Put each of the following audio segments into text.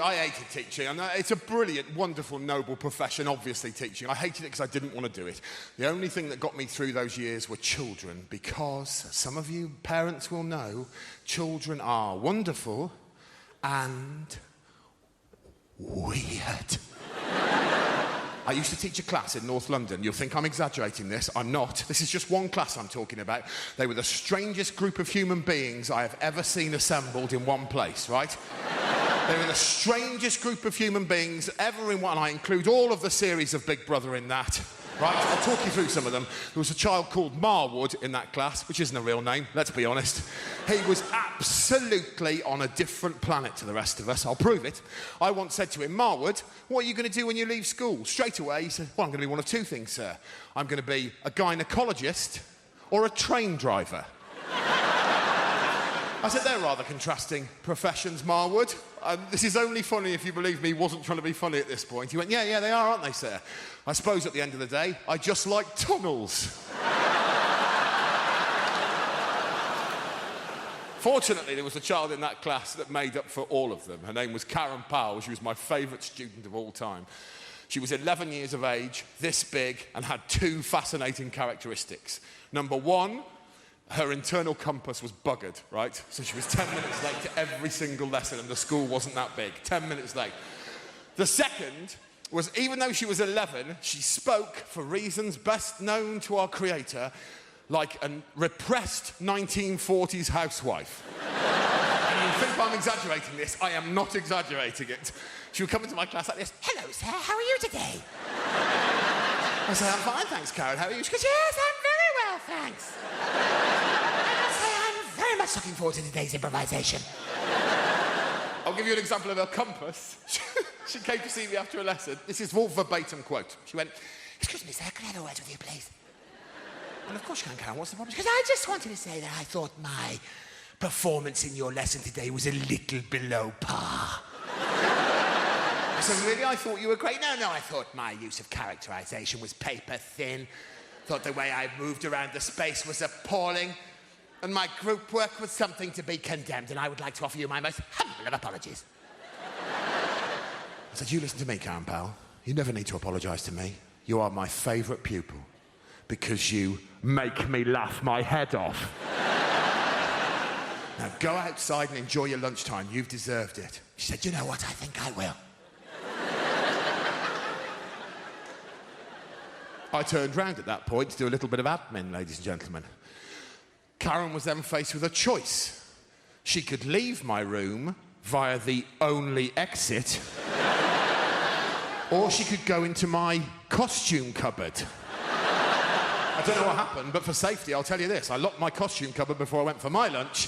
I hated teaching. And it's a brilliant, wonderful, noble profession, obviously, teaching. I hated it because I didn't want to do it. The only thing that got me through those years were children, because some of you parents will know, children are wonderful and weird. I used to teach a class in North London. You'll think I'm exaggerating this. I'm not. This is just one class I'm talking about. They were the strangest group of human beings I have ever seen assembled in one place, right? They were the strangest group of human beings ever in one. I include all of the series of Big Brother in that. Right, I'll talk you through some of them. There was a child called Marwood in that class, which isn't a real name, let's be honest. He was absolutely on a different planet to the rest of us. I'll prove it. I once said to him, Marwood, what are you going to do when you leave school? Straight away, he said, well, I'm going to be one of two things, sir. I'm going to be a gynecologist or a train driver. I said, they're rather contrasting professions, Marwood. This is only funny if you believe me, he wasn't trying to be funny at this point. He went, yeah, they are, aren't they, sir? I suppose at the end of the day, I just like tunnels. Fortunately, there was a child in that class that made up for all of them. Her name was Karen Powell. She was my favourite student of all time. She was 11 years of age, this big, and had two fascinating characteristics. Number one, her internal compass was buggered, right? So she was 10 minutes late to every single lesson, and the school wasn't that big. 10 minutes late. The second was, even though she was 11, she spoke, for reasons best known to our creator, like a repressed 1940s housewife. And you think I'm exaggerating this? I am not exaggerating it. She would come into my class like this. Hello, sir, how are you today? I said, I'm fine, thanks, Karen. How are you? She goes, yes, I'm very well, thanks. I'm very much looking forward to today's improvisation. I'll give you an example of her compass. She came to see me after a lesson. This is all verbatim quote. She went, excuse me, sir, can I have a word with you, please? And of course you can, Karen. What's the problem? Because I just wanted to say that I thought my performance in your lesson today was a little below par. I said, really? I thought you were great. No, I thought my use of characterization was paper thin. Thought the way I moved around the space was appalling. And my group work was something to be condemned, and I would like to offer you my most humble of apologies. I said, you listen to me, Karen Powell. You never need to apologise to me. You are my favourite pupil because you make me laugh my head off. Now go outside and enjoy your lunchtime. You've deserved it. She said, you know what? I think I will. I turned round at that point to do a little bit of admin, ladies and gentlemen. Karen was then faced with a choice. She could leave my room via the only exit, or she could go into my costume cupboard. I don't know what happened, but for safety, I'll tell you this. I locked my costume cupboard before I went for my lunch,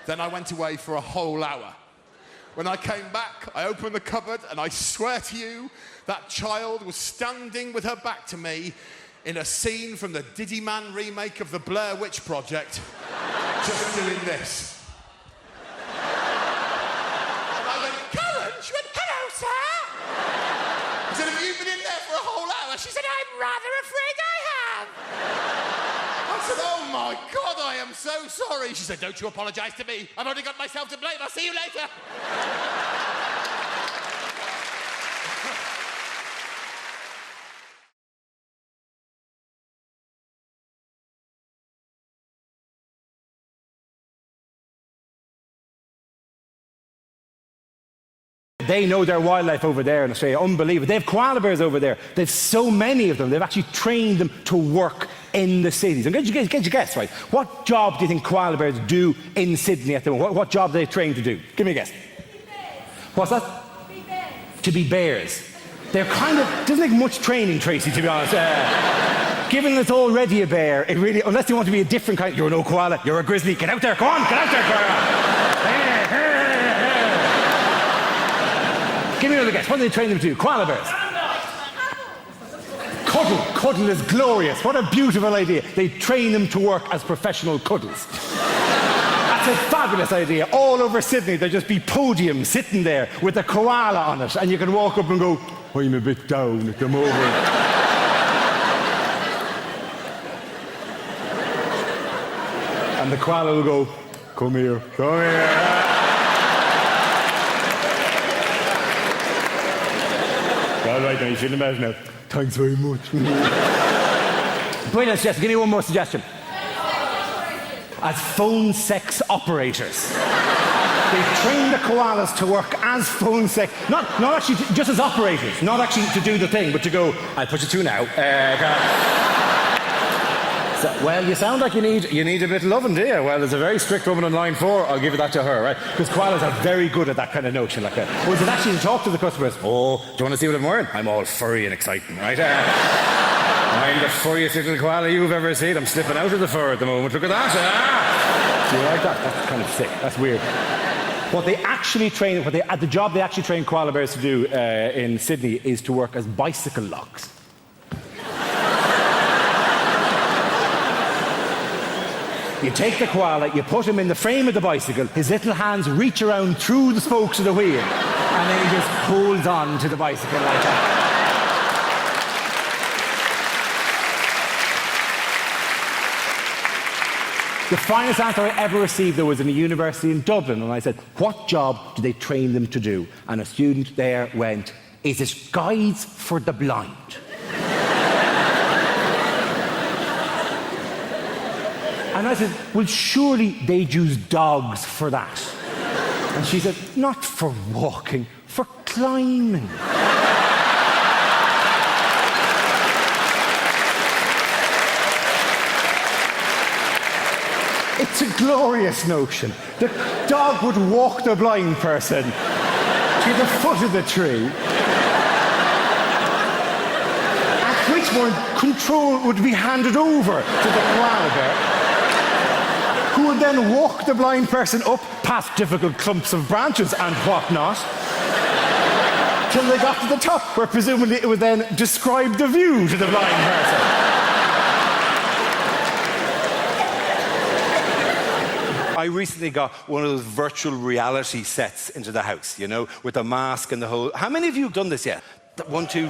then I went away for a whole hour. When I came back, I opened the cupboard, and I swear to you, that child was standing with her back to me in a scene from the Diddy Man remake of the Blair Witch Project, just doing this. And I went, Karen? She went, hello, sir. I said, have you been in there for a whole hour? She said, I'm rather afraid I have. I said, oh my God, I am so sorry. She said, don't you apologise to me. I've only got myself to blame. I'll see you later. They know their wildlife over there in Australia, unbelievable. They have koala bears over there. They've so many of them, they've actually trained them to work in the cities. And get your guess, right? What job do you think koala bears do in Sydney at the moment? What job are they trained to do? Give me a guess. What's that? To be bears. To be bears. They're kind of, doesn't take much training, Tracy, to be honest. Given it's already a bear, it really, unless you want to be a different kind, you're no koala, you're a grizzly, get out there, go on, get out there, koala. Give me another guess. What do they train them to do? Koala bears. Cuddle. Cuddle is glorious. What a beautiful idea. They train them to work as professional cuddles. That's a fabulous idea. All over Sydney, there'll just be podiums sitting there with a koala on it, and you can walk up and go, I'm a bit down at the moment. And the koala will go, come here, come here. all right now, you feeling better now? Thanks very much. Brilliant suggestion. Give me one more suggestion. As phone sex operators. They train the koalas to work as phone sex, not actually just as operators, not actually to do the thing, but to go, I'll put you through now. So, well, you sound like you need a bit of loving, do you? Well, there's a very strict woman on line 4. I'll give you that to her, right? Because koalas are very good at that kind of notion. Like that. Or is it actually to talk to the customers? Oh, do you want to see what I'm wearing? I'm all furry and exciting, right? I'm the furriest little koala you've ever seen. I'm slipping out of the fur at the moment. Look at that. Do you like that? That's kind of sick. That's weird. The job they actually train koala bears to do in Sydney is to work as bicycle locks. You take the koala, you put him in the frame of the bicycle, his little hands reach around through the spokes of the wheel, and then he just holds on to the bicycle like that. The finest answer I ever received, though, was in a university in Dublin, and I said, what job do they train them to do? And a student there went, is it guides for the blind? And I said, well, surely they'd use dogs for that. And she said, not for walking, for climbing. It's a glorious notion. The dog would walk the blind person to the foot of the tree, at which point control would be handed over to the koala bear, who would then walk the blind person up past difficult clumps of branches and whatnot, till they got to the top, where presumably it would then describe the view to the blind person. I recently got one of those virtual reality sets into the house, you know, with a mask and the whole... How many of you have done this yet? 1, 2,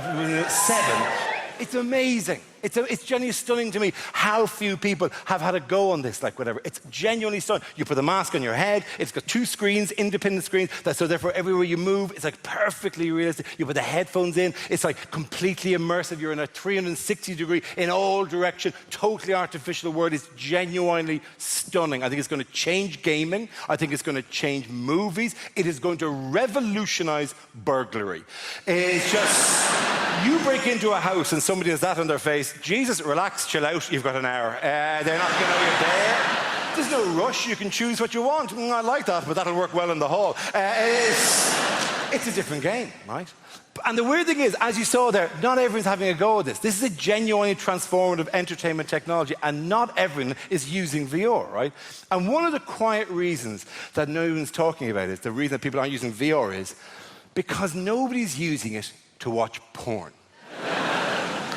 7. It's amazing. It's genuinely stunning to me how few people have had a go on this, like whatever. It's genuinely stunning. You put the mask on your head, it's got 2 screens, independent screens, so therefore everywhere you move, it's like perfectly realistic. You put the headphones in, it's like completely immersive. You're in a 360-degree, in all direction, totally artificial world. It's genuinely stunning. I think it's going to change gaming. I think it's going to change movies. It is going to revolutionize burglary. It's just... You break into a house and somebody has that on their face, Jesus, relax, chill out, you've got an hour. They're not going to know you're there. There's no rush, you can choose what you want. I like that, but that'll work well in the hall. It's a different game, right? And the weird thing is, as you saw there, not everyone's having a go at this. This is a genuinely transformative entertainment technology, and not everyone is using VR, right? And one of the quiet reasons that no one's talking about it, the reason that people aren't using VR is because nobody's using it to watch porn.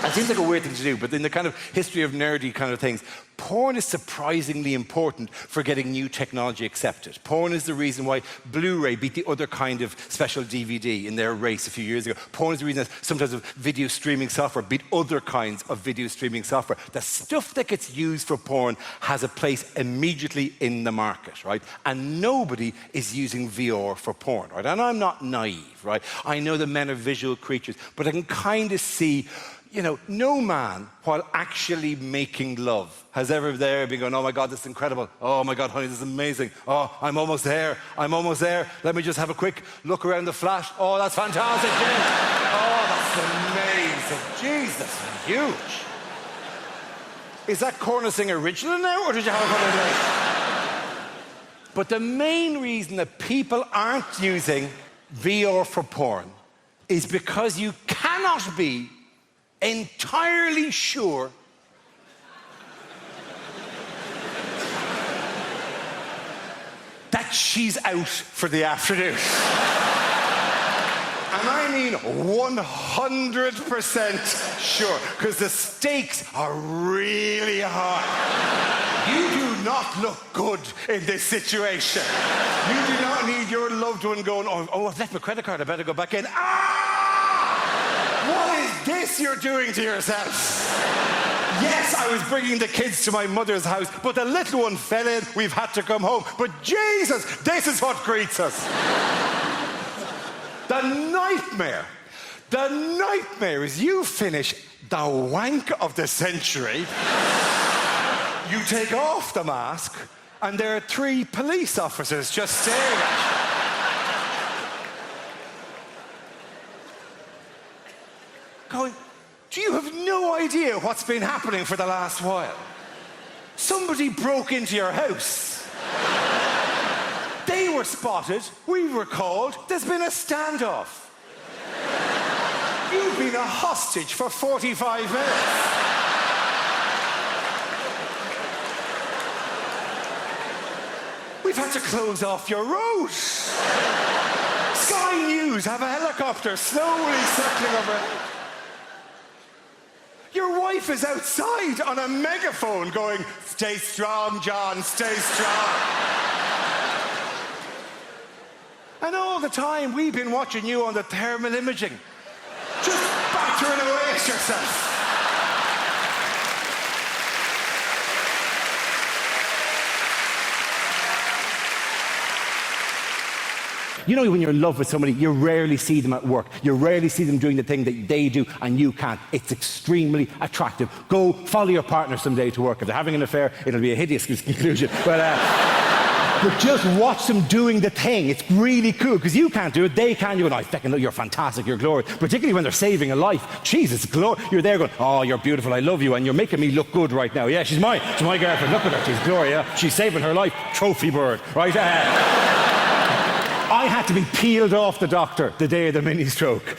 It seems like a weird thing to do, but in the kind of history of nerdy kind of things, porn is surprisingly important for getting new technology accepted. Porn is the reason why Blu-ray beat the other kind of special DVD in their race a few years ago. Porn is the reason that sometimes video streaming software beat other kinds of video streaming software. The stuff that gets used for porn has a place immediately in the market, right? And nobody is using VR for porn, right? And I'm not naive, right? I know that men are visual creatures, but I can kind of see, you know, no man, while actually making love, has ever there been going, oh my God, this is incredible. Oh my God, honey, this is amazing. Oh, I'm almost there. I'm almost there. Let me just have a quick look around the flat. Oh, that's fantastic, Jim. Oh, that's amazing. Jesus, huge. Is that Corner Singer original now, or did you have a couple of days? But the main reason that people aren't using VR for porn is because you cannot be entirely sure that she's out for the afternoon. And I mean 100% sure, because the stakes are really high. You do not look good in this situation. You do not need your loved one going, oh, I've left my credit card, I better go back in. What is this you're doing to yourself? Yes, I was bringing the kids to my mother's house, but the little one fell in, we've had to come home. But Jesus, this is what greets us. The nightmare The nightmare is you finish the wank of the century, you take off the mask, and there are 3 police officers just staring at you. Going, do you have no idea what's been happening for the last while? Somebody broke into your house. They were spotted, we were called, there's been a standoff. You've been a hostage for 45 minutes. We've had to close off your road. Sky News have a helicopter slowly circling overhead. Your wife is outside on a megaphone going, stay strong, John, stay strong. And all the time we've been watching you on the thermal imaging, just battering away at yourself. You know, when you're in love with somebody, you rarely see them at work. You rarely see them doing the thing that they do and you can't. It's extremely attractive. Go follow your partner someday to work. If they're having an affair, it'll be a hideous conclusion. But just watch them doing the thing. It's really cool because you can't do it, they can. You go, I fucking look, you're fantastic, you're glorious. Particularly when they're saving a life. Jesus, glory. You're there going, oh, you're beautiful, I love you, and you're making me look good right now. Yeah, she's my girlfriend. Look at her, she's Gloria. She's saving her life. Trophy bird, right? I had to be peeled off the doctor the day of the mini stroke.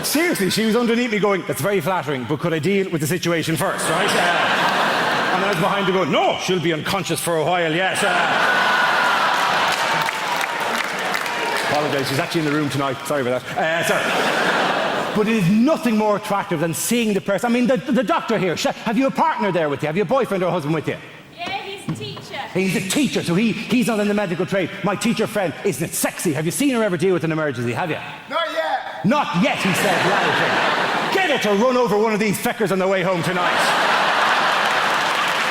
Seriously, she was underneath me going, that's very flattering, but could I deal with the situation first, right? And I was behind her going, no, she'll be unconscious for a while, yes. Apologise, she's actually in the room tonight. Sorry about that. Sorry. But it is nothing more attractive than seeing the person. I mean, the doctor here, have you a partner there with you? Have you a boyfriend or a husband with you? Yeah, he's a teacher. He's a teacher, so he's not in the medical trade. My teacher friend, isn't it sexy? Have you seen her ever deal with an emergency, have you? Not yet. Not yet, he said loudly. Get her to run over one of these feckers on the way home tonight.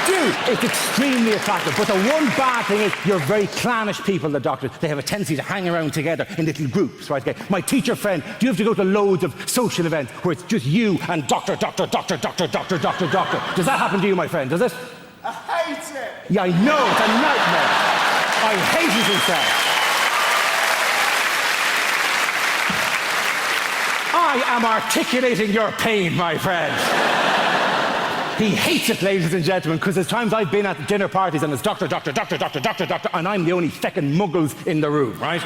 Dude, it's extremely attractive. But the one bad thing is you're very clannish people, the doctors. They have a tendency to hang around together in little groups, right? Okay. My teacher friend, do you have to go to loads of social events where it's just you and doctor? Does that happen to you, my friend? Does it? I hate it. Yeah, I know. It's a nightmare. I hate it himself. I am articulating your pain, my friend. He hates it, ladies and gentlemen, because there's times I've been at dinner parties and it's doctor, and I'm the only feckin' muggles in the room, right?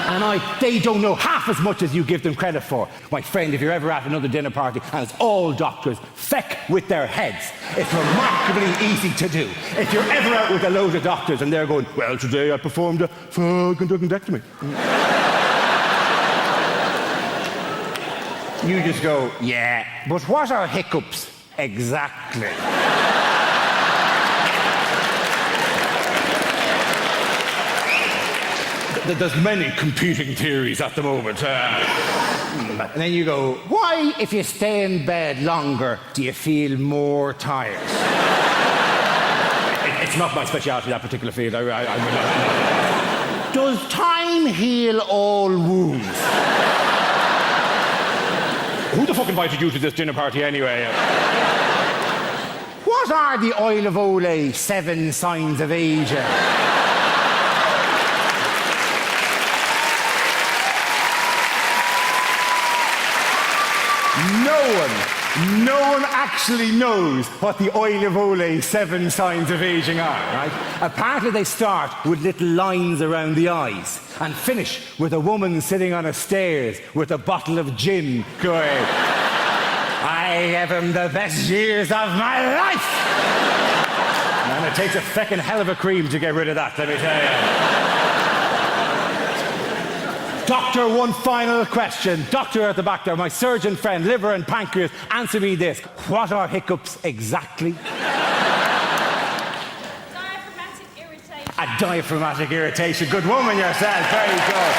And they don't know half as much as you give them credit for. My friend, if you're ever at another dinner party and it's all doctors, feck with their heads. It's remarkably easy to do. If you're ever out with a load of doctors and they're going, well, today I performed a conductectomy. You just go, yeah, but what are hiccups? Exactly. There's many competing theories at the moment. And then you go, why, if you stay in bed longer, do you feel more tired? It's not my speciality, that particular field. Does time heal all wounds? Who the fuck invited you to this dinner party anyway? What are the oil of Olay 7 signs of aging? No one actually knows what the oil of Olay 7 signs of aging are, right? Apparently they start with little lines around the eyes and finish with a woman sitting on a stairs with a bottle of gin going, I gave him the best years of my life! And it takes a feckin' hell of a cream to get rid of that, let me tell you. Doctor, one final question. Doctor at the back there, my surgeon friend, liver and pancreas, answer me this. What are hiccups exactly? Diaphragmatic irritation. A diaphragmatic irritation. Good woman yourself. Very good.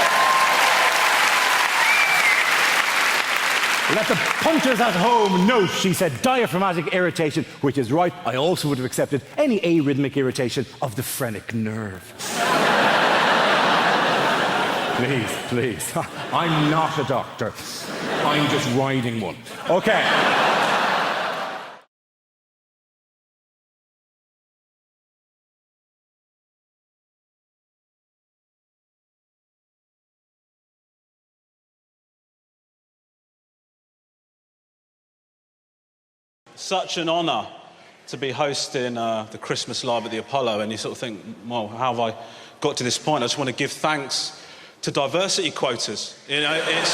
Let the punters at home note, she said, diaphragmatic irritation, which is right. I also would have accepted any arrhythmic irritation of the phrenic nerve. Please, please. I'm not a doctor. I'm just riding one. Okay. Such an honour to be hosting the Christmas Live at the Apollo, and you sort of think, well, how have I got to this point? I just want to give thanks to diversity quotas. You know, it's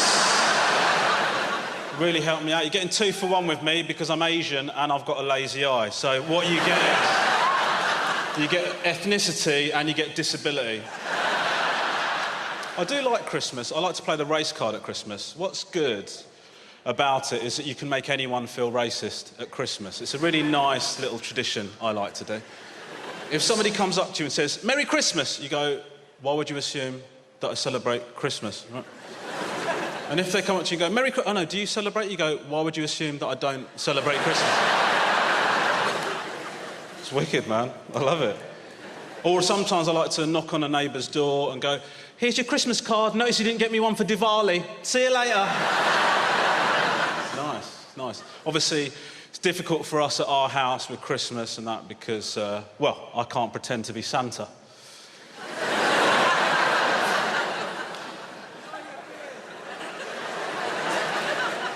really helped me out. You're getting 2 for 1 with me because I'm Asian and I've got a lazy eye. So what you get is you get ethnicity and you get disability. I do like Christmas. I like to play the race card at Christmas. What's good about it is that you can make anyone feel racist at Christmas. It's a really nice little tradition I like to do. If somebody comes up to you and says, "Merry Christmas," you go, "Why would you assume that I celebrate Christmas?" Right? And if they come up to you and go, "Merry Christmas," "Oh no, do you celebrate?" You go, "Why would you assume that I don't celebrate Christmas?" It's wicked, man. I love it. Or sometimes I like to knock on a neighbour's door and go, "Here's your Christmas card. Notice you didn't get me one for Diwali. See you later." Nice. Obviously, it's difficult for us at our house with Christmas and that because, well, I can't pretend to be Santa.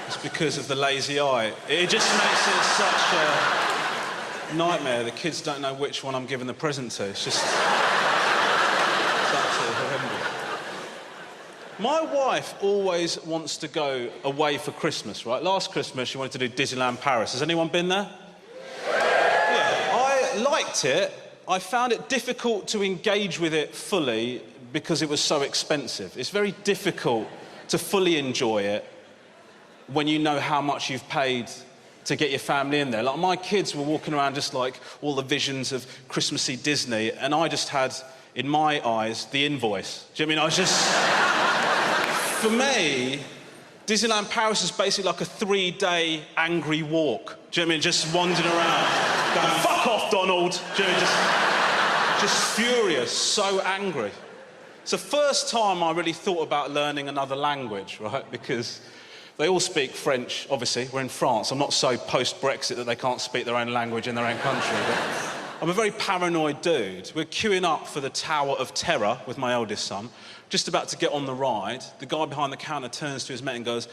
It's because of the lazy eye. It just makes it such a nightmare. The kids don't know which one I'm giving the present to. It's just... it's absolutely horrendous. My wife always wants to go away for Christmas, right? Last Christmas, she wanted to do Disneyland Paris. Has anyone been there? Yeah. I liked it. I found it difficult to engage with it fully because it was so expensive. It's very difficult to fully enjoy it when you know how much you've paid to get your family in there. Like, my kids were walking around just like all the visions of Christmassy Disney, and I just had, in my eyes, the invoice. Do you know what I mean? I was just... For me, Disneyland Paris is basically like a 3-day angry walk. Do you know what I mean? Just wandering around, going, "Fuck off, Donald." Do you know what I mean? Just furious, so angry. It's the first time I really thought about learning another language, right? Because they all speak French, obviously. We're in France. I'm not so post-Brexit that they can't speak their own language in their own country. But I'm a very paranoid dude. We're queuing up for the Tower of Terror with my eldest son. Just about to get on the ride, the guy behind the counter turns to his mate and goes, "I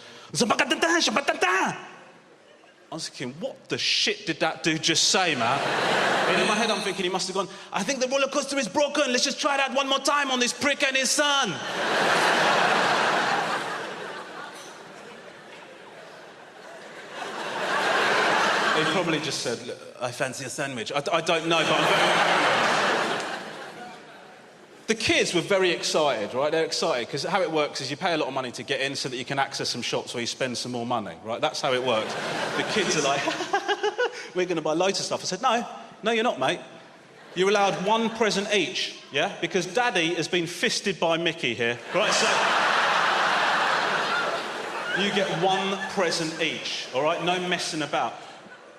was thinking, what the shit did that dude just say, man? And in my head, I'm thinking he must have gone, "I think the roller coaster is broken. Let's just try that one more time on this prick and his son." He probably just said, "I fancy a sandwich." I don't know, but I'm very paranoid. The kids were very excited, right? They're excited because how it works is you pay a lot of money to get in so that you can access some shops where you spend some more money, right? That's how it works. The kids are like, "We're going to buy loads of stuff." I said, No, you're not, mate. You're allowed 1 present each, yeah? Because Daddy has been fisted by Mickey here, right? So you get 1 present each, all right? No messing about.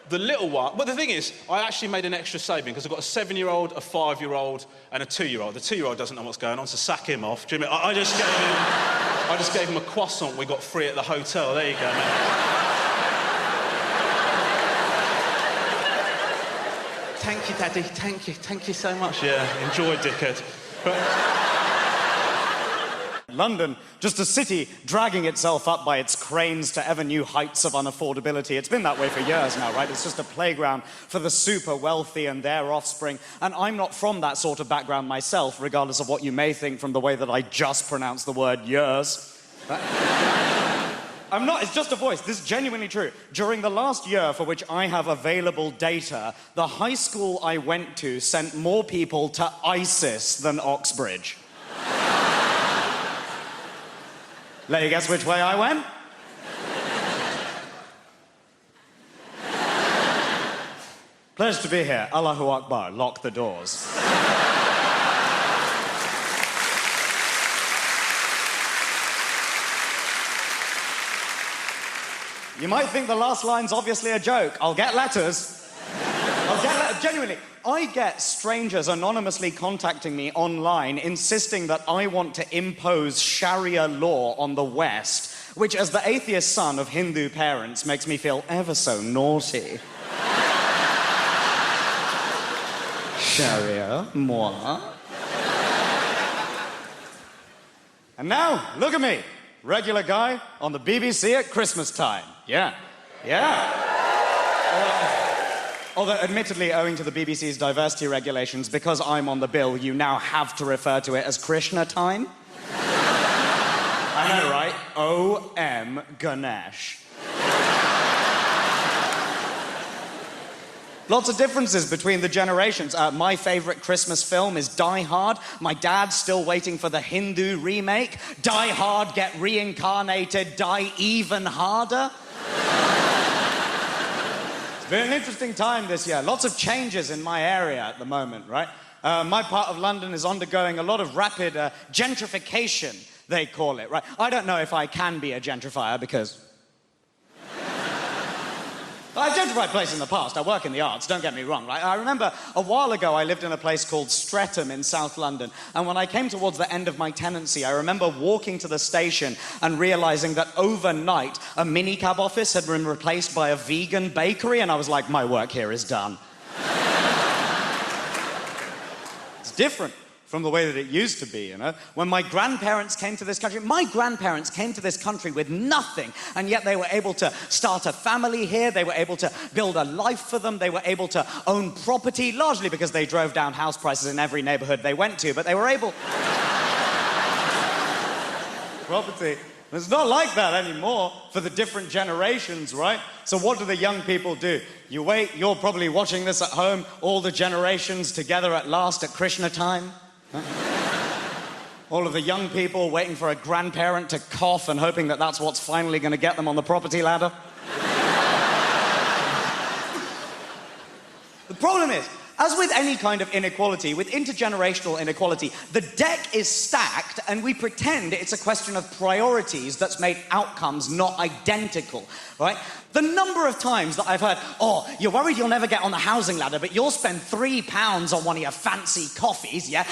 The little one... But the thing is, I actually made an extra saving because I've got a 7-year-old, a 5-year-old and a 2-year-old. The 2-year-old doesn't know what's going on, so sack him off. Do you know what I mean? I just gave him a croissant we got free at the hotel. There you go, man. Thank you, Daddy. Thank you so much. Yeah, enjoy, dickhead. London, just a city dragging itself up by its cranes to ever new heights of unaffordability. It's been that way for years now, right? It's just a playground for the super wealthy and their offspring. And I'm not from that sort of background myself, regardless of what you may think from the way that I just pronounced the word years. I'm not, it's just a voice. This is genuinely true. During the last year for which I have available data, the high school I went to sent more people to ISIS than Oxbridge. Let you guess which way I went? Pleasure to be here. Allahu Akbar. Lock the doors. You might think the last line's obviously a joke. I'll get letters. Genuinely. I get strangers anonymously contacting me online insisting that I want to impose Sharia law on the West, which, as the atheist son of Hindu parents, makes me feel ever so naughty. Sharia, moi. And now, look at me. Regular guy on the BBC at Christmas time. Yeah. Although, admittedly, owing to the BBC's diversity regulations, because I'm on the bill, you now have to refer to it as Krishna time. I know, right? O.M. Ganesh. Lots of differences between the generations. My favourite Christmas film is Die Hard. My dad's still waiting for the Hindu remake. Die Hard, get reincarnated, die even harder. It's been an interesting time this year. Lots of changes in my area at the moment, right? My part of London is undergoing a lot of rapid gentrification, they call it, right? I don't know if I can be a gentrifier because... I've gentrified places in the past. I work in the arts, don't get me wrong, right? I remember a while ago I lived in a place called Streatham in South London, and when I came towards the end of my tenancy, I remember walking to the station and realising that overnight a minicab office had been replaced by a vegan bakery, and I was like, my work here is done. It's different from the way that it used to be, you know? When my grandparents came to this country, with nothing, and yet they were able to start a family here, they were able to build a life for them, they were able to own property, largely because they drove down house prices in every neighbourhood they went to, but they were able... Property. It's not like that anymore for the different generations, right? So what do the young people do? You wait, you're probably watching this at home, all the generations together at last at Krishna time. Huh? All of the young people waiting for a grandparent to cough and hoping that that's what's finally going to get them on the property ladder. The problem is, as with any kind of inequality, with intergenerational inequality, the deck is stacked and we pretend it's a question of priorities that's made outcomes not identical, right? The number of times that I've heard, oh, you're worried you'll never get on the housing ladder, but you'll spend £3 on one of your fancy coffees, yeah?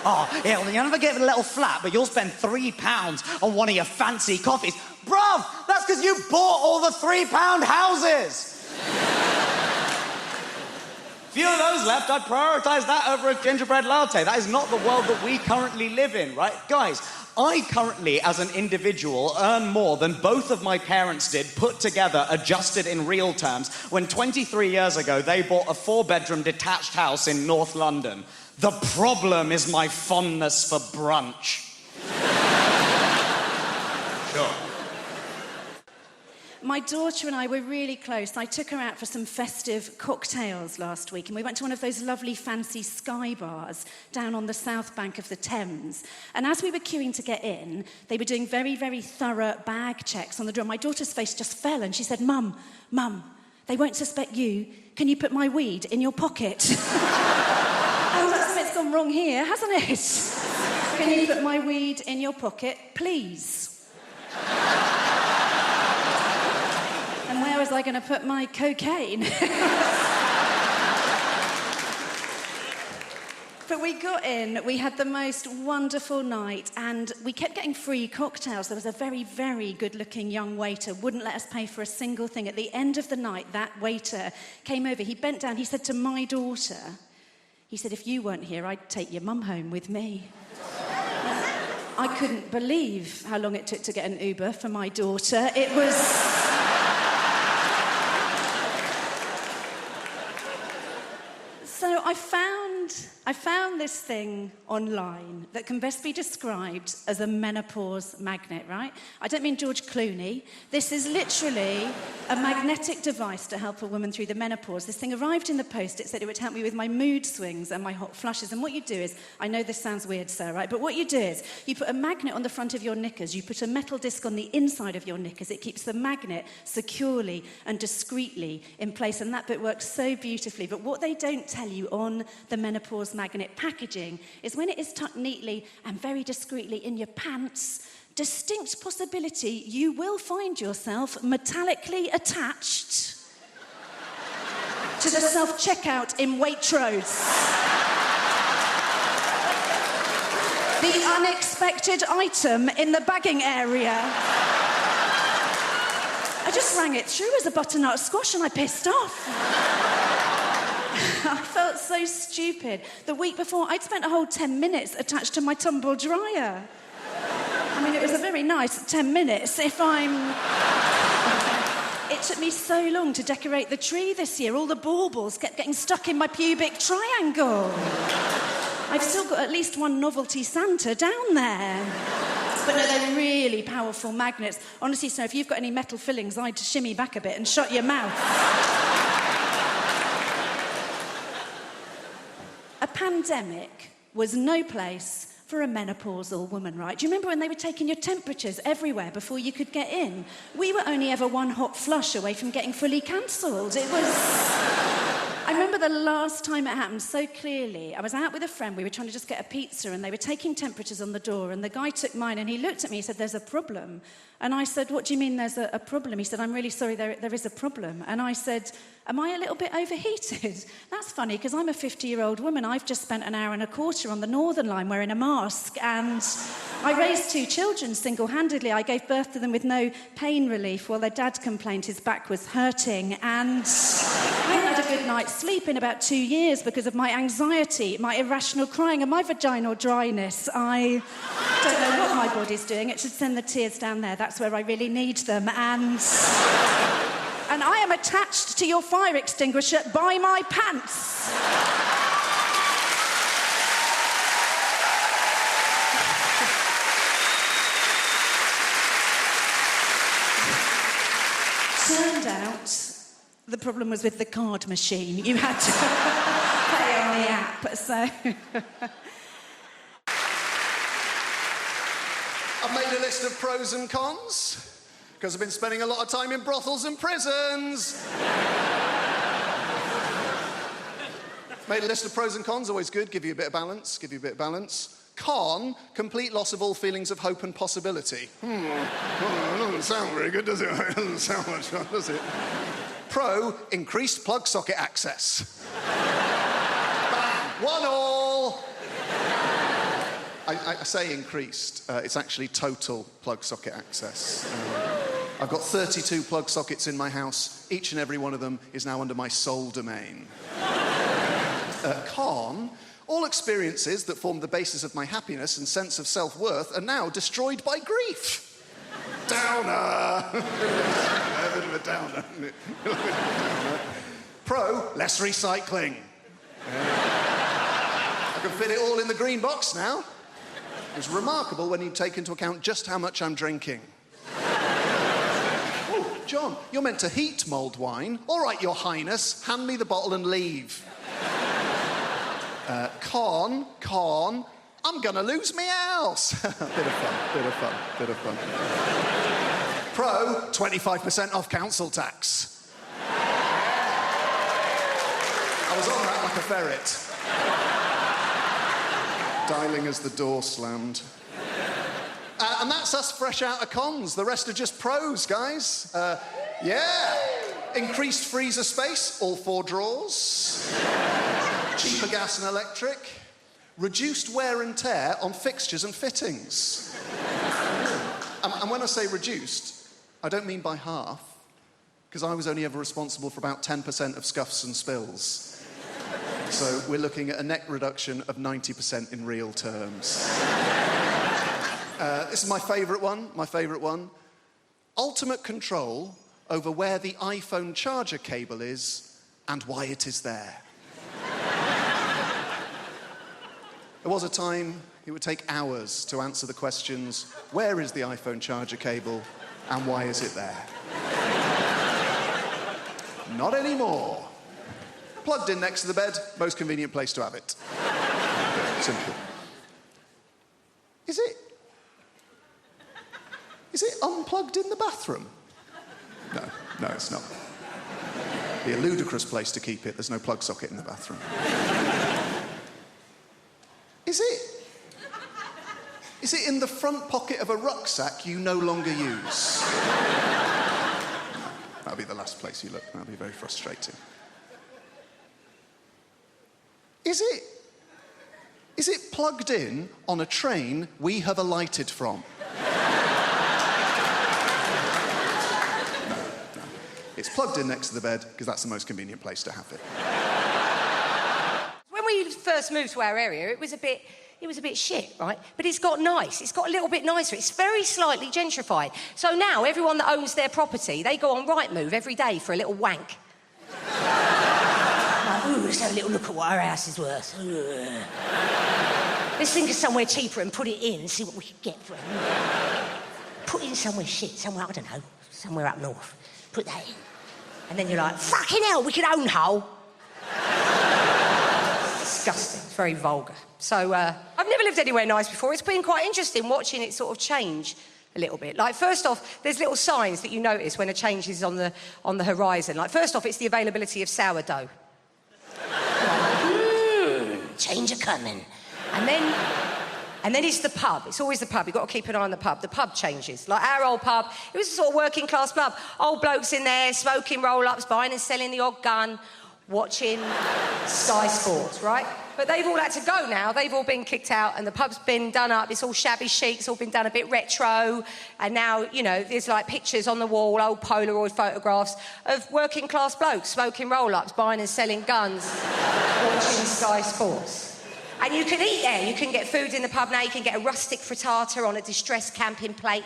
Oh, yeah, well, you'll never get a little flat, but you'll spend £3 on one of your fancy coffees. Bruv, that's because you bought all the £3 houses. Few of those left, I'd prioritise that over a gingerbread latte. That is not the world that we currently live in, right? Guys, I currently, as an individual, earn more than both of my parents did, put together, adjusted in real terms, when 23 years ago they bought a 4-bedroom detached house in North London. The problem is my fondness for brunch. Sure. My daughter and I were really close. I took her out for some festive cocktails last week, and we went to one of those lovely fancy sky bars down on the south bank of the Thames. And as we were queuing to get in, they were doing very, very thorough bag checks on the door. My daughter's face just fell, and she said, Mum, they won't suspect you. Can you put my weed in your pocket? Oh, something's gone wrong here, hasn't it? Can you put my weed in your pocket, please? And where was I going to put my cocaine? But we got in, we had the most wonderful night, and we kept getting free cocktails. There was a very, very good-looking young waiter, wouldn't let us pay for a single thing. At the end of the night, that waiter came over, he bent down, he said to my daughter, he said, if you weren't here, I'd take your mum home with me. I couldn't believe how long it took to get an Uber for my daughter. It was... So I found this thing online that can best be described as a menopause magnet, right? I don't mean George Clooney. This is literally a magnetic device to help a woman through the menopause. This thing arrived in the post. It said it would help me with my mood swings and my hot flushes. And what you do is, I know this sounds weird, sir, right? But what you do is, you put a magnet on the front of your knickers, you put a metal disc on the inside of your knickers. It keeps the magnet securely and discreetly in place. And that bit works so beautifully. But what they don't tell you on the menopause magnet packaging is when it is tucked neatly and very discreetly in your pants, distinct possibility you will find yourself metallically attached to the self-checkout in Waitrose. The unexpected item in the bagging area. I just rang it through as a butternut squash and I pissed off. I felt so stupid. The week before, I'd spent a whole 10 minutes attached to my tumble dryer. I mean, it was a very nice 10 minutes if I'm... It took me so long to decorate the tree this year. All the baubles kept getting stuck in my pubic triangle. I've still got at least one novelty Santa down there. But no, they're really powerful magnets. Honestly, Snow, if you've got any metal fillings, I'd shimmy back a bit and shut your mouth. A pandemic was no place for a menopausal woman, right? Do you remember when they were taking your temperatures everywhere before you could get in? We were only ever one hot flush away from getting fully cancelled. It was... I remember the last time it happened so clearly. I was out with a friend, we were trying to just get a pizza, and they were taking temperatures on the door, and the guy took mine, and he looked at me, he said, "There's a problem." And I said, "What do you mean there's a problem?" He said, "I'm really sorry, there is a problem." And I said, "Am I a little bit overheated?" That's funny, because I'm a 50-year-old woman. I've just spent an hour and a quarter on the Northern Line wearing a mask, and I raised 2 children single-handedly. I gave birth to them with no pain relief while their dad complained his back was hurting, and I hadn't had a good night's sleep in about 2 years because of my anxiety, my irrational crying, and my vaginal dryness. I don't know what my body's doing. It should send the tears down there. That's where I really need them. And I am attached to your fire extinguisher by my pants. Turned out the problem was with the card machine. You had to pay on the app, so... I've made a list of pros and cons, because I've been spending a lot of time in brothels and prisons. Made a list of pros and cons, always good, give you a bit of balance, Con, complete loss of all feelings of hope and possibility. That doesn't sound very good, does it? It doesn't sound much fun, does it? Pro, increased plug socket access. Bang, 1-1. I say increased, it's actually total plug socket access. I've got 32 plug sockets in my house. Each and every one of them is now under my sole domain. Con, all experiences that formed the basis of my happiness and sense of self-worth are now destroyed by grief. Downer. A bit of a downer, isn't it? Pro, less recycling. I can fit it all in the green box now. It's remarkable when you take into account just how much I'm drinking. Oh, John, you're meant to heat mulled wine. All right, Your Highness, hand me the bottle and leave. Con, I'm gonna lose me house. Bit of fun. Pro, 25% off council tax. I was on that like a ferret. Dialing as the door slammed. And that's us fresh out of cons. The rest are just pros, guys. Yeah. Increased freezer space, all 4 drawers. Cheaper gas and electric. Reduced wear and tear on fixtures and fittings. And when I say reduced, I don't mean by half, because I was only ever responsible for about 10% of scuffs and spills. So we're looking at a net reduction of 90% in real terms. This is my favourite one. Ultimate control over where the iPhone charger cable is and why it is there. There was a time it would take hours to answer the questions, where is the iPhone charger cable and why is it there? Not anymore. Plugged in next to the bed, most convenient place to have it. Simple. Is it unplugged in the bathroom? No, it's not. It'd be a ludicrous place to keep it. There's no plug socket in the bathroom. Is it in the front pocket of a rucksack you no longer use? That'll be the last place you look. That'll be very frustrating. Is it plugged in on a train we have alighted from? No. It's plugged in next to the bed because that's the most convenient place to have it. When we first moved to our area, it was a bit shit, right? But it's got nice. It's got a little bit nicer. It's very slightly gentrified. So now everyone that owns their property, they go on Rightmove every day for a little wank. Like, ooh, let's have a little look at what our house is worth. Let's think of somewhere cheaper and put it in and see what we can get for it. Put in somewhere shit, somewhere, I don't know, somewhere up north. Put that in. And then you're like, fucking hell, we could own Hull. Disgusting. It's very vulgar. So, I've never lived anywhere nice before. It's been quite interesting watching it sort of change a little bit. Like, first off, there's little signs that you notice when a change is on the horizon. Like, first off, it's the availability of sourdough. Change a-coming. And then it's the pub. It's always the pub. You've got to keep an eye on the pub. The pub changes. Like our old pub, it was a sort of working class pub. Old blokes in there, smoking roll-ups, buying and selling the odd gun, watching Sky Sports, right? But they've all had to go now. They've all been kicked out and the pub's been done up. It's all shabby chic. It's all been done a bit retro. And now, you know, there's like pictures on the wall, old Polaroid photographs of working class blokes smoking roll-ups, buying and selling guns, watching Sky Sports. And you can eat there. You can get food in the pub now. You can get a rustic frittata on a distressed camping plate.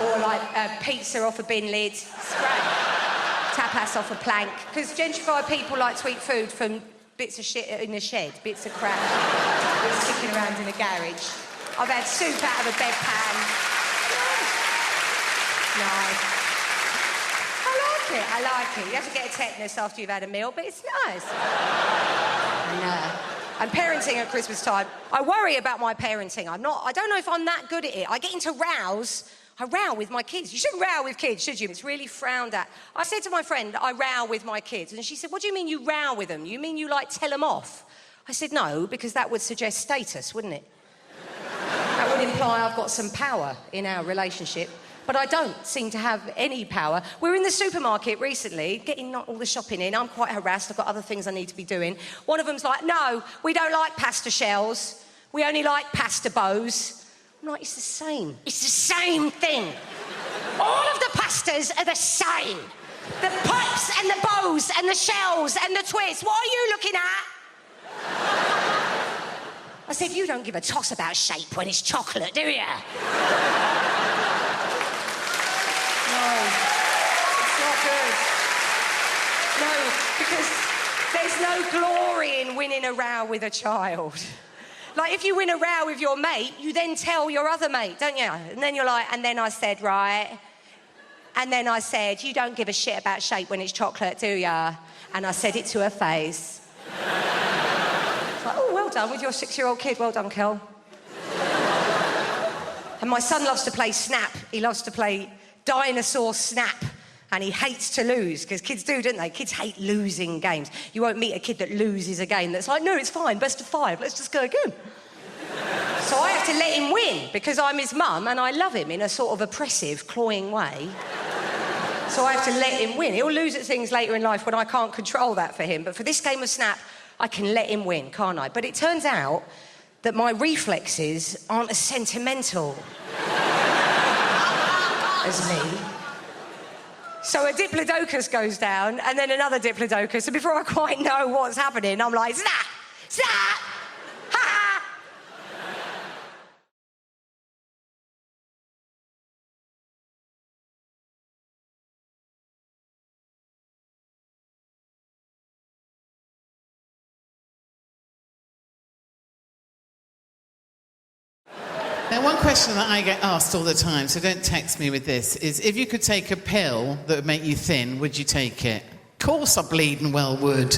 Or like pizza off a bin lid. It's great. Tapas off a plank. Because gentrified people like to eat food from bits of shit in a shed, bits of crap, bits sticking around in a garage. I've had soup out of a bedpan. Nice. I like it. You have to get a tetanus after you've had a meal, but it's nice. And parenting at Christmas time, I worry about my parenting. I don't know if I'm that good at it. I get into rows. I row with my kids. You shouldn't row with kids, should you? It's really frowned at. I said to my friend, I row with my kids. And she said, what do you mean you row with them? You mean you, like, tell them off? I said, no, because that would suggest status, wouldn't it? That would imply I've got some power in our relationship. But I don't seem to have any power. We're in the supermarket recently, getting all the shopping in. I'm quite harassed. I've got other things I need to be doing. One of them's like, no, we don't like pasta shells. We only like pasta bows. I'm like, it's the same. It's the same thing. All of the pastas are the same. The pipes and the bows and the shells and the twists. What are you looking at? I said, you don't give a toss about shape when it's chocolate, do you? No, it's not good. No, because there's no glory in winning a row with a child. Like, if you win a row with your mate, you then tell your other mate, don't you? And then you're like, and then I said, right? And then I said, you don't give a shit about shape when it's chocolate, do ya? And I said it to her face. It's like, oh, well done with your 6-year-old kid. Well done, Kel. And my son loves to play Snap. He loves to play Dinosaur Snap. And he hates to lose, because kids do, don't they? Kids hate losing games. You won't meet a kid that loses a game that's like, no, it's fine, best of 5, let's just go again. So I have to let him win, because I'm his mum and I love him in a sort of oppressive, cloying way. So I have to let him win. He'll lose at things later in life when I can't control that for him. But for this game of Snap, I can let him win, can't I? But it turns out that my reflexes aren't as sentimental as me. So a diplodocus goes down, and then another diplodocus, and before I quite know what's happening, I'm like, snap! Snap! Ha! Now, one question that I get asked all the time, so don't text me with this, is if you could take a pill that would make you thin, would you take it? Of course I bleeding well would.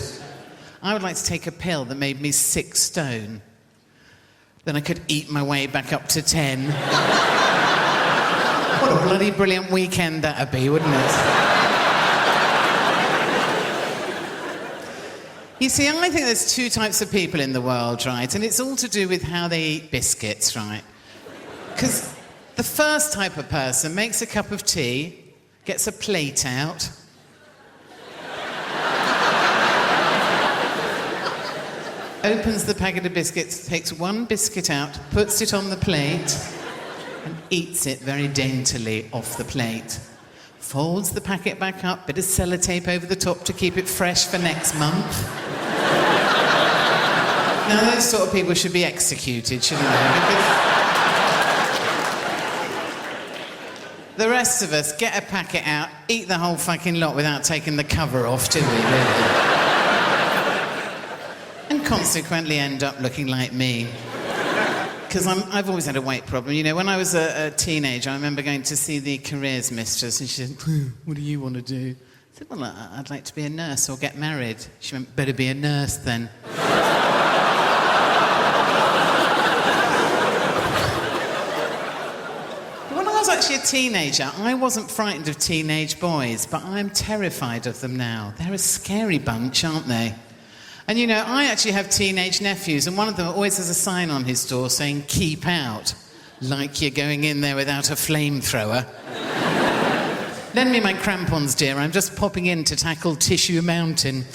I would like to take a pill that made me 6 stone. Then I could eat my way back up to 10. What a bloody brilliant weekend that'd be, wouldn't it? You see, I think there's 2 types of people in the world, right? And it's all to do with how they eat biscuits, right? Because the first type of person makes a cup of tea, gets a plate out, opens the packet of biscuits, takes one biscuit out, puts it on the plate, and eats it very daintily off the plate. Folds the packet back up, bit of sellotape over the top to keep it fresh for next month. Now, those sort of people should be executed, shouldn't they? Because the rest of us get a packet out, eat the whole fucking lot without taking the cover off, do we, really? And consequently end up looking like me. Because I've always had a weight problem. You know, when I was a teenager, I remember going to see the careers mistress, and she said, "What do you want to do?" I said, "Well, I'd like to be a nurse or get married." She went, "Better be a nurse, then." When I was actually a teenager, I wasn't frightened of teenage boys, but I'm terrified of them now. They're a scary bunch, aren't they? And you know, I actually have teenage nephews, and one of them always has a sign on his door saying, "Keep out," like you're going in there without a flamethrower. Lend me my crampons, dear. I'm just popping in to tackle Tissue Mountain.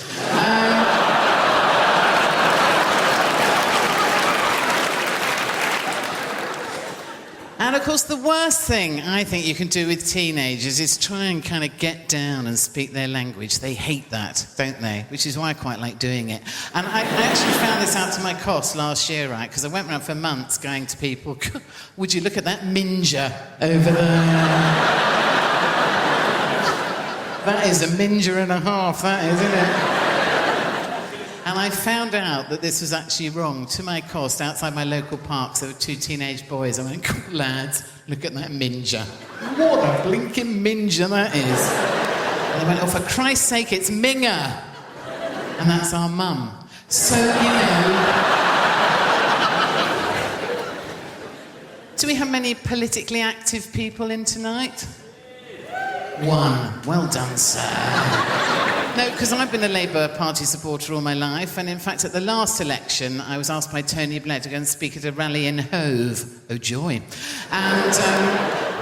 And of course, the worst thing I think you can do with teenagers is try and kind of get down and speak their language. They hate that, don't they? Which is why I quite like doing it. And I actually found this out to my cost last year, right? Because I went around for months going to people, "Would you look at that minja over there? That is a minja and a half, that is, isn't it?" And I found out that this was actually wrong. To my cost, outside my local parks, there were two teenage boys. I went, "Lads, look at that minja. What a blinking minja that is." And they went, "Oh, for Christ's sake, it's Minga." And that's our mum. So, you know... Do we have many politically active people in tonight? One. Well done, sir. No, because I've been a Labour Party supporter all my life, and in fact, at the last election, I was asked by Tony Blair to go and speak at a rally in Hove. Oh, joy. And,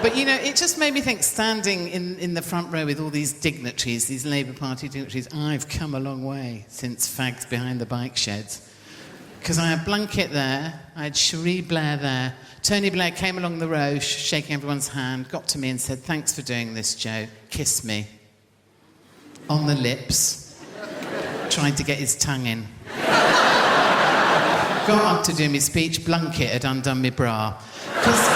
but, you know, it just made me think, standing in the front row with all these dignitaries, these Labour Party dignitaries, I've come a long way since fags behind the bike sheds. Because I had Blunkett there, I had Cherie Blair there, Tony Blair came along the row, shaking everyone's hand, got to me and said, "Thanks for doing this, Joe. Kiss me." On the lips, tried to get his tongue in. Got up to do my speech, Blunkett had undone my bra. Because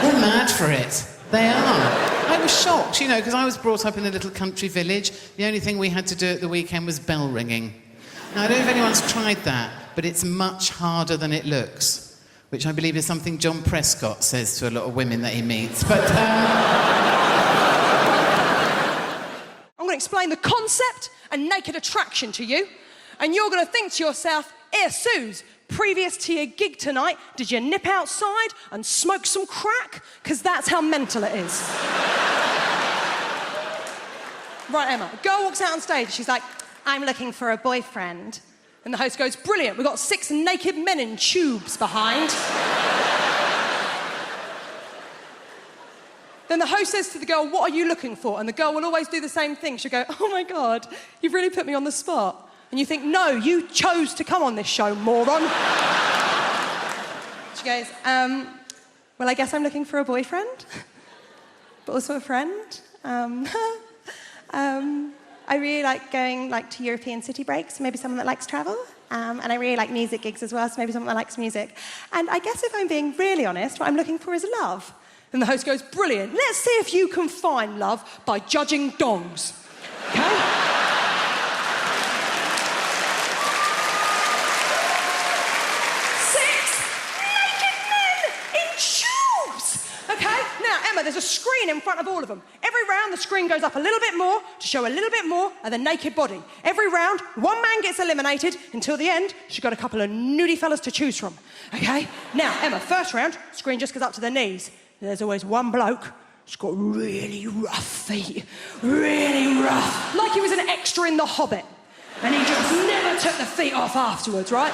they're mad for it. They are. I was shocked, you know, because I was brought up in a little country village. The only thing we had to do at the weekend was bell ringing. Now, I don't know if anyone's tried that, but it's much harder than it looks, which I believe is something John Prescott says to a lot of women that he meets. But, I'm going to explain the concept and naked attraction to you, and you're going to think to yourself, Suze, previous to your gig tonight, did you nip outside and smoke some crack? Because that's how mental it is. Right, Emma, a girl walks out on stage, she's like, "I'm looking for a boyfriend." And the host goes, "Brilliant, we've got 6 naked men in tubes behind." Then the host says to the girl, "What are you looking for?" And the girl will always do the same thing. She'll go, "Oh my God, you've really put me on the spot." And you think, "No, you chose to come on this show, moron." She goes, "Well, I guess I'm looking for a boyfriend, but also a friend. I really like going to European city breaks, maybe someone that likes travel. And I really like music gigs as well, so maybe someone that likes music. And I guess if I'm being really honest, what I'm looking for is love." And the host goes, "Brilliant. Let's see if you can find love by judging dongs." Okay? 6 naked men in tubes. Okay? Now, Emma, there's a screen in front of all of them. Every round, the screen goes up a little bit more to show a little bit more of the naked body. Every round, one man gets eliminated until the end. She's got a couple of nudie fellas to choose from. Okay? Now, Emma, first round, screen just goes up to the knees. There's always one bloke who's got really rough feet. Really rough. Like he was an extra in The Hobbit. And he just never took the feet off afterwards, right?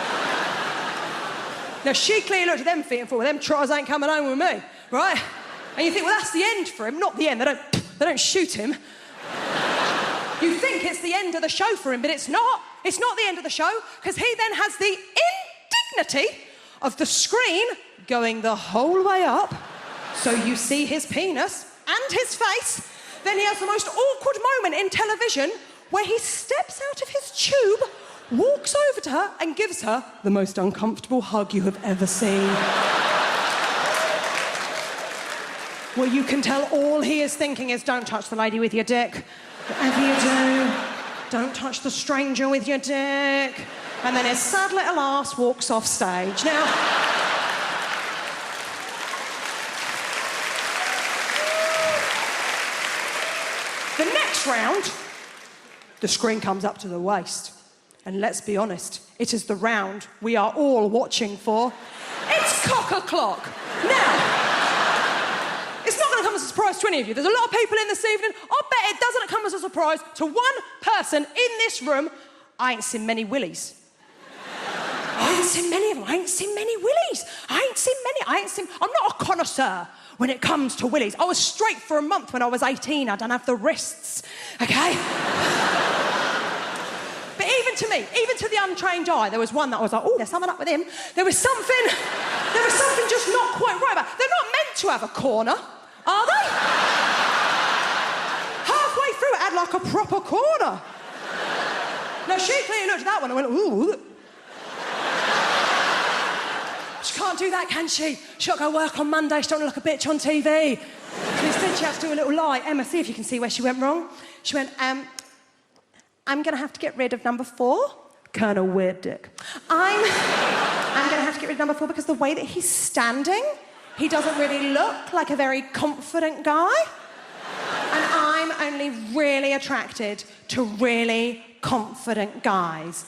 Now, she clearly looked at them feet and thought, "Well, them trotters ain't coming home with me," right? And you think, well, that's the end for him. Not the end. They don't shoot him. You think it's the end of the show for him, but it's not. it's not the end of the show, because he then has the indignity of the screen going the whole way up, so you see his penis and his face. Then he has the most awkward moment in television where he steps out of his tube, walks over to her and gives her the most uncomfortable hug you have ever seen. Well, you can tell all he is thinking is, don't touch the lady with your dick. Whatever you do, don't touch the stranger with your dick. And then his sad little ass walks off stage. Now, the next round, the screen comes up to the waist. And let's be honest, it is the round we are all watching for. It's cock-a-clock. Now, it's not going to come as a surprise to any of you. There's a lot of people in this evening. I bet it doesn't come as a surprise to one person in this room. I ain't seen many willies. I ain't seen many of them. I ain't seen many willies. I'm not a connoisseur when it comes to willies. I was straight for a month when I was 18. I don't have the wrists, okay? But even to me, even to the untrained eye, there was one that I was like, oh, there's something up with him. There was something just not quite right about it. They're not meant to have a corner, are they? Halfway through, it had like a proper corner. Now, she clearly looked at that one and went, ooh. She can't do that, can she? She's got to go work on Monday. She don't want to look a bitch on TV. So instead, she has to do a little lie. Emma, see if you can see where she went wrong. She went, I'm going to have to get rid of number 4. Kind of weird dick. I'm going to have to get rid of number 4 because the way that he's standing, he doesn't really look like a very confident guy. And I'm only really attracted to really confident guys.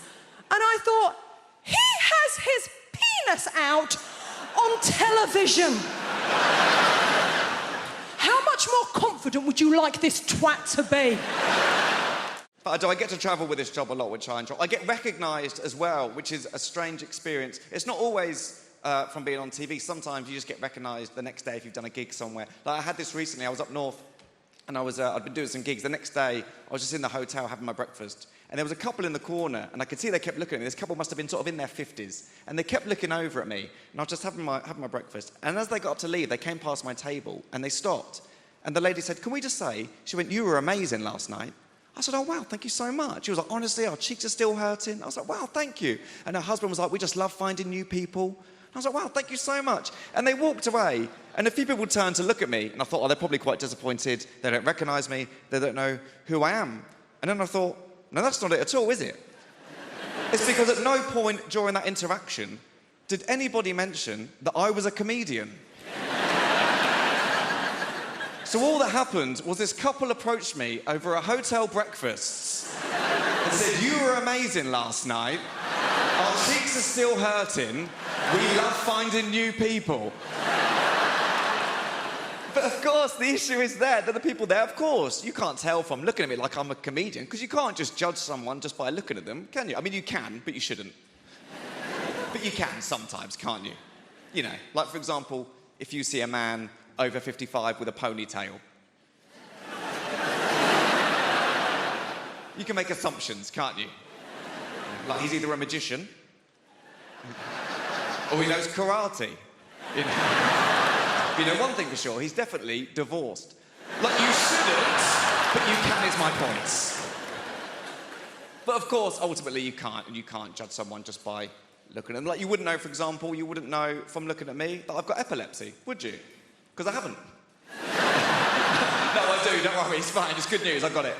And I thought, he has his penis out on television. How much more confident would you like this twat to be? But I get to travel with this job a lot, which I enjoy. I get recognised as well, which is a strange experience. It's not always from being on TV. Sometimes you just get recognised the next day if you've done a gig somewhere. Like I had this recently. I was up north, and I'd been doing some gigs. The next day, I was just in the hotel having my breakfast, and there was a couple in the corner, and I could see they kept looking at me. This couple must have been sort of in their 50s, and they kept looking over at me, and I was just having my breakfast. And as they got up to leave, they came past my table, and they stopped. And the lady said, "Can we just say," she went, "You were amazing last night." I said, "Oh, wow, thank you so much." She was like, "Honestly, our cheeks are still hurting." I was like, "Wow, thank you." And her husband was like, "We just love finding new people." I was like, "Wow, thank you so much." And they walked away, and a few people turned to look at me, and I thought, oh, they're probably quite disappointed. They don't recognise me. They don't know who I am. And then I thought, no, that's not it at all, is it? It's because at no point during that interaction did anybody mention that I was a comedian. So all that happened was this couple approached me over a hotel breakfast and said, "You were amazing last night. Our cheeks are still hurting. We love finding new people." But of course, the issue is that the people there, of course, you can't tell from looking at me like I'm a comedian, because you can't just judge someone just by looking at them, can you? I mean, you can, but you shouldn't. But you can sometimes, can't you? You know, like, for example, if you see a man over 55 with a ponytail. You can make assumptions, can't you? Like he's either a magician or he knows karate. You know one thing for sure, he's definitely divorced. Like, you shouldn't, but you can is my point. But of course, ultimately you can't, and you can't judge someone just by looking at them. Like, you wouldn't know, for example, you wouldn't know from looking at me that I've got epilepsy, would you? Because I haven't. No, I do, don't worry, it's fine, it's good news, I got it.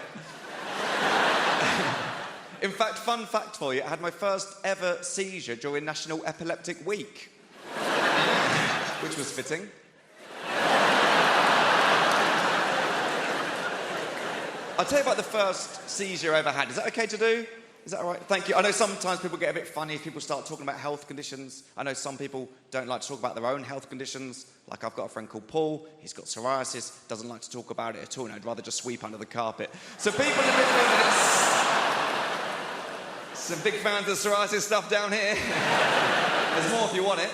In fact, fun fact for you, I had my first ever seizure during National Epileptic Week. Which was fitting. I'll tell you about the first seizure I ever had. Is that okay to do? Is that all right? Thank you. I know sometimes people get a bit funny if people start talking about health conditions. I know some people don't like to talk about their own health conditions. Like, I've got a friend called Paul. He's got psoriasis. Doesn't like to talk about it at all. And I'd rather just sweep under the carpet. So people are different. Some big fans of psoriasis stuff down here. There's more if you want it.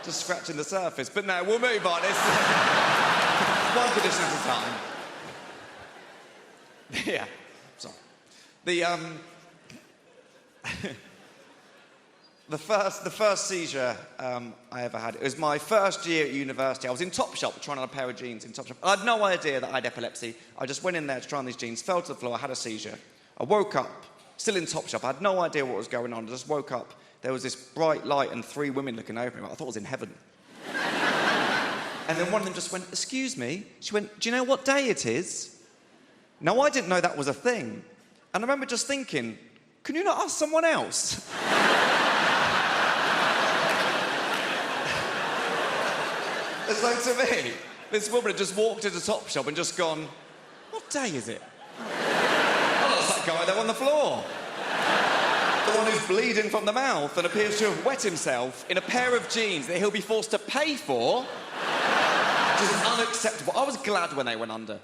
Just scratching the surface. But no, we'll move on. It's one condition at a time. Yeah. Sorry. The first seizure I ever had, it was my first year at university. I was in Topshop trying on a pair of jeans in Topshop. I had no idea that I had epilepsy. I just went in there to try on these jeans, fell to the floor, I had a seizure. I woke up, still in Topshop. I had no idea what was going on. I just woke up. There was this bright light and 3 women looking over me. I thought I was in heaven. And then one of them just went, "Excuse me." She went, "Do you know what day it is?" No, I didn't know that was a thing. And I remember just thinking, can you not ask someone else? It's like, to me, this woman had just walked into Topshop and just gone, "What day is it?" Oh, that's that guy there on the floor. The one who's bleeding from the mouth and appears to have wet himself in a pair of jeans that he'll be forced to pay for. Which is unacceptable. I was glad when they went under.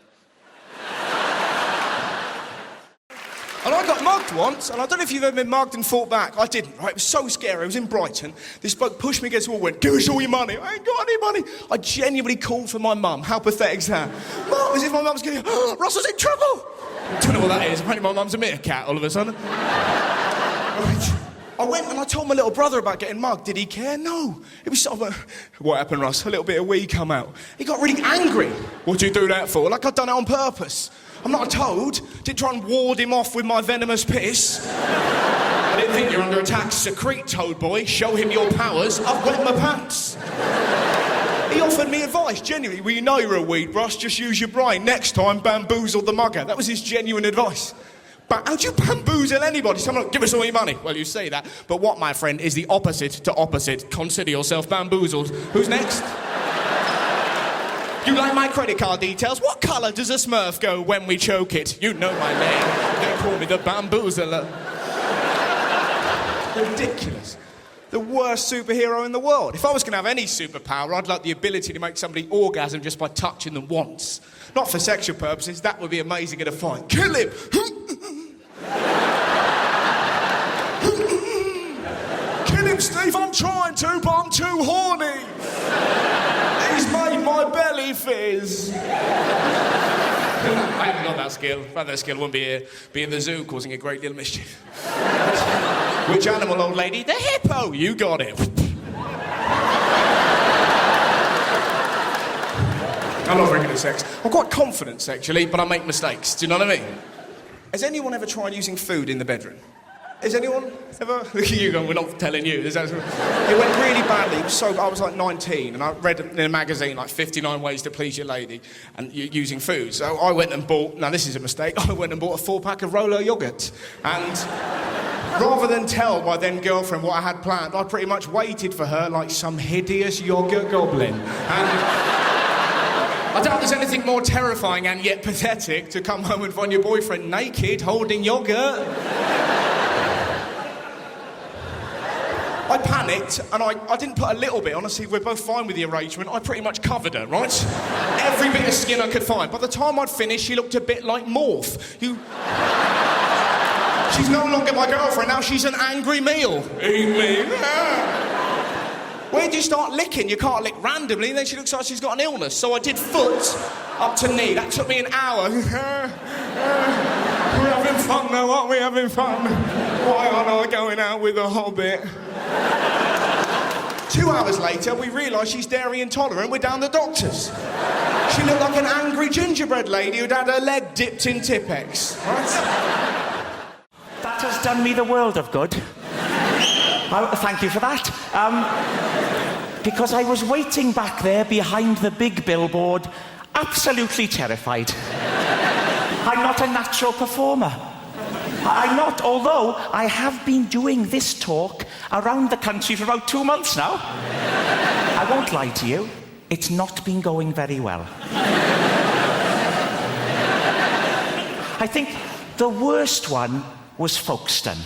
And I got mugged once, and I don't know if you've ever been mugged and fought back. I didn't, right? It was so scary. I was in Brighton. This bloke pushed me against the wall and went, "Give us all your money." I ain't got any money. I genuinely called for my mum. How pathetic's that? Mum, as if my mum's going, "Oh, Russell's in trouble." I don't know what that is. Apparently my mum's a meerkat all of a sudden. Right. I went and I told my little brother about getting mugged. Did he care? No. It was sort of what happened, Russ? A little bit of wee come out. He got really angry. "What'd you do that for?" Like I'd done it on purpose. I'm not a toad. Didn't try and ward him off with my venomous piss. I didn't think you're under attack. Secrete, toad boy. Show him your powers. I've wet my pants. He offered me advice, genuinely. "Well, you know you're a weed brush. Just use your brain. Next time, bamboozle the mugger." That was his genuine advice. But how'd you bamboozle anybody? Someone, "Give us all your money." Well, you say that, but what, my friend, is the opposite to opposite? Consider yourself bamboozled. Who's next? "You like my credit card details? What colour does a Smurf go when we choke it?" You know my name. They call me the bamboozler. Ridiculous. The worst superhero in the world. If I was going to have any superpower, I'd like the ability to make somebody orgasm just by touching them once. Not for sexual purposes. That would be amazing in a fight. Kill him! "Kill him, Steve. I'm trying to, but I'm too horny. He's made my belly fizz." I haven't got that skill. If I had that skill, I wouldn't be here. Be in the zoo causing a great deal of mischief. "Which animal, old lady?" "The hippo." You got it. I'm not very good at sex. I'm quite confident sexually, but I make mistakes. Do you know what I mean? Has anyone ever tried using food in the bedroom? Has anyone ever? You go, "We're not telling you." It went really badly. I was like 19, and I read in a magazine like 59 ways to please your lady, and using food. So I went and bought. Now this is a mistake. I went and bought a 4-pack of Rolo yogurt, and rather than tell my then girlfriend what I had planned, I pretty much waited for her like some hideous yogurt goblin. And I doubt there's anything more terrifying and yet pathetic to come home and find your boyfriend naked holding yogurt. I panicked, and I didn't put a little bit. Honestly, we're both fine with the arrangement. I pretty much covered her, right? Every bit of skin I could find. By the time I'd finished, she looked a bit like Morph. She's no longer my girlfriend, now she's an angry meal. Eat me. Where do you start licking? You can't lick randomly, and then she looks like she's got an illness. So I did foot up to knee. That took me an hour. We're having fun now, aren't we? Having fun. Why aren't I going out with a hobbit? 2 hours later, we realise she's dairy intolerant. We're down the doctor's. She looked like an angry gingerbread lady who'd had her leg dipped in Tippex. Right? That has done me the world of good. Thank you for that. Because I was waiting back there behind the big billboard, absolutely terrified. I'm not a natural performer. I'm not, although I have been doing this talk around the country for about 2 months now. I won't lie to you, it's not been going very well. I think the worst one was Folkestone.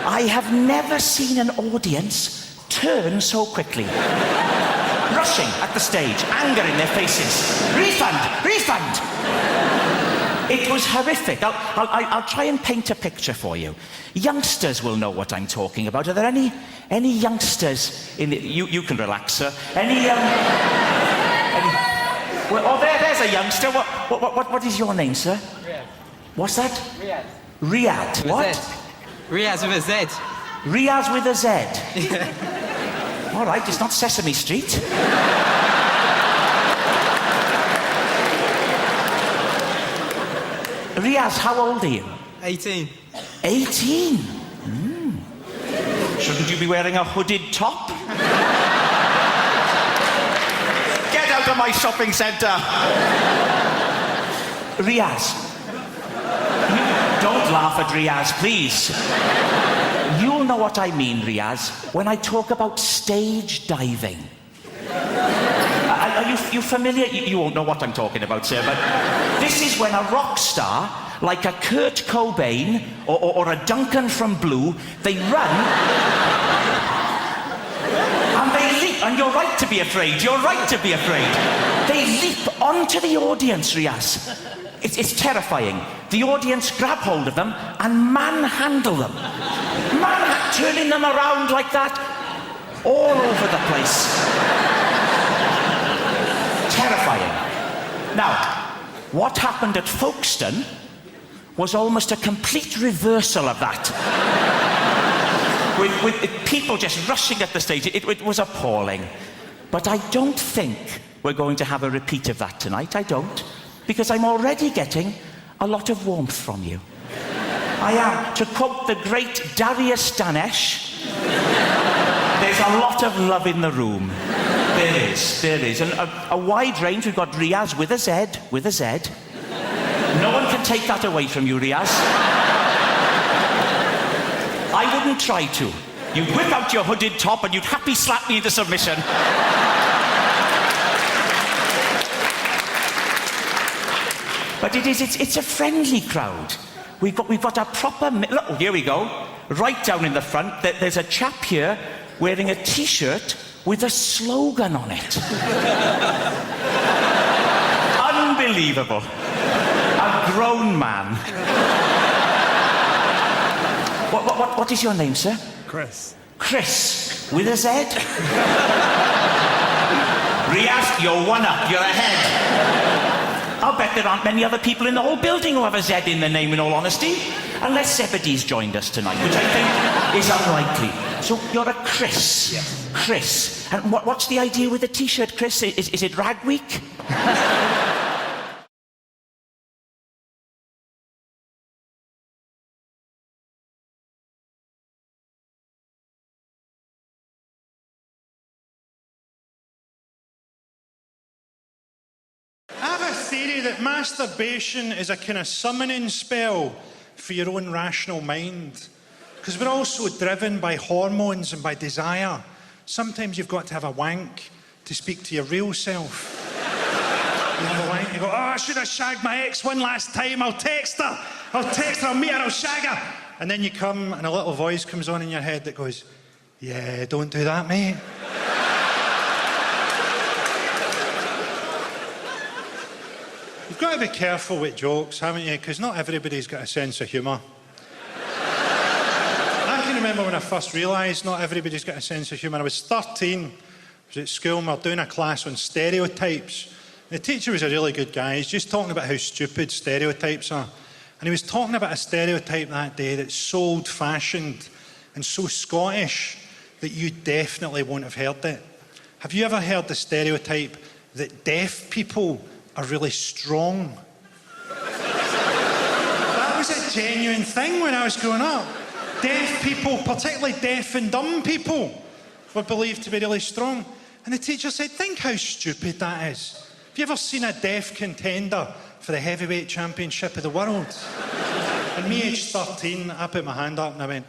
I have never seen an audience turn so quickly. Rushing at the stage, anger in their faces. Refund! Refund! It was horrific. I'll try and paint a picture for you. Youngsters will know what I'm talking about. Are there any youngsters in the... You can relax, sir. Well, there's a youngster. What is your name, sir? Riyadh. What's that? Riyadh. Riyadh. What? Riyadh with a Z. Riaz with a Z. All right, it's not Sesame Street. Riaz, how old are you? 18. 18? Shouldn't you be wearing a hooded top? Get out of my shopping centre! Riaz. Don't laugh at Riaz, please. You'll know what I mean, Riaz, when I talk about stage diving. Are you familiar? You won't know what I'm talking about, sir, but this is when a rock star, like a Kurt Cobain or a Duncan from Blue, they run and they leap. And you're right to be afraid. You're right to be afraid. They leap onto the audience, Riaz. It's terrifying. The audience grab hold of them and manhandle them. Turning them around like that, all over the place. Terrifying. Now, what happened at Folkestone was almost a complete reversal of that. with people just rushing at the stage. It was appalling. But I don't think we're going to have a repeat of that tonight. I don't. Because I'm already getting a lot of warmth from you. I am. To quote the great Darius Danesh, there's a lot of love in the room. There is. And a wide range. We've got Riaz with a Z. No one can take that away from you, Riaz. I wouldn't try to. You'd whip out your hooded top and you'd happy slap me into submission. But it's a friendly crowd. We've got a proper... Look, here we go. Right down in the front, there's a chap here wearing a T-shirt with a slogan on it. Unbelievable. A grown man. What is your name, sir? Chris. Chris, with a Z? Riaz, you're one up. You're ahead. I'll bet there aren't many other people in the whole building who have a Z in their name, in all honesty. Unless Zebedee's joined us tonight, which I think is unlikely. So you're a Chris. Yes. Chris. And what's the idea with the T-shirt, Chris? Is it Rag Week? I have a theory that masturbation is a kind of summoning spell for your own rational mind. Because we're all so driven by hormones and by desire. Sometimes you've got to have a wank to speak to your real self. You have a wank, you go, oh, I should have shagged my ex one last time. I'll text her, I'll meet her, I'll shag her. And then you come and a little voice comes on in your head that goes, yeah, don't do that, mate. You've got to be careful with jokes, haven't you? Because not everybody's got a sense of humour. I can remember when I first realised not everybody's got a sense of humour. I was 13, I was at school and we were doing a class on stereotypes. The teacher was a really good guy. He's just talking about how stupid stereotypes are. And he was talking about a stereotype that day that's so old-fashioned and so Scottish that you definitely won't have heard it. Have you ever heard the stereotype that deaf people are really strong? That was a genuine thing when I was growing up. Deaf people, particularly deaf and dumb people, were believed to be really strong. And the teacher said, think how stupid that is. Have you ever seen a deaf contender for the heavyweight championship of the world? And me, aged 13, I put my hand up and I went,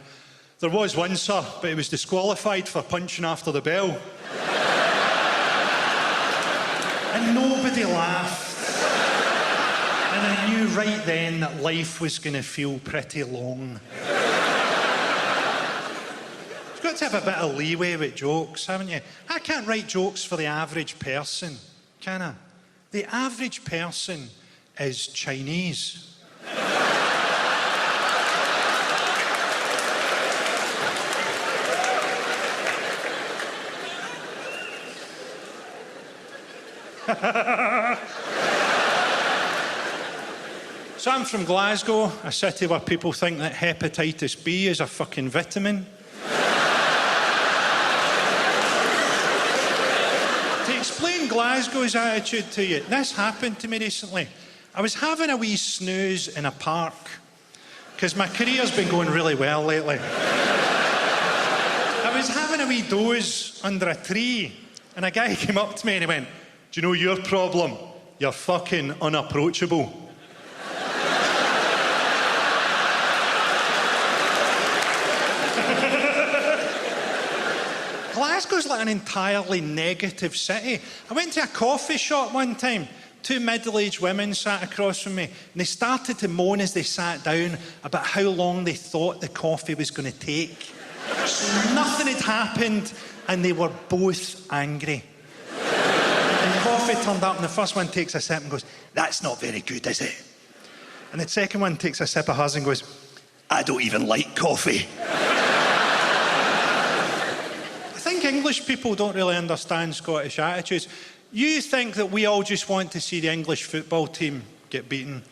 there was one, sir, but he was disqualified for punching after the bell. And nobody laughed. And I knew right then that life was going to feel pretty long. You've got to have a bit of leeway with jokes, haven't you? I can't write jokes for the average person, can I? The average person is Chinese. So I'm from Glasgow, a city where people think that hepatitis B is a fucking vitamin. Glasgow's attitude to you. This happened to me recently. I was having a wee snooze in a park, because my career's been going really well lately. I was having a wee doze under a tree, and a guy came up to me and he went, "Do you know your problem? You're fucking unapproachable." Glasgow's like an entirely negative city. I went to a coffee shop one time. 2 middle-aged women sat across from me, and they started to moan as they sat down about how long they thought the coffee was going to take. So nothing had happened, and they were both angry. And the coffee turned up, and the first one takes a sip and goes, "That's not very good, is it?" And the second one takes a sip of hers and goes, "I don't even like coffee." I think English people don't really understand Scottish attitudes. You think that we all just want to see the English football team get beaten.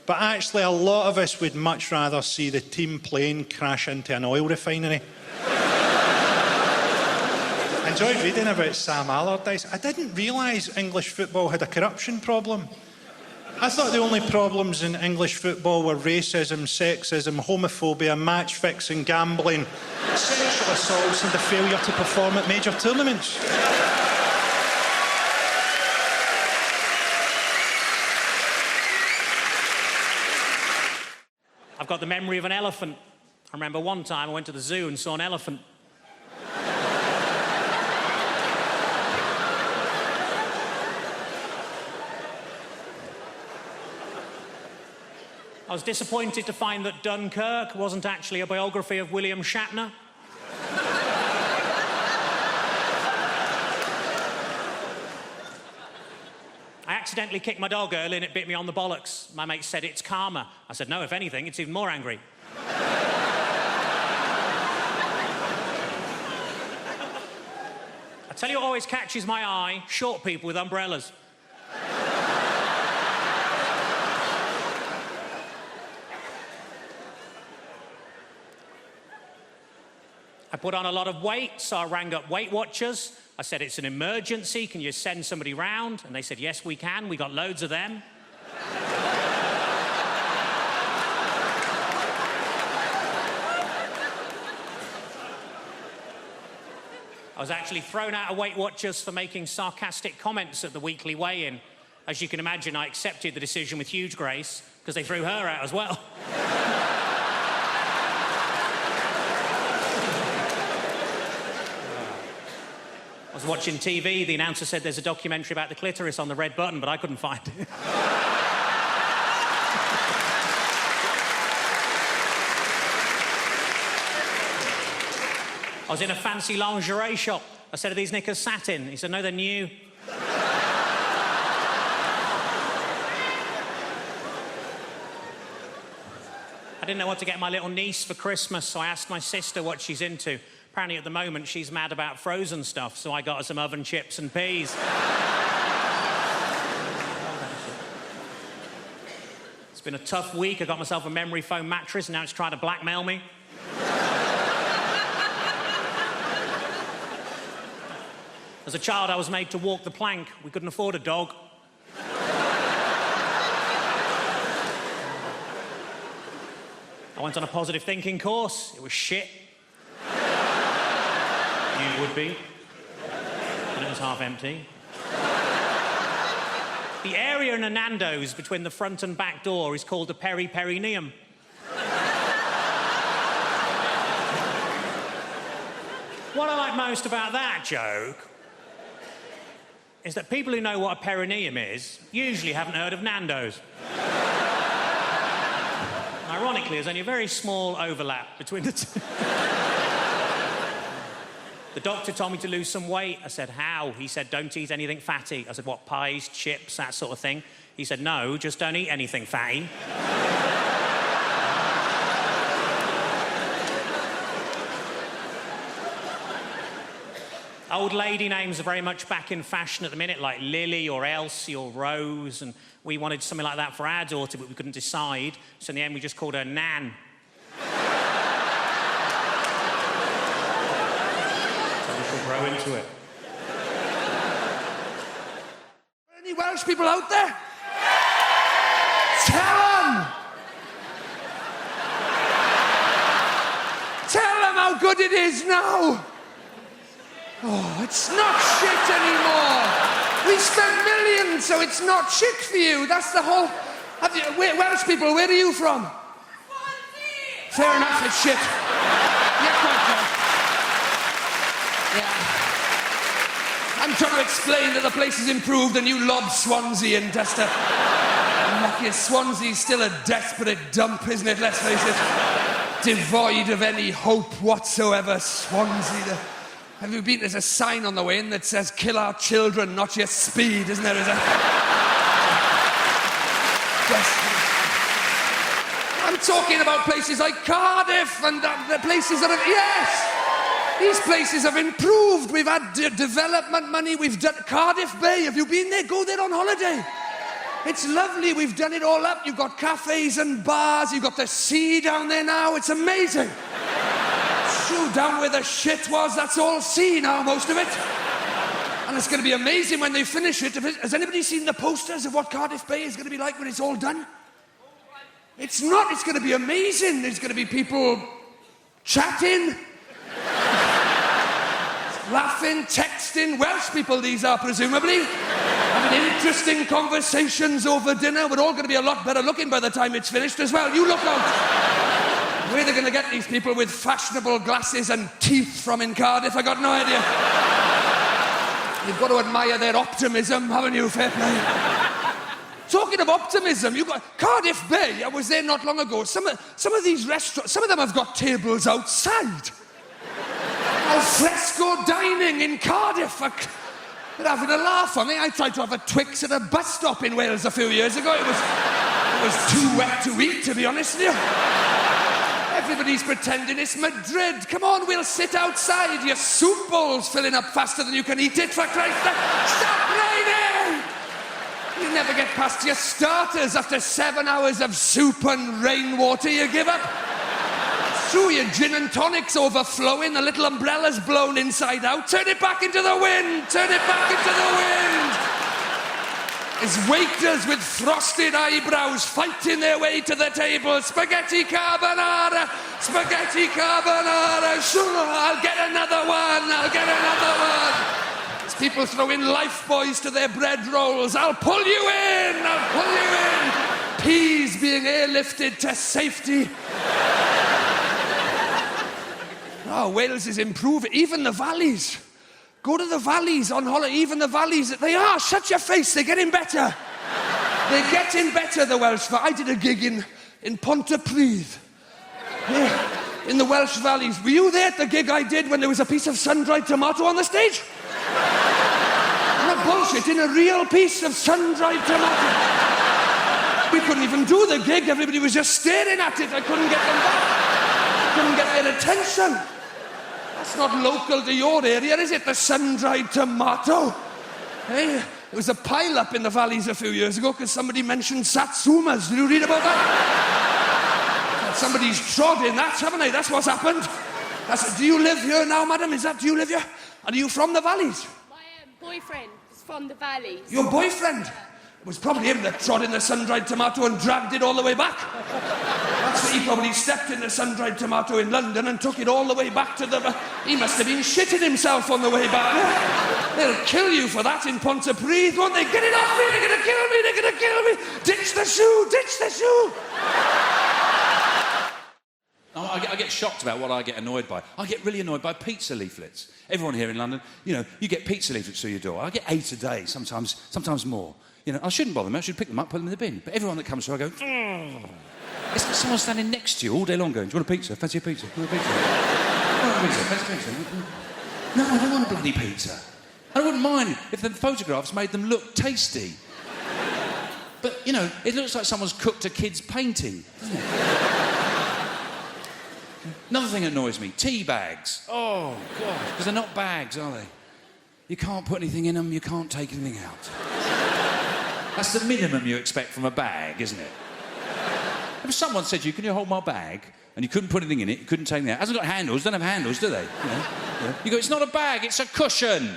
But actually, a lot of us would much rather see the team plane crash into an oil refinery. I enjoyed reading about Sam Allardyce. I didn't realise English football had a corruption problem. I thought the only problems in English football were racism, sexism, homophobia, match-fixing, gambling, sexual assaults and the failure to perform at major tournaments. I've got the memory of an elephant. I remember one time I went to the zoo and saw an elephant. I was disappointed to find that Dunkirk wasn't actually a biography of William Shatner. I accidentally kicked my dog early and it bit me on the bollocks. My mate said it's karma. I said, no, if anything, it's even more angry. I tell you what always catches my eye, short people with umbrellas. I put on a lot of weight, so I rang up Weight Watchers. I said, it's an emergency, can you send somebody round? And they said, yes, we can, we got loads of them. I was actually thrown out of Weight Watchers for making sarcastic comments at the weekly weigh-in. As you can imagine, I accepted the decision with huge grace, because they threw her out as well. I was watching TV, the announcer said there's a documentary about the clitoris on the red button, but I couldn't find it. I was in a fancy lingerie shop. I said, are these knickers satin? He said, no, they're new. I didn't know what to get my little niece for Christmas, so I asked my sister what she's into. Apparently, at the moment, she's mad about frozen stuff, so I got her some oven chips and peas. It's been a tough week. I got myself a memory foam mattress, and now it's trying to blackmail me. As a child, I was made to walk the plank. We couldn't afford a dog. I went on a positive thinking course. It was shit. You would be. And it was half empty. The area in a Nando's between the front and back door is called the peri-perineum. What I like most about that joke is that people who know what a perineum is usually haven't heard of Nando's. Ironically, there's only a very small overlap between the two. The doctor told me to lose some weight. I said, how? He said, don't eat anything fatty. I said, what, pies, chips, that sort of thing? He said, no, just don't eat anything fatty. Old lady names are very much back in fashion at the minute, like Lily or Elsie or Rose, and we wanted something like that for our daughter, but we couldn't decide, so in the end we just called her Nan. So we shall grow into it. Welsh people out there? Tell them! Tell them how good it is now! Oh, it's not shit anymore! We spent millions, so it's not shit for you. That's the whole... Welsh people, where are you from? Fair enough, it's shit. Yeah, quite fair. Yeah. I'm trying to explain that the place has improved and you lob Swansea in just to... Lucky Swansea's still a desperate dump, isn't it? Let's face it. Devoid of any hope whatsoever, Swansea. Have you been? There's a sign on the way in that says, kill our children, not your speed, isn't there? I'm talking about places like Cardiff and the places that have... Yes! These places have improved. We've had development money. We've done... Cardiff Bay, have you been there? Go there on holiday. It's lovely. We've done it all up. You've got cafes and bars. You've got the sea down there now. It's amazing. True, down where the shit was, that's all sea now, most of it. And it's going to be amazing when they finish it. Has anybody seen the posters of what Cardiff Bay is going to be like when it's all done? It's not. It's going to be amazing. There's going to be people chatting, laughing, texting. Welsh people, these are presumably. Having interesting conversations over dinner. We're all going to be a lot better looking by the time it's finished as well. You look out. Where are they going to get these people with fashionable glasses and teeth from in Cardiff? I got no idea. You've got to admire their optimism, haven't you? Fair play. Talking of optimism, you've got Cardiff Bay. I was there not long ago. Some of these restaurants, some of them have got tables outside. Al fresco dining in Cardiff. They're having a laugh on me. I tried to have a Twix at a bus stop in Wales a few years ago. It was too wet to eat, to be honest with you. Everybody's pretending it's Madrid. Come on, we'll sit outside. Your soup bowl's filling up faster than you can eat it, for Christ's sake. Stop raining! You never get past your starters after 7 hours of soup and rainwater. You give up. Through your gin and tonic's overflowing, the little umbrella's blown inside out. Turn it back into the wind! Turn it back into the wind! As waiters with frosted eyebrows fighting their way to the table. Spaghetti carbonara! Spaghetti carbonara! Sure, I'll get another one! I'll get another one! As people throwing life buoys to their bread rolls. I'll pull you in! I'll pull you in! Peas being airlifted to safety. Oh, Wales is improving. Even the valleys. Go to the valleys on holiday. Even the valleys. They are. Shut your face. They're getting better. They're getting better, the Welsh. I did a gig in Pontypridd. Yeah, in the Welsh valleys. Were you there at the gig I did when there was a piece of sun-dried tomato on the stage? Not bullshit. In a real piece of sun-dried tomato. We couldn't even do the gig. Everybody was just staring at it. I couldn't get them back. Couldn't get their attention. That's not local to your area, is it? The sun-dried tomato. Hey, there was a pile-up in the valleys a few years ago because somebody mentioned satsumas. Did you read about that? Somebody's trod in that, haven't they? That's what's happened. Do you live here now, madam? Do you live here? And are you from the valleys? My boyfriend is from the valleys. Your boyfriend? It was probably him that trod in the sun-dried tomato and dragged it all the way back. That's what he probably stepped in the sun-dried tomato in London and took it all the way back to the... He must have been shitting himself on the way back. They'll kill you for that in Pontypridd, won't they? Get it off me! They're gonna kill me! They're gonna kill me! Ditch the shoe! Ditch the shoe! I get shocked about what I get annoyed by. I get really annoyed by pizza leaflets. Everyone here in London, you get pizza leaflets through your door. I get 8 a day, sometimes more. I shouldn't bother them. I should pick them up, put them in the bin. But everyone that comes through, I go, It's like someone standing next to you all day long going, do you want a pizza? Fancy a pizza? Do you want a pizza? Fancy a pizza? No, I don't want a bloody pizza. I wouldn't mind if the photographs made them look tasty. But, it looks like someone's cooked a kid's painting, doesn't it? Another thing that annoys me, tea bags. Oh, God. Because they're not bags, are they? You can't put anything in them, you can't take anything out. That's the minimum you expect from a bag, isn't it? If someone said to you, can you hold my bag? And you couldn't put anything in it, you couldn't take anything out. It hasn't got handles, don't have handles, do they? You go, it's not a bag, it's a cushion.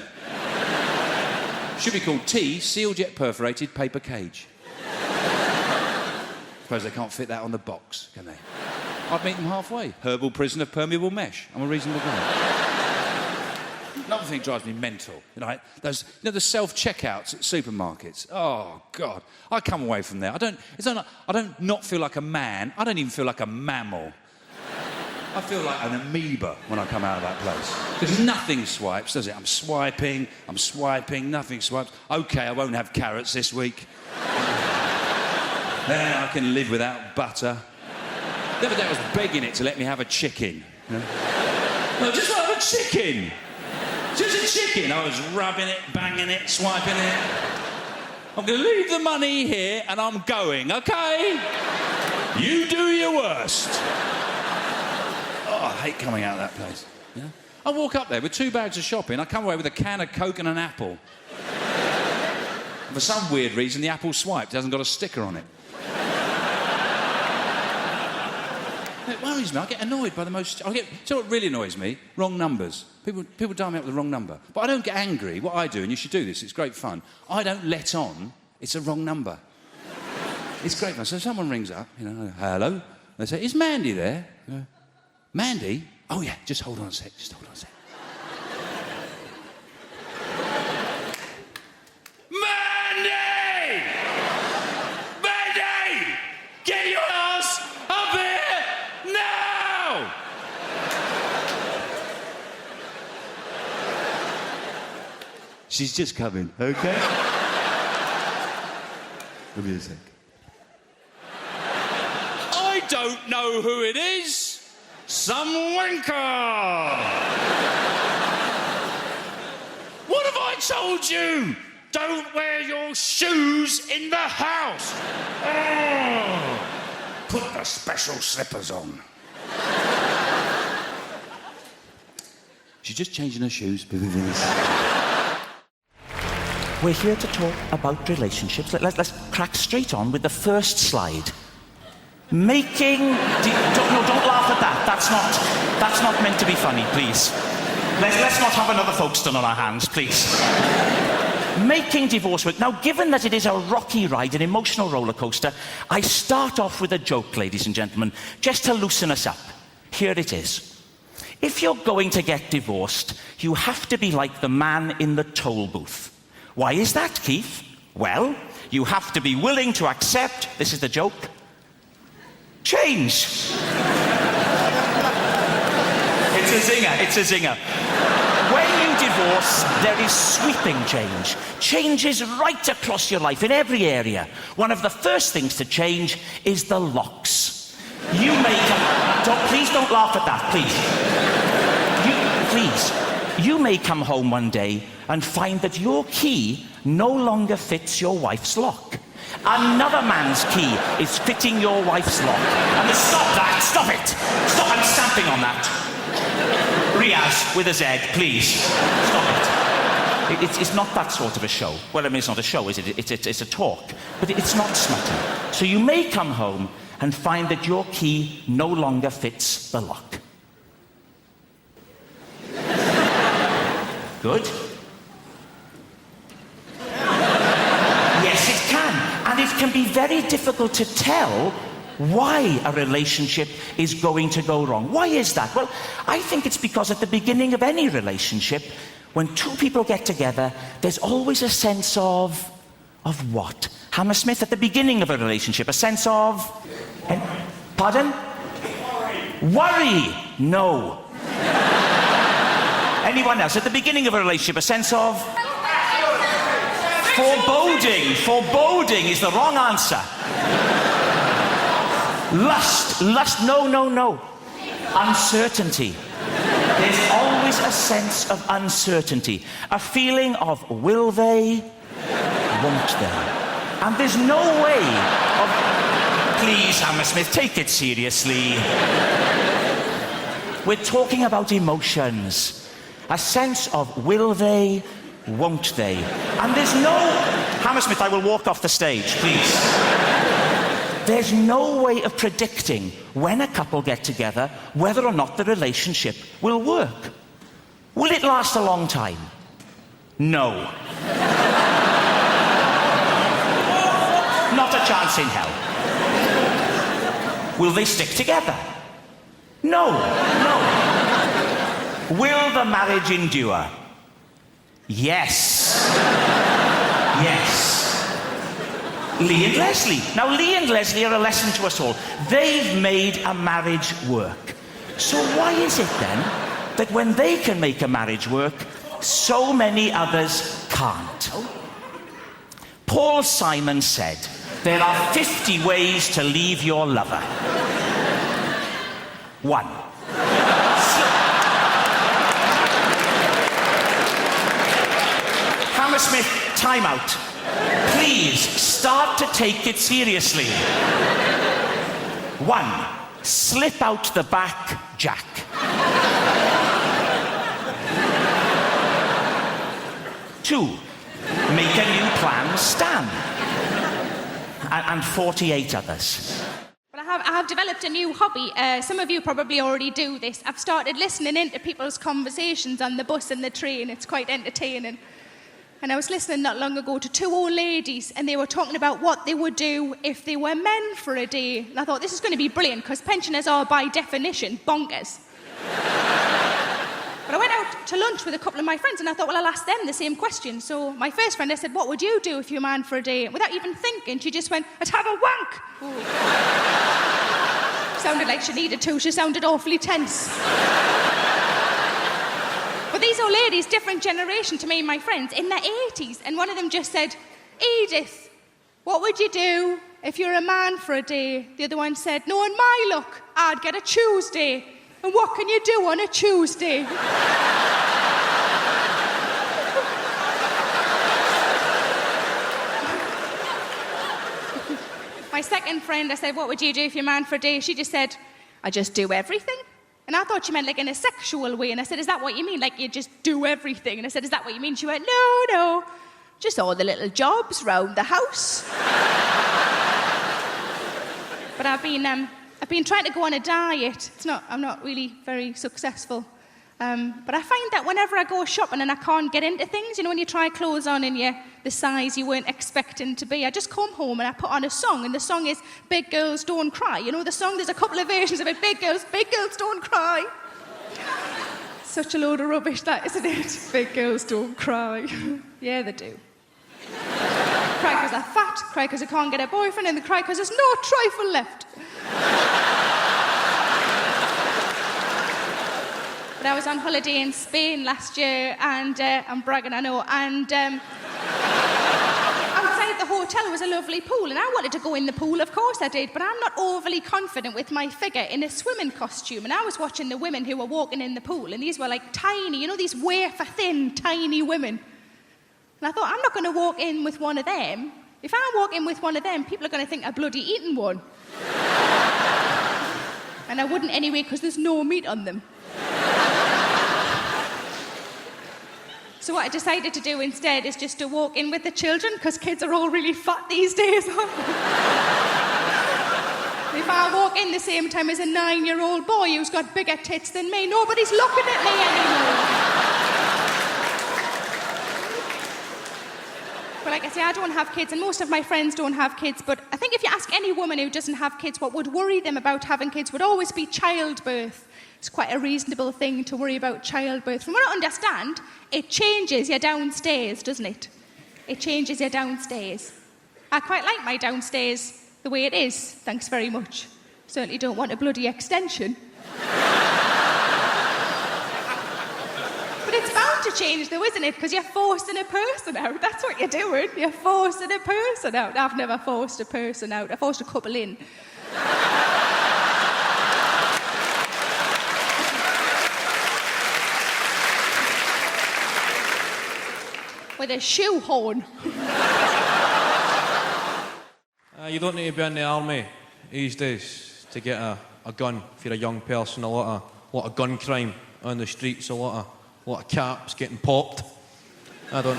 Should be called tea, sealed yet perforated paper cage. Suppose they can't fit that on the box, can they? I'd meet them halfway. Herbal prison of permeable mesh. I'm a reasonable guy. Another thing drives me mental, the self-checkouts at supermarkets. Oh, God. I come away from there. I don't not feel like a man. I don't even feel like a mammal. I feel like an amoeba when I come out of that place. Because nothing swipes, does it? I'm swiping, nothing swipes. OK, I won't have carrots this week. I can live without butter. The other day I was begging it to let me have a chicken. No, just have a chicken. Just a chicken. I was rubbing it, banging it, swiping it. I'm going to leave the money here and I'm going, OK? You do your worst. Oh, I hate coming out of that place. Yeah? I walk up there with 2 bags of shopping. I come away with a can of Coke and an apple. For some weird reason, the apple swiped. It hasn't got a sticker on it. It worries me. I get annoyed by the most... You know what really annoys me? Wrong numbers. People dial me up with the wrong number. But I don't get angry. What I do, and you should do this, it's great fun, I don't let on it's a wrong number. It's great fun. So someone rings up, hello. They say, is Mandy there? Mandy? Oh, yeah, just hold on a sec. Mandy! Mandy! Get your ass up here now! She's just coming, OK? Give me a sec. I don't know who it is. Some wanker! What have I told you? Don't wear your shoes in the house. Oh, put the special slippers on. She's just changing her shoes. We're here to talk about relationships. Let's crack straight on with the first slide. Making... Don't laugh at that. That's not meant to be funny, please. Let's not have another Folkestone on our hands, please. Making divorce work. Now, given that it is a rocky ride, an emotional roller coaster, I start off with a joke, ladies and gentlemen, just to loosen us up. Here it is. If you're going to get divorced, you have to be like the man in the toll booth. Why is that, Keith? Well, you have to be willing to accept, this is the joke, change. It's a zinger. When you divorce, there is sweeping change. Changes right across your life in every area. One of the first things to change is the locks. You may come... Please don't laugh at that, please. You may come home one day and find that your key no longer fits your wife's lock. Another man's key is fitting your wife's lock. And stop that! Stop it! Stop! I'm stamping on that. Riaz, with a Z, please. Stop it. It's not that sort of a show. Well, I mean, it's not a show, is it? It's a talk. But it's not smutty. So you may come home and find that your key no longer fits the lock. Good. Yes, it can. And it can be very difficult to tell why a relationship is going to go wrong. Why is that? Well, I think it's because at the beginning of any relationship, when two people get together, there's always a sense of what? Hammersmith, at the beginning of a relationship, a sense of... Pardon? Worry. No. Anyone else? At the beginning of a relationship, a sense of... Foreboding. Foreboding is the wrong answer. Lust. No. Uncertainty. There's always a sense of uncertainty. A feeling of will they, won't they? And there's no way of... Please, Hammersmith, take it seriously. We're talking about emotions. A sense of will they, won't they? And there's no... Hammersmith, I will walk off the stage, please. There's no way of predicting when a couple get together whether or not the relationship will work. Will it last a long time? No. Not a chance in hell. Will they stick together? No. Will the marriage endure? Yes. Lee and Leslie. Now, Lee and Leslie are a lesson to us all. They've made a marriage work. So why is it then that when they can make a marriage work, so many others can't? Paul Simon said, there are 50 ways to leave your lover. 1. Hammersmith, time out. Please start to take it seriously. 1. Slip out the back, Jack. 2. Make a new plan, Stan. And 48 others. Well, I have developed a new hobby. Some of you probably already do this. I've started listening into people's conversations on the bus and the train. It's quite entertaining. And I was listening not long ago to 2 old ladies, and they were talking about what they would do if they were men for a day. And I thought, this is going to be brilliant, because pensioners are, by definition, bonkers. But I went out to lunch with a couple of my friends, and I thought, well, I'll ask them the same question. So my first friend, I said, what would you do if you were a man for a day? And without even thinking, she just went, I'd have a wank. Sounded like she needed to. She sounded awfully tense. But these old ladies, different generation to me and my friends, in their 80s, and one of them just said, Edith, what would you do if you're a man for a day? The other one said, knowing my luck, I'd get a Tuesday. And what can you do on a Tuesday? My second friend, I said, what would you do if you're a man for a day? She just said, I just do everything. And I thought she meant like in a sexual way. And I said, is that what you mean? Like you just do everything? And I said, is that what you mean? She went, no. Just all the little jobs round the house. But I've been trying to go on a diet. I'm not really very successful. But I find that whenever I go shopping and I can't get into things, you know, when you try clothes on and you're the size you weren't expecting to be, I just come home and I put on a song, and the song is Big Girls Don't Cry. You know the song? There's a couple of versions of it. Big girls don't cry. Such a load of rubbish, that, isn't it? Big girls don't cry. Yeah, they do. Cry because they're fat, cry because they can't get a boyfriend, and they cry because there's no trifle left. But I was on holiday in Spain last year, and I'm bragging, I know, and outside the hotel was a lovely pool, and I wanted to go in the pool, of course I did, but I'm not overly confident with my figure in a swimming costume, and I was watching the women who were walking in the pool, and these were like tiny, you know, these wafer-thin, tiny women. And I thought, I'm not going to walk in with one of them. If I walk in with one of them, people are going to think I've bloody eaten one. And I wouldn't anyway, because there's no meat on them. So what I decided to do instead is just to walk in with the children, because kids are all really fat these days. If I walk in the same time as a 9-year-old boy who's got bigger tits than me, nobody's looking at me anymore. But like I say, I don't have kids, and most of my friends don't have kids, but I think if you ask any woman who doesn't have kids what would worry them about having kids would always be childbirth. It's quite a reasonable thing to worry about childbirth. From what I understand, it changes you downstairs, doesn't it? It changes you downstairs. I quite like my downstairs the way it is, thanks very much. Certainly don't want a bloody extension. But it's bound to change though, isn't it? Because you're forcing a person out. That's what you're doing. You're forcing a person out. I've never forced a person out. I forced a couple in. With a shoehorn. You don't need to be in the army these days to get a gun if you're a young person. A lot of gun crime on the streets, a lot of caps getting popped. I don't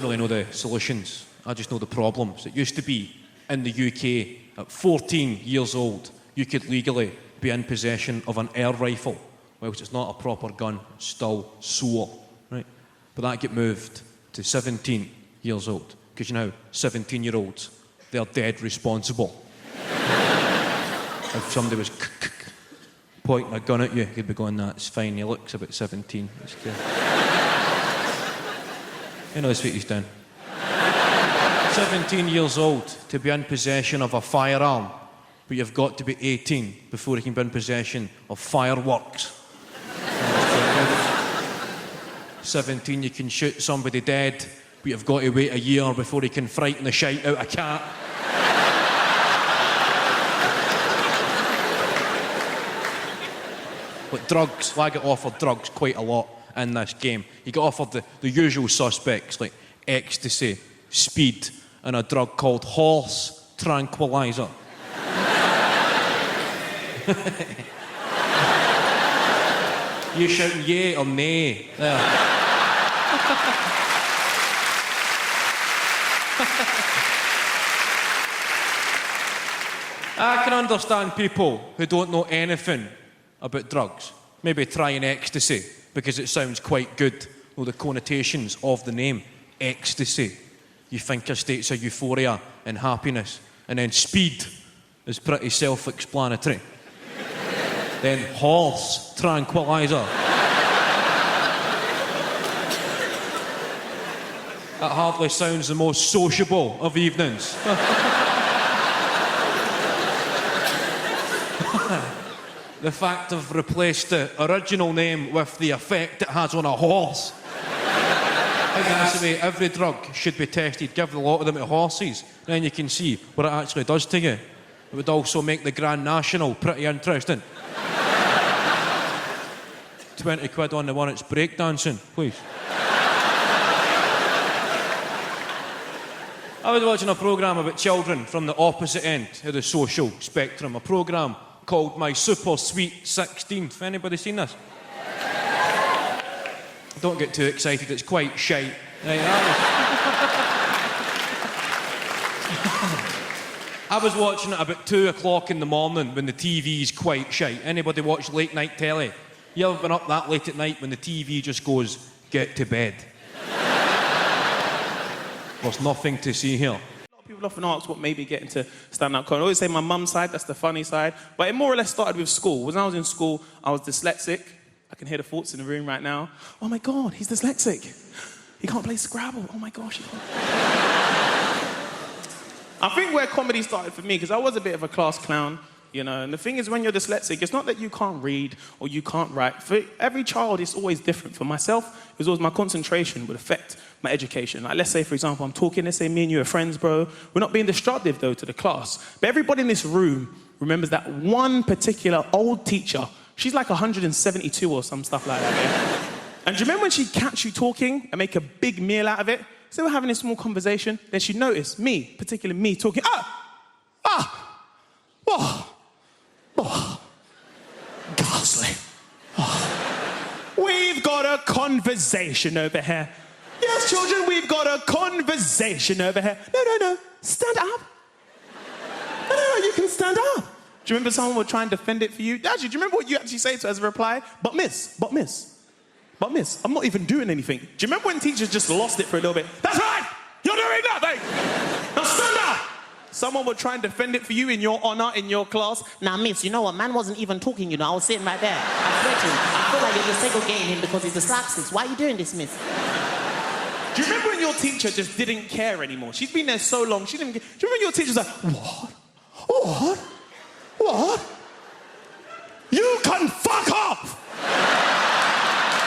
really know the solutions. I just know the problems. It used to be in the UK at 14 years old you could legally be in possession of an air rifle, which is not a proper gun, it's still SWAT, right? But that get moved to 17 years old, because you know 17-year-olds they're dead responsible. If somebody was pointing a gun at you, you'd be going, that's fine, he looks about 17. You know, that's what he's done. 17 years old to be in possession of a firearm, but you've got to be 18 before you can be in possession of fireworks. 17, you can shoot somebody dead, but you've got to wait a year before you can frighten the shite out of a cat. But drugs, I get offered drugs quite a lot in this game. You get offered the usual suspects like ecstasy, speed, and a drug called horse tranquilizer. You shouting yay or nay? There. I can understand people who don't know anything about drugs. Maybe trying ecstasy because it sounds quite good, or the connotations of the name, ecstasy. You think of states of euphoria and happiness. And then speed is pretty self-explanatory. Then horse tranquilizer. That hardly sounds the most sociable of evenings. The fact I've replaced the original name with the effect it has on a horse. I think that's the way every drug should be tested. Give a lot of them to horses, then you can see what it actually does to you. It would also make the Grand National pretty interesting. 20 quid on the one that's breakdancing, please. I was watching a programme about children from the opposite end of the social spectrum. A programme called My Super Sweet 16th. Anybody seen this? Don't get too excited, it's quite shite. Right, I was watching it about 2 o'clock in the morning when the TV's quite shite. Anybody watch late night telly? You ever been up that late at night when the TV just goes, get to bed? There's nothing to see here. People often ask what made me get into stand-up comedy. I always say my mum's side, that's the funny side. But it more or less started with school. When I was in school, I was dyslexic. I can hear the thoughts in the room right now. Oh my God, he's dyslexic. He can't play Scrabble. Oh my gosh. I think where comedy started for me, because I was a bit of a class clown, you know, and the thing is when you're dyslexic, it's not that you can't read or you can't write. For every child, it's always different. For myself, it was always my concentration would affect my education. Like, let's say, for example, I'm talking, let's say me and you are friends, bro. We're not being destructive, though, to the class. But everybody in this room remembers that one particular old teacher. She's like 172 or some stuff like that, yeah? And do you remember when she'd catch you talking and make a big meal out of it? So we're having a small conversation, then she'd notice me, particularly me, talking, ghastly. We've got a conversation over here. Yes, children, we've got a conversation over here. No, stand up. No, you can stand up. Do you remember someone would try and defend it for you? Actually, do you remember what you actually say to her as a reply? But miss, I'm not even doing anything. Do you remember when teachers just lost it for a little bit? That's right, you're doing nothing. Now stand up. Someone would try and defend it for you in your honour, in your class. Now, miss, you know what? Man wasn't even talking, you know. I was sitting right there. I threatened. I feel like you're segregating him because he's dyslexic. Why are you doing this, miss? Do you remember when your teacher just didn't care anymore? She's been there so long, she didn't care. Do you remember your teacher's like, What? You can fuck off!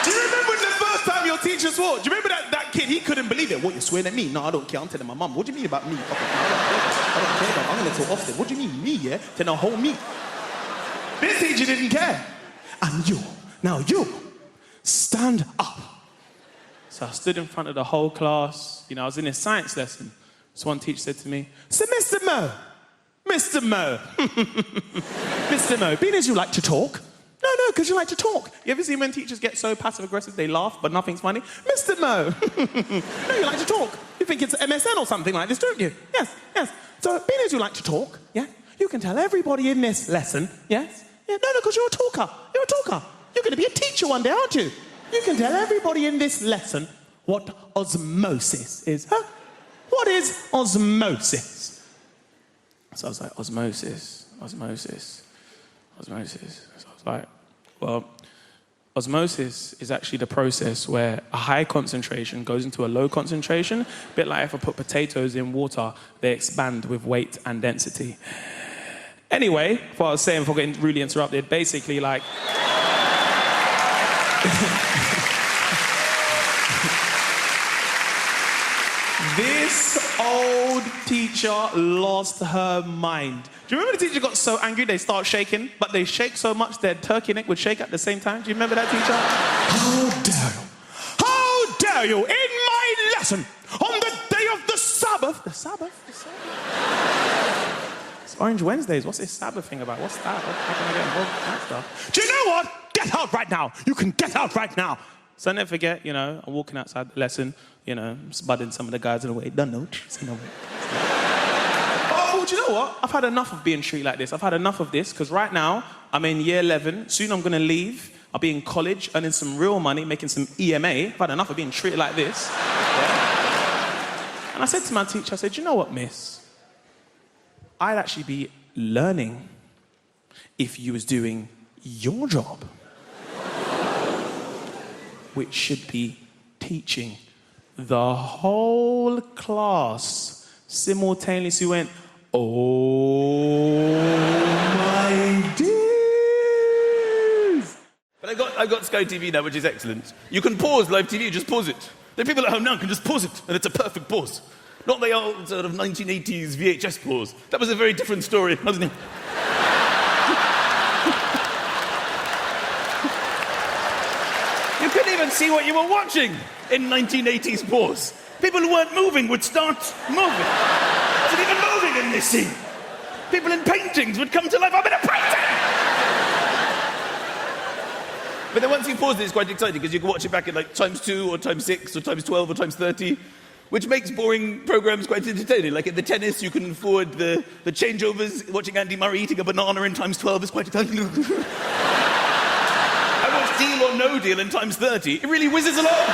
Do you remember when the first time your teacher swore? Do you remember that kid? He couldn't believe it. What, you're swearing at me? No, I don't care. I'm telling my mum. What do you mean about me? I don't care about. I'm going to tell Ofsted. What do you mean, me, yeah? Tell the whole me. This teacher didn't care. And you, stand up. So I stood in front of the whole class. You know, I was in a science lesson. So one teacher said to me, so Mr. Mo, Mr. Mo, being as you like to talk. No, because you like to talk. You ever see when teachers get so passive-aggressive, they laugh, but nothing's funny? Mr. Mo, no, you like to talk. You think it's MSN or something like this, don't you? Yes. So, being as you like to talk, yeah, you can tell everybody in this lesson, yes? Yeah, no, because you're a talker. You're going to be a teacher one day, aren't you? You can tell everybody in this lesson what osmosis is. Huh? What is osmosis? So I was like, osmosis. So I was like, well, osmosis is actually the process where a high concentration goes into a low concentration. A bit like if I put potatoes in water, they expand with weight and density. Anyway, what I was saying before getting really interrupted, basically like... This old teacher lost her mind. Do you remember the teacher got so angry they start shaking, but they shake so much their turkey neck would shake at the same time? Do you remember that teacher? How dare you, in my lesson, on the day of the Sabbath? The Sabbath? It's Orange Wednesdays. What's this Sabbath thing about? What's that? How can I get involved with that stuff? Do you know what? Get out right now. You can get out right now. So I never forget, I'm walking outside the lesson, spudding some of the guys in the way. Don't know. Oh, do you know what? I've had enough of being treated like this. I've had enough of this, because right now, I'm in year 11. Soon I'm going to leave. I'll be in college, earning some real money, making some EMA. I've had enough of being treated like this. Yeah. And I said to my teacher, I said, you know what, miss? I'd actually be learning if you was doing your job, which should be teaching. The whole class simultaneously went, oh my days. But I've got Sky TV now, which is excellent. You can pause live TV, just pause it. The people at home now can just pause it, and it's a perfect pause. Not the old sort of 1980s VHS pause. That was a very different story, wasn't it? You couldn't even see what you were watching in 1980s pause. People who weren't moving would start moving. Wasn't even moving in this scene. People in paintings would come to life. I'm in a painting! But then once you pause it, it's quite exciting because you can watch it back at like ×2 or ×6 or ×12 or ×30, which makes boring programmes quite entertaining. Like in the tennis, you can forward the changeovers. Watching Andy Murray eating a banana in ×12 is quite exciting. I watched Deal or No Deal in ×30. It really whizzes along.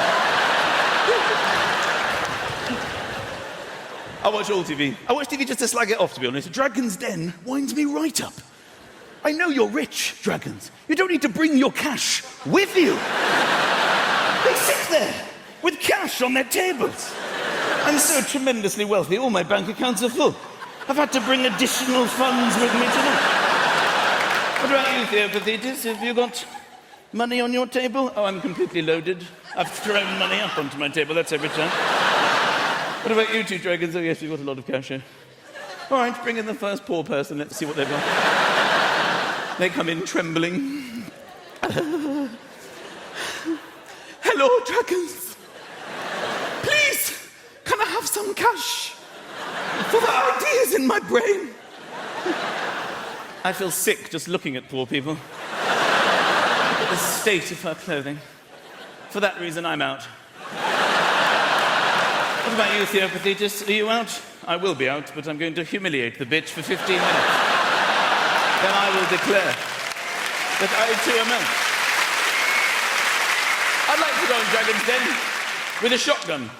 I watch all TV. I watch TV just to slag it off, to be honest. Dragon's Den winds me right up. I know you're rich, dragons. You don't need to bring your cash with you. They sit there with cash on their tables. I'm so tremendously wealthy, all my bank accounts are full. I've had to bring additional funds with me tonight. What about you, Theopathetus? Have you got money on your table? Oh, I'm completely loaded. I've thrown money up onto my table, that's every time. What about you two dragons? Oh, yes, you've got a lot of cash here. All right, bring in the first poor person. Let's see what they've got. They come in trembling. Hello, dragons. Please, can I have some cash for the ideas in my brain? I feel sick just looking at poor people. The state of her clothing. For that reason, I'm out. What about you, Theopathetus? Are you out? I will be out, but I'm going to humiliate the bitch for 15 minutes. Then I will declare that I too am out. I'd like to go in Dragon's Den with a shotgun.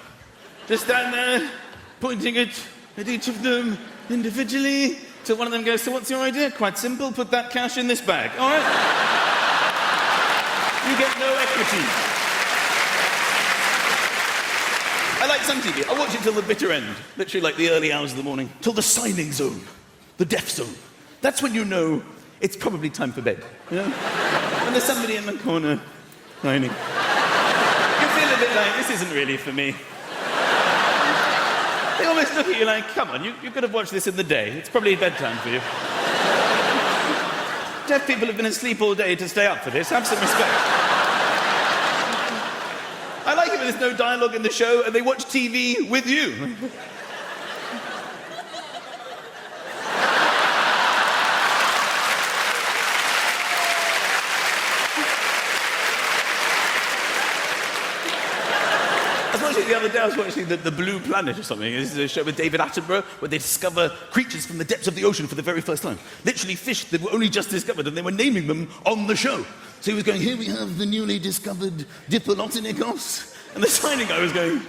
Just stand there, pointing it at each of them individually, till one of them goes, so what's your idea? Quite simple, put that cash in this bag, all right? You get no equity. I like some TV. I watch it till the bitter end, literally like the early hours of the morning, till the signing zone, the death zone. That's when you know it's probably time for bed, you know? When there's somebody in the corner signing. You feel a bit like, this isn't really for me. They almost look at you like, come on, you could have watched this in the day. It's probably bedtime for you. Deaf people have been asleep all day to stay up for this. Have some respect. I like it when there's no dialogue in the show and they watch TV with you. The other day I was watching the Blue Planet or something. This is a show with David Attenborough where they discover creatures from the depths of the ocean for the very first time. Literally fish that were only just discovered, and they were naming them on the show. So he was going, here we have the newly discovered Diplodocus. And the signing guy was going...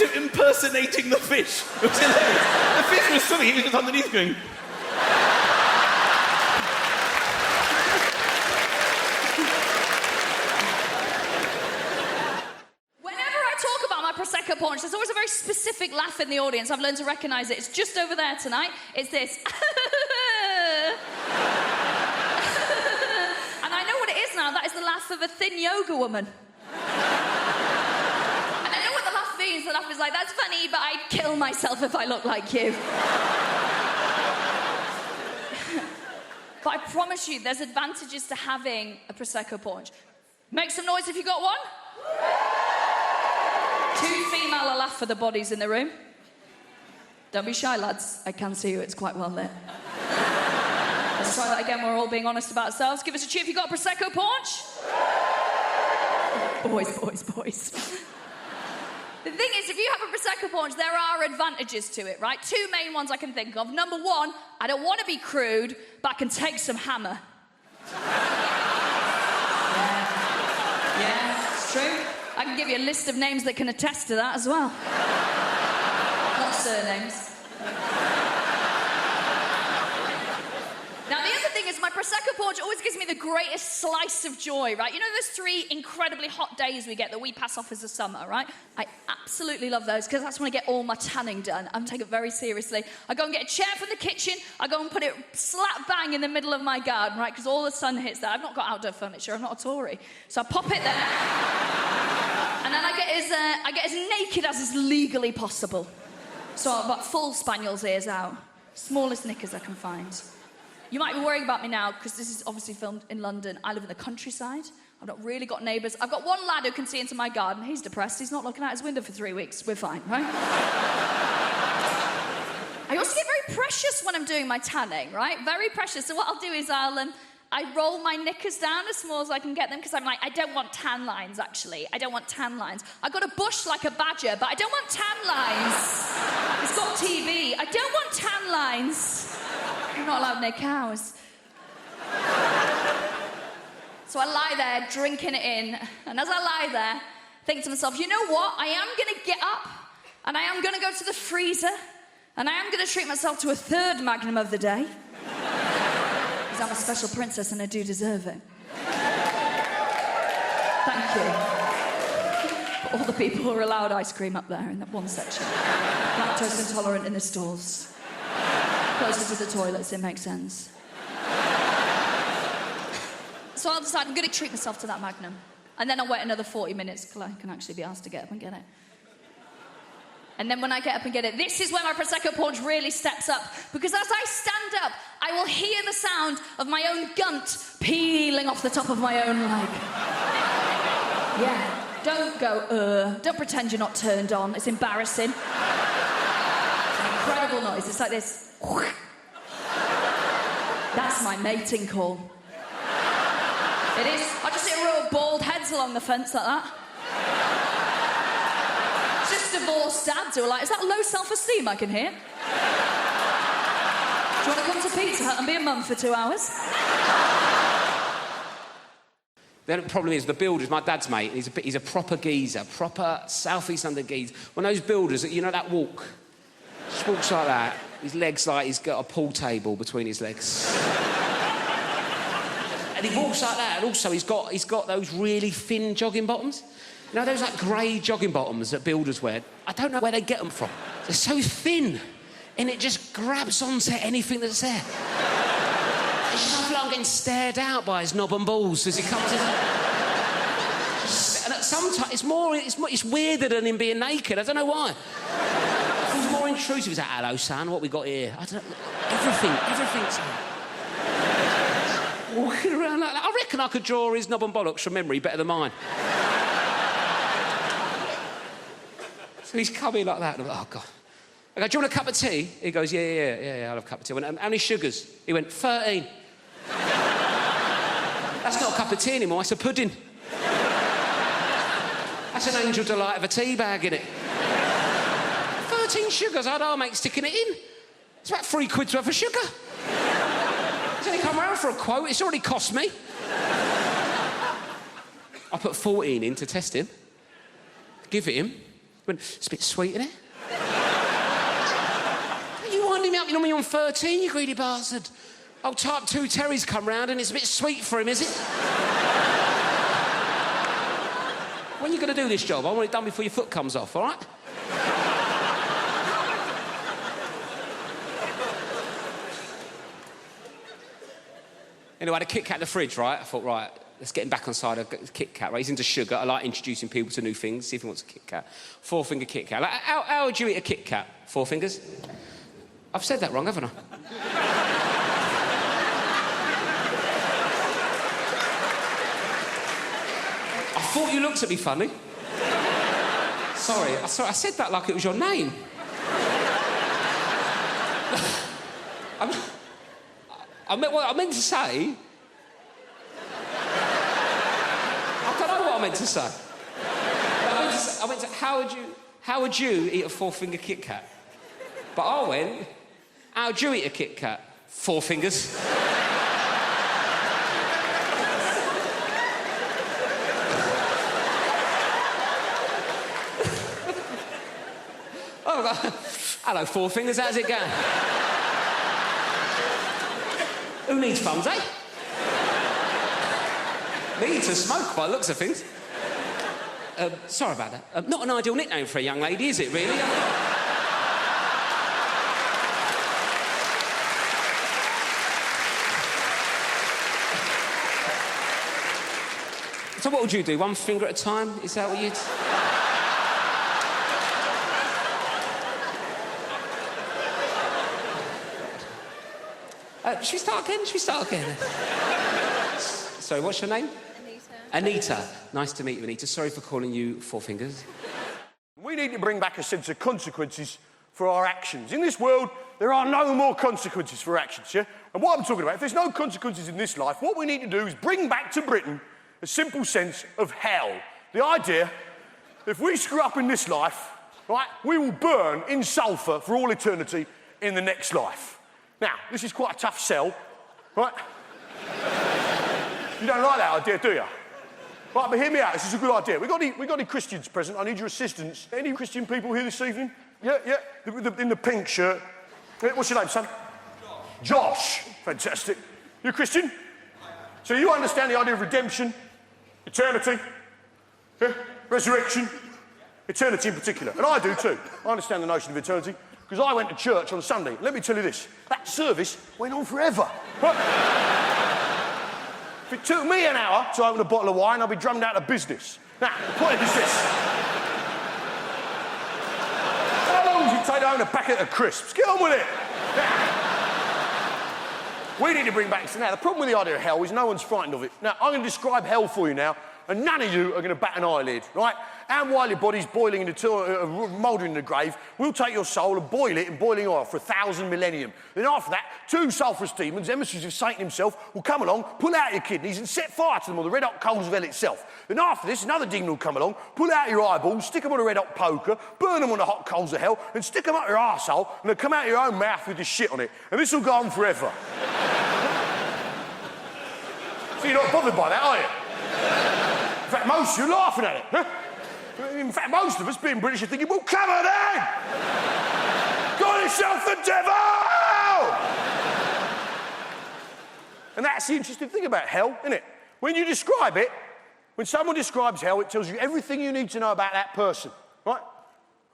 impersonating the fish. It was hilarious. The fish was swimming, he was just underneath going... Prosecco punch, there's always a very specific laugh in the audience. I've learned to recognise it. It's just over there tonight. It's this. And I know what it is now. That is the laugh of a thin yoga woman. And I know what the laugh means. The laugh is like, that's funny, but I'd kill myself if I looked like you. But I promise you, there's advantages to having a Prosecco punch. Make some noise if you got one. 2 female will laugh for the bodies in the room. Don't be shy, lads. I can see you, it's quite well lit. Let's try that again, we're all being honest about ourselves. Give us a cheer if you got a Prosecco punch. Boys, boys, boys. The thing is, if you have a Prosecco punch, there are advantages to it, right? 2 main ones I can think of. Number 1, I don't want to be crude, but I can take some hammer. Yeah, it's true. I can give you a list of names that can attest to that as well. Not surnames. Now, the other thing is my Prosecco punch always gives me the greatest slice of joy, right? You know those 3 incredibly hot days we get that we pass off as the summer, right? I absolutely love those because that's when I get all my tanning done. I'm taking it very seriously. I go and get a chair from the kitchen. I go and put it slap bang in the middle of my garden, right? Because all the sun hits there. I've not got outdoor furniture. I'm not a Tory. So I pop it there. And then I get as naked as is legally possible. So I've got full spaniel's ears out. Smallest knickers I can find. You might be worrying about me now, because this is obviously filmed in London. I live in the countryside. I've not really got neighbours. I've got one lad who can see into my garden. He's depressed. He's not looking out his window for 3 weeks. We're fine, right? I also get very precious when I'm doing my tanning, right? Very precious. So what I'll do is I roll my knickers down as small as I can get them, because I'm like, I don't want tan lines, actually. I don't want tan lines. I've got a bush like a badger, but I don't want tan lines. It's got TV. I don't want tan lines. I'm not allowed near cows. So I lie there, drinking it in, and as I lie there, think to myself, you know what? I am going to get up, and I am going to go to the freezer, and I am going to treat myself to a 3rd Magnum of the day. Because I'm a special princess, and I do deserve it. Thank you. For all the people who are allowed ice cream up there in that one section. Lactose intolerant in the stalls. Closer to the toilets, it makes sense. So I'll decide I'm going to treat myself to that Magnum. And then I'll wait another 40 minutes till I can actually be asked to get up and get it. And then when I get up and get it, this is where my Prosecco punch really steps up. Because as I stand up, I will hear the sound of my own gunt peeling off the top of my own leg. Yeah. Don't go, Don't pretend you're not turned on. It's embarrassing. It's an incredible noise. It's like this. That's my mating call. It is. I just see a row of bald heads along the fence like that. It's just divorced dads who are like, is that low self-esteem I can hear? Do you want to come to Pizza Hut and be a mum for 2 hours? The problem is the builders, my dad's mate, he's a proper geezer, proper South East London geezer. One of those builders, you know that walk? Just walks like that. His legs like he's got a pool table between his legs. And he walks like that, and also he's got those really thin jogging bottoms. You know, those like grey jogging bottoms that builders wear? I don't know where they get them from. They're so thin, and it just grabs onto anything that's there. It's just, I feel like I'm getting stared out by his knob and balls as he comes in. And sometimes it's weirder than him being naked. I don't know why. It feels more intrusive. He's like, hello, son, what we got here? I don't know. Everything's walking around like that. I reckon I could draw his knob and bollocks from memory better than mine. So he's coming like that, and I'm like, oh, God. I go, do you want a cup of tea? He goes, yeah, I'll have a cup of tea. I went, how many sugars? He went, 13. That's not a cup of tea anymore, it's a pudding. That's an angel delight of a tea bag, innit? 13 sugars, I had our mate sticking it in. It's about £3 worth of sugar. He's only come round for a quote, it's already cost me. I put 14 in to test him. Give it him. Went, it's a bit sweet, isn't it? You winding me up, you know me on 13, you greedy bastard. Oh, type 2 Terry's come round and it's a bit sweet for him, is it? When are you going to do this job? I want it done before your foot comes off, all right? Anyway, I had a Kit Kat in the fridge, right? I thought, right, let's get him back on side of Kit Kat, right? He's into sugar. I like introducing people to new things, see if he wants a Kit Kat. 4-finger Kit Kat. Like, how would you eat a Kit Kat? 4 fingers? I've said that wrong, haven't I? I thought you looked at me funny. Sorry, I said that like it was your name. I meant to say... I don't know what I meant to say. I meant to how would you eat a 4-finger Kit Kat? But I went, how'd you eat a Kit Kat? 4 fingers. Oh, hello, 4 fingers, how's it going? Who needs thumbs, eh? Me to smoke by the looks of things. Sorry about that. Not an ideal nickname for a young lady, is it, really? So what would you do? 1 finger at a time? Is that what you'd... Should we start again? Sorry, what's your name? Anita. Nice to meet you, Anita. Sorry for calling you 4 fingers. We need to bring back a sense of consequences for our actions. In this world, there are no more consequences for actions, yeah? And what I'm talking about, if there's no consequences in this life, what we need to do is bring back to Britain a simple sense of hell. The idea, if we screw up in this life, right, we will burn in sulphur for all eternity in the next life. Now, this is quite a tough sell, right? You don't like that idea, do you? Right, but hear me out, this is a good idea. We got any Christians present? I need your assistance. Any Christian people here this evening? Yeah, in the pink shirt. What's your name, son? Josh. Fantastic. You a Christian? So you understand the idea of redemption, eternity, yeah? Resurrection, eternity in particular. And I do too. I understand the notion of eternity. Because I went to church on Sunday. Let me tell you this, that service went on forever. If it took me an hour to open a bottle of wine, I'd be drummed out of business. Now, the point is this. How long does it take to own a packet of crisps? Get on with it. We need to bring back... Now, the problem with the idea of hell is no one's frightened of it. Now, I'm going to describe hell for you now, and none of you are going to bat an eyelid, right? And while your body's boiling mouldering in the grave, we'll take your soul and boil it in boiling oil for 1,000 millennium. Then after that, 2 sulphurous demons, emissaries of Satan himself, will come along, pull out your kidneys and set fire to them on the red-hot coals of hell itself. Then after this, another demon will come along, pull out your eyeballs, stick them on a red-hot poker, burn them on the hot coals of hell, and stick them up your arsehole, and they'll come out your own mouth with the shit on it. And this will go on forever. So you're not bothered by that, are you? In fact, most of you are laughing at it. Huh? In fact, most of us, being British, are thinking, well, come on then! Call yourself the devil! And that's the interesting thing about hell, isn't it? When you describe it, when someone describes hell, it tells you everything you need to know about that person, right?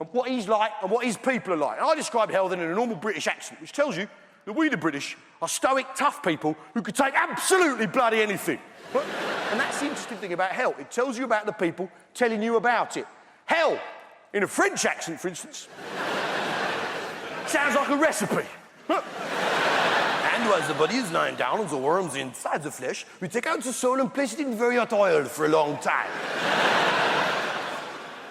And what he's like and what his people are like. And I describe hell then in a normal British accent, which tells you that we, the British, are stoic, tough people who could take absolutely bloody anything. Right? And that's the interesting thing about hell. It tells you about the people telling you about it. Hell, in a French accent, for instance, sounds like a recipe. And while the body is lying down and the worms inside the flesh, we take out the soul and place it in very hot oil for a long time.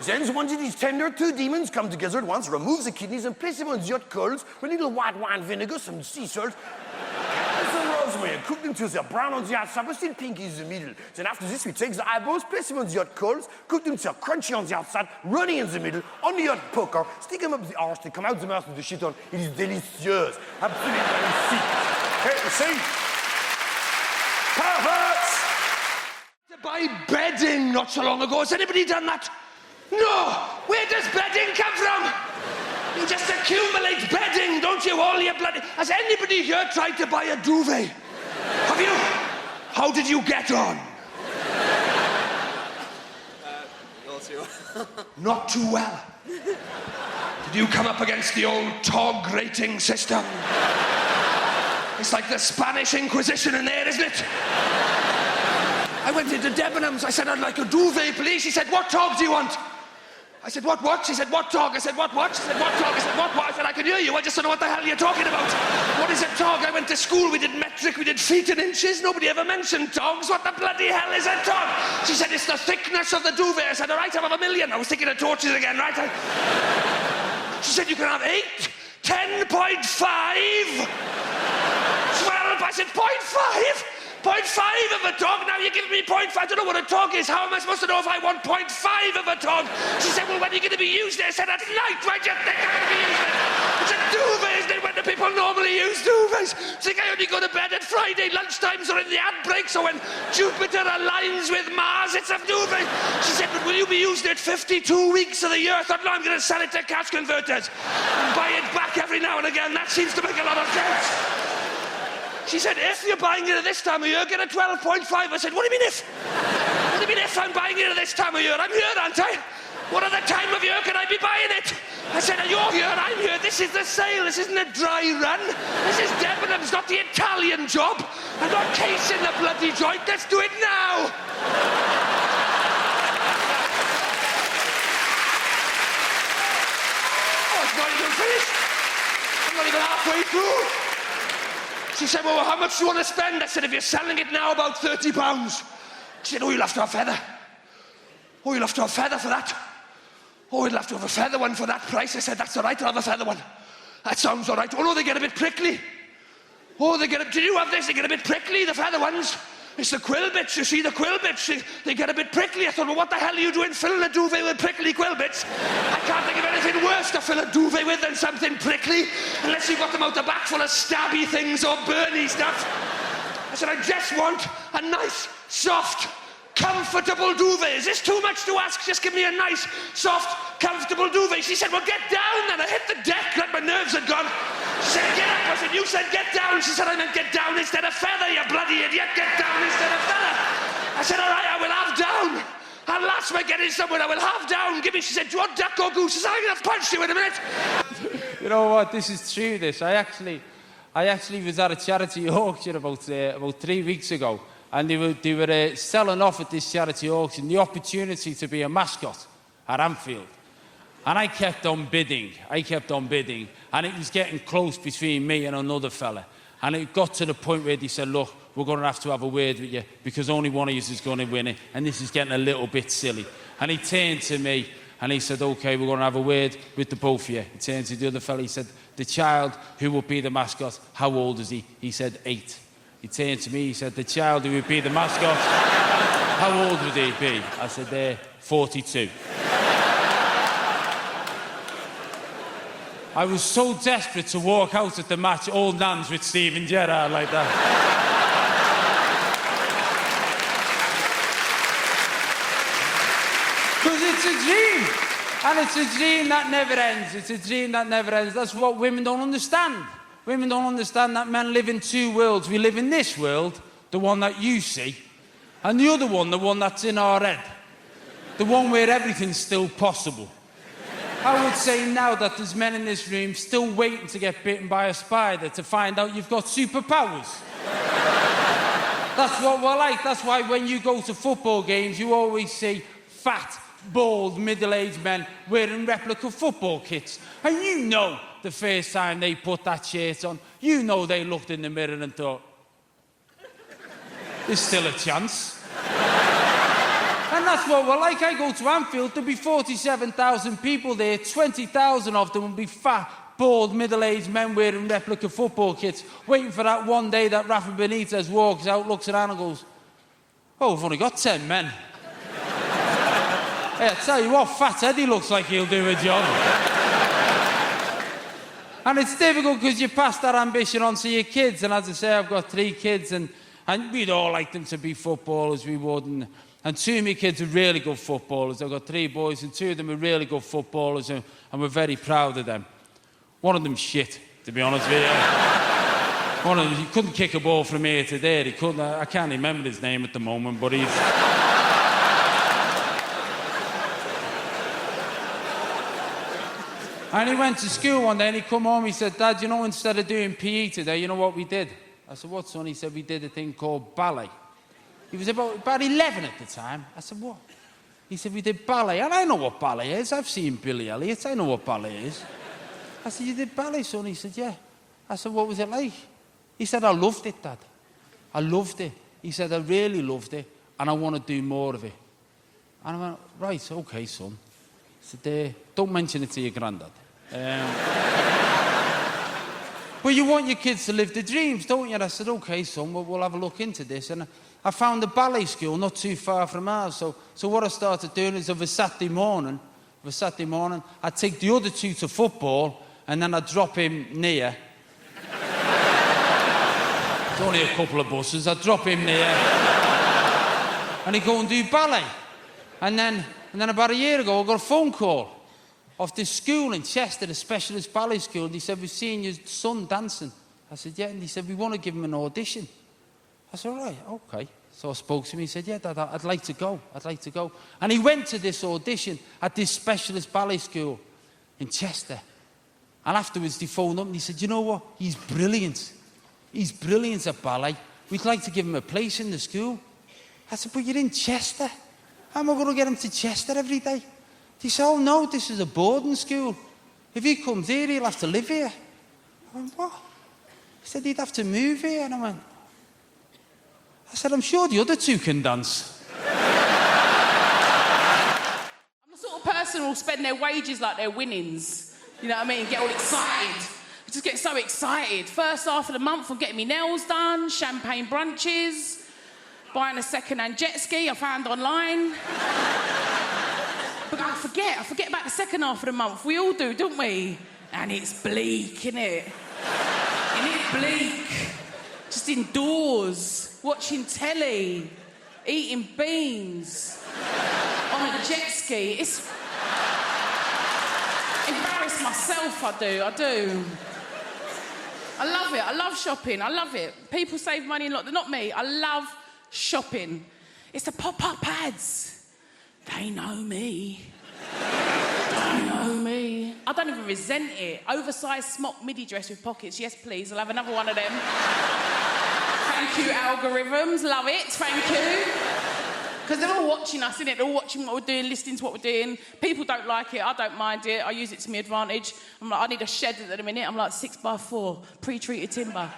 Then, once it is tender, 2 demons come together at once, remove the kidneys and place them on the hot coals with a little white wine vinegar, some sea salt, and some rosemary, and cook them till they're brown on the outside, but still pink in the middle. Then after this, we take the eyeballs, place them on the hot coals, cook them till they're crunchy on the outside, runny in the middle, on the hot poker, stick them up the arse, they come out the mouth with the shit on. It is delicious. Absolutely delicious. Hey, you see? Perverts! To buy bedding not so long ago. Has anybody done that? No! Where does bedding come from? You just accumulate bedding, don't you? All your bloody... Has anybody here tried to buy a duvet? Have you? How did you get on? Not too well. Did you come up against the old TOG rating system? It's like the Spanish Inquisition in there, isn't it? I went into Debenhams. I said, I'd like a duvet, please. She said, what TOG do you want? I said, what? She said, what TOG? I said, what? She said, what TOG? I said, what? I said, I can hear you. I just don't know what the hell you're talking about. What is a TOG? I went to school. We did metric. We did feet and inches. Nobody ever mentioned TOGs. What the bloody hell is a TOG? She said, it's the thickness of the duvet. I said, all right, I'll have 1,000,000. I was thinking of torches again, right? She said, you can have 8, 10.5, 12. I said, 0.5? 0.5 of a TOG? Now you're giving me 0.5. I don't know what a TOG is. How am I supposed to know if I want 0.5 of a TOG? She said, well, when are you going to be used it? I said, at night. Why do you think I'm going to be used it? It's a duvet, isn't it? When do people normally use duvets? It's like I only go to bed at Friday lunchtimes or in the ad breaks or when Jupiter aligns with Mars. It's a duvet. She said, but will you be using it 52 weeks of the year? I thought, no, I'm going to sell it to cash converters and buy it back every now and again. That seems to make a lot of sense. She said, if you're buying it at this time of year, get a 12.5. I said, what do you mean if? What do you mean if I'm buying it at this time of year? I'm here, aren't I? What other time of year can I be buying it? I said, you're here, I'm here. This is the sale. This isn't a dry run. This is Debenhams, not the Italian job. I'm not casing the bloody joint. Let's do it now. Oh, it's not even finished. I'm not even halfway through. She said, well, how much do you want to spend? I said, if you're selling it now, about £30. She said, oh, you'll have to have feather. Oh, you'll have to have feather for that. Oh, you'll have to have a feather one for that price. I said, that's all right, I'll have a feather one. That sounds all right. Oh, no, they get a bit prickly. Oh, did you have this? They get a bit prickly, the feather ones. It's the quill bits, you see, the quill bits. They get a bit prickly. I thought, well, what the hell are you doing filling a duvet with prickly quill bits? I can't think of anything worse to fill a duvet with than something prickly, unless you've got them out the back full of stabby things or burny stuff. I said, I just want a nice, soft, comfortable duvet. Is this too much to ask? Just give me a nice, soft, comfortable duvet. She said, well, get down then. I hit the deck like my nerves had gone. She said, get up. I said, you said get down. She said, I meant get down instead of feather, you bloody idiot. Get down instead of feather. I said, all right, I will have down. At last we're getting somewhere. I will have down. Give me, she said, do you want duck or goose? I said, I'm going to punch you in a minute. You know what? This is true, this. I actually was at a charity auction about 3 weeks ago, and they were selling off at this charity auction the opportunity to be a mascot at Anfield. And I kept on bidding, and it was getting close between me and another fella. And it got to the point where they said, look, we're going to have a word with you because only one of you is going to win it, and this is getting a little bit silly. And he turned to me and he said, okay, we're going to have a word with the both of you. He turned to the other fella, he said, the child who would be the mascot, how old is he? He said 8. He turned to me, he said, the child who would be the mascot, how old would he be? I said, 42. I was so desperate to walk out at the match, old Nans with Steven Gerrard like that. Because it's a dream. And it's a dream that never ends. It's a dream that never ends. That's what women don't understand. Women don't understand that men live in 2 worlds. We live in this world, the one that you see, and the other one, the one that's in our head. The one where everything's still possible. I would say now that there's men in this room still waiting to get bitten by a spider to find out you've got superpowers. That's what we're like. That's why when you go to football games, you always see fat, bald, middle-aged men wearing replica football kits. And you know the first time they put that shirt on, you know they looked in the mirror and thought, there's still a chance. And that's what we're like. I go to Anfield, there'll be 47,000 people there, 20,000 of them will be fat, bald, middle-aged men wearing replica football kits, waiting for that one day that Rafa Benitez walks out, looks around and goes, oh, we've only got 10 men. Hey, I tell you what, Fat Eddie looks like he'll do a job. And it's difficult because you pass that ambition on to your kids, and as I say, I've got 3 kids, and we'd all like them to be footballers, we would, and And 2 of my kids are really good footballers. I've got 3 boys, and 2 of them are really good footballers, and we're very proud of them. One of them's shit, to be honest with you. One of them, he couldn't kick a ball from here to there. He couldn't. I can't remember his name at the moment, but he's... And he went to school one day and he come home, he said, Dad, you know, instead of doing PE today, you know what we did? I said, what, son? He said, we did a thing called ballet. He was about 11 at the time. I said, what? He said, we did ballet. And I know what ballet is. I've seen Billy Elliot. I know what ballet is. I said, you did ballet, son? He said, yeah. I said, what was it like? He said, I loved it, Dad. I loved it. He said, I really loved it, and I want to do more of it. And I went, right, okay, son. I said, don't mention it to your granddad. But you want your kids to live their dreams, don't you? And I said, okay, son, we'll have a look into this. And I found a ballet school not too far from ours. So what I started doing is of a Saturday morning, I'd take the other 2 to football, and then I'd drop him near. It's only a couple of buses. I'd drop him near, and he'd go and do ballet. And then about a year ago, I got a phone call off this school in Chester, a specialist ballet school, and he said, we've seen your son dancing. I said, yeah, and he said, we want to give him an audition. I said, all right, okay. So I spoke to him, he said, yeah, Dad, I'd like to go. And he went to this audition at this specialist ballet school in Chester. And afterwards, they phoned up and he said, you know what, he's brilliant. He's brilliant at ballet. We'd like to give him a place in the school. I said, but you're in Chester. How am I going to get him to Chester every day? He said, oh, no, this is a boarding school. If he comes here, he'll have to live here. I went, what? He said, he'd have to move here. And I said, I'm sure the other 2 can dance. I'm the sort of person who'll spend their wages like their winnings. You know what I mean? Get all excited. I just get so excited. First half of the month, I'm getting my nails done, champagne brunches, buying a second-hand jet ski I found online. But I forget about the second half of the month. We all do, don't we? And it's bleak, innit? Isn't it bleak? Just indoors, watching telly, eating beans, on a jet ski. It's... Embarrass myself, I do. I love it. I love shopping. I love it. People save money a lot. They're not me. I love shopping. It's the pop-up ads. They know me. I don't even resent it. Oversized smock midi dress with pockets. Yes, please. I'll have another one of them. Thank you, algorithms. Love it. Thank you. Because they're all watching us, innit? They're all watching what we're doing, listening to what we're doing. People don't like it. I don't mind it. I use it to my advantage. I'm like, I need a shed at the minute. I'm like 6x4, pre-treated timber.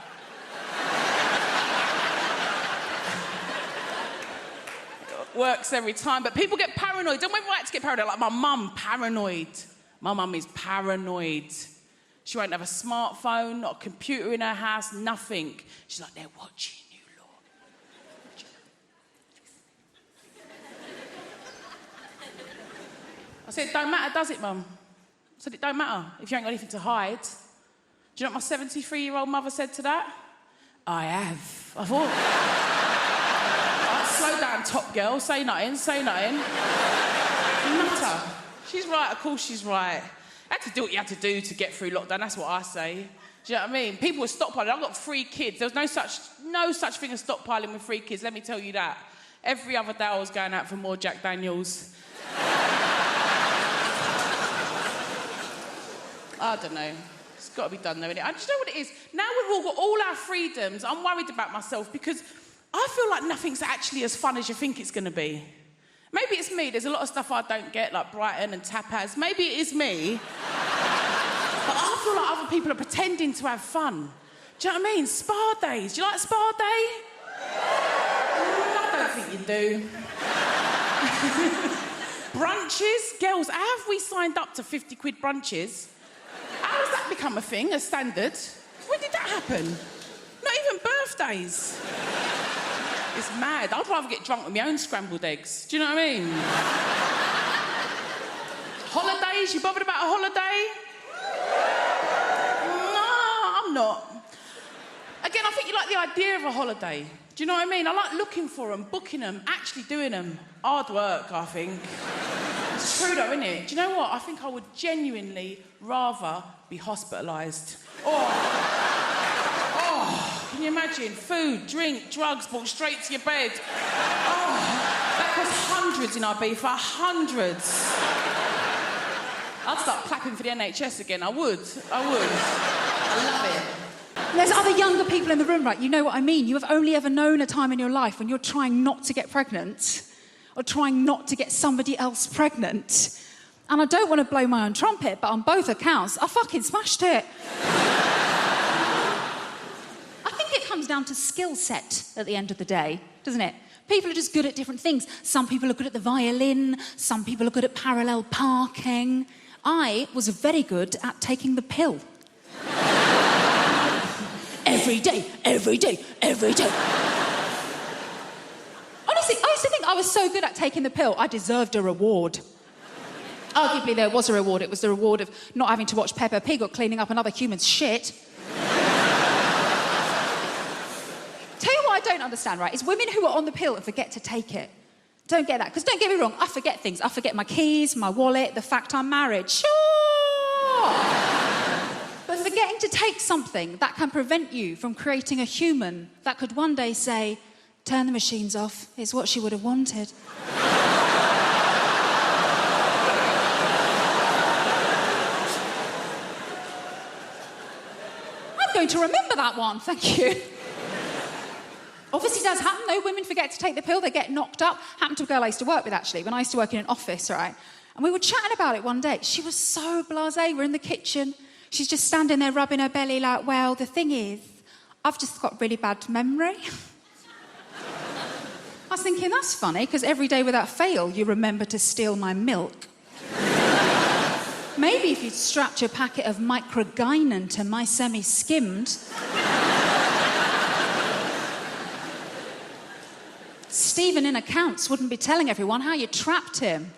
Works every time, but people get paranoid. Don't we right to get paranoid? Like my mum, paranoid. My mum is paranoid. She won't have a smartphone, not a computer in her house, nothing. She's like, they're watching you, Lord. I said, it don't matter, does it, Mum? I said, it don't matter if you ain't got anything to hide. Do you know what my 73-year-old mother said to that? I have. I thought... Slow down, top girl. Say nothing. Nutter. She's right, of course she's right. You had to do what you had to do to get through lockdown, that's what I say. Do you know what I mean? People were stockpiling. I've got 3 kids. There was no such thing as stockpiling with 3 kids, let me tell you that. Every other day I was going out for more Jack Daniels. I don't know. It's got to be done, though, innit? I just know what it is. Now we've all got all our freedoms, I'm worried about myself because I feel like nothing's actually as fun as you think it's going to be. Maybe it's me. There's a lot of stuff I don't get, like Brighton and tapas. Maybe it is me. But I feel like other people are pretending to have fun. Do you know what I mean? Spa days. Do you like spa day? I don't think you do. Brunches? Girls, how have we signed up to 50 quid brunches? How has that become a thing, a standard? When did that happen? Not even birthdays. It's mad. I'd rather get drunk with my own scrambled eggs. Do you know what I mean? Holidays? You bothered about a holiday? No, I'm not. Again, I think you like the idea of a holiday. Do you know what I mean? I like looking for them, booking them, actually doing them. Hard work, I think. It's true though, isn't it? Do you know what? I think I would genuinely rather be hospitalised. Can you imagine? Food, drink, drugs brought straight to your bed. That costs hundreds in Ibiza, hundreds. I'd start clapping for the NHS again, I would. I love it. There's other younger people in the room, right? You know what I mean. You have only ever known a time in your life when you're trying not to get pregnant or trying not to get somebody else pregnant. And I don't want to blow my own trumpet, but on both accounts, I fucking smashed it. I think it comes down to skill set at the end of the day, doesn't it? People are just good at different things. Some people are good at the violin. Some people are good at parallel parking. I was very good at taking the pill. Every day, every day, every day. Honestly, I used to think I was so good at taking the pill, I deserved a reward. Arguably, there was a reward. It was the reward of not having to watch Peppa Pig or cleaning up another human's shit. Tell you what I don't understand, right, is women who are on the pill and forget to take it. Don't get that. Because don't get me wrong, I forget things. I forget my keys, my wallet, the fact I'm married. Sure! But forgetting to take something that can prevent you from creating a human that could one day say, turn the machines off, is what she would have wanted. I'm going to remember that one, thank you. Obviously does happen though, women forget to take the pill, they get knocked up. Happened to a girl I used to work with actually, when I used to work in an office, right? And we were chatting about it one day. She was so blasé, we're in the kitchen. She's just standing there rubbing her belly like, well, the thing is, I've just got really bad memory. I was thinking, that's funny, because every day without fail, you remember to steal my milk. Maybe if you'd strapped your packet of microgynon to my semi-skimmed... Stephen in accounts wouldn't be telling everyone how you trapped him.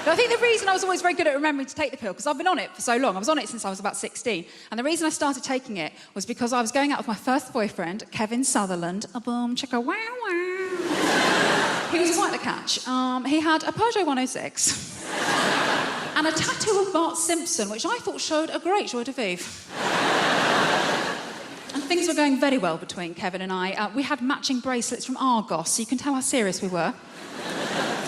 But I think the reason I was always very good at remembering to take the pill, because I've been on it for so long. I was on it since I was about 16. And the reason I started taking it was because I was going out with my first boyfriend, Kevin Sutherland. A boom, chicka, wow, wow. He was quite the catch. He had a Peugeot 106 and a tattoo of Bart Simpson, which I thought showed a great joie de vivre. And things were going very well between Kevin and I. We had matching bracelets from Argos, so you can tell how serious we were.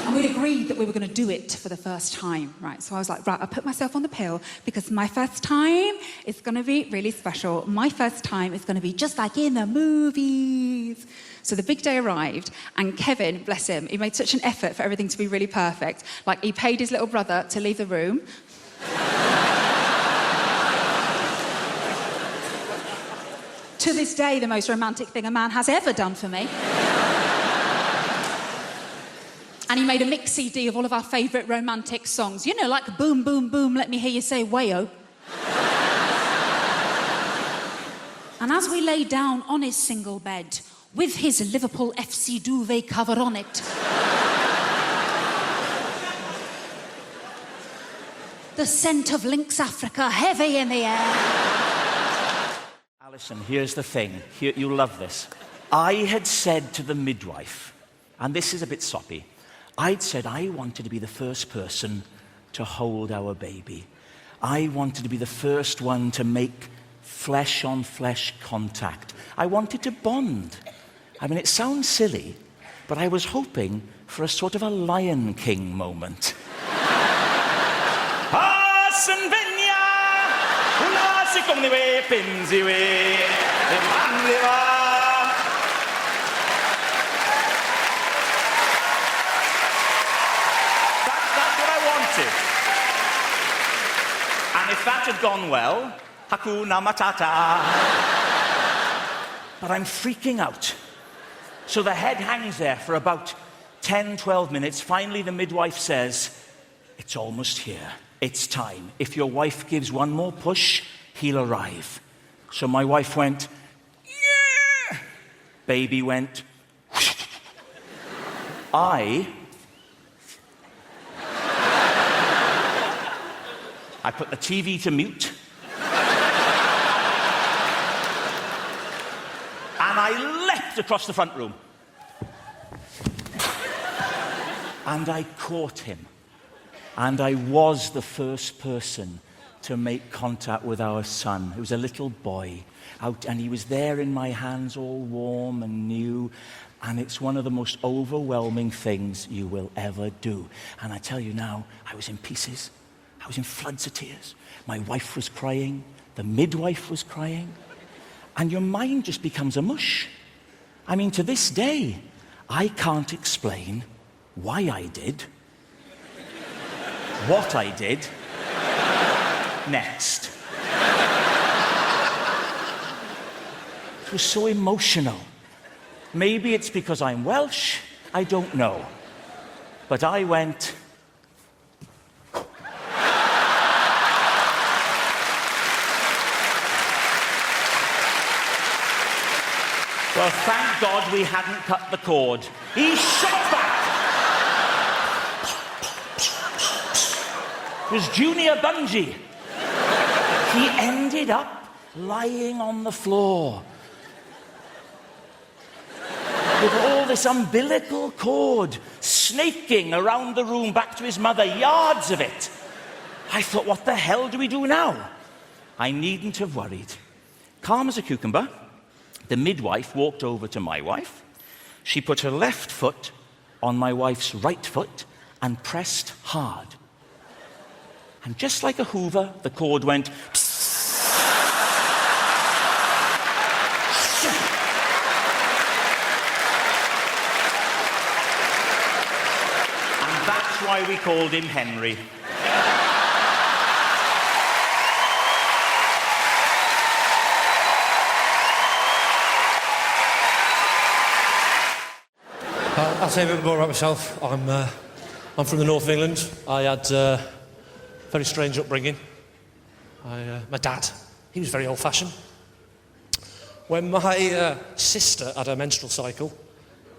And we'd agreed that we were going to do it for the first time, right? So I was like, right, I'll put myself on the pill because my first time is going to be really special. My first time is going to be just like in the movies. So the big day arrived, and Kevin, bless him, he made such an effort for everything to be really perfect. Like, he paid his little brother to leave the room. To this day, the most romantic thing a man has ever done for me. And he made a mix CD of all of our favourite romantic songs. You know, like Boom, Boom, Boom, Let Me Hear You Say Wayo. And as we lay down on his single bed, with his Liverpool FC duvet cover on it, the scent of Lynx Africa heavy in the air. Alison, here's the thing. You'll love this. I had said to the midwife, and this is a bit soppy, I'd said I wanted to be the first person to hold our baby. I wanted to be the first one to make flesh-on-flesh contact. I wanted to bond. I mean, it sounds silly, but I was hoping for a sort of a Lion King moment. And if that had gone well, Hakuna Matata. But I'm freaking out. So the head hangs there for about 10, 12 minutes. Finally, the midwife says, it's almost here. It's time. If your wife gives one more push, he'll arrive. So my wife went, yeah. Baby went, I put the TV to mute. And I leapt across the front room. And I caught him. And I was the first person to make contact with our son, who was a little boy, out, and he was there in my hands, all warm and new. And it's one of the most overwhelming things you will ever do. And I tell you now, I was in pieces. I was in floods of tears. My wife was crying. The midwife was crying. And your mind just becomes a mush. I mean, to this day, I can't explain why I did what I did next. It was so emotional. Maybe it's because I'm Welsh, I don't know. But I went... Well, thank God we hadn't cut the cord. He shot back! It was Junior Bungee. He ended up lying on the floor with all this umbilical cord snaking around the room back to his mother, yards of it. I thought, what the hell do we do now? I needn't have worried. Calm as a cucumber, the midwife walked over to my wife. She put her left foot on my wife's right foot and pressed hard. And just like a Hoover, the cord went... And that's why we called him Henry. I'll say a bit more about myself. I'm from the north of England. I had a very strange upbringing. My dad, he was very old-fashioned. When my sister had her menstrual cycle,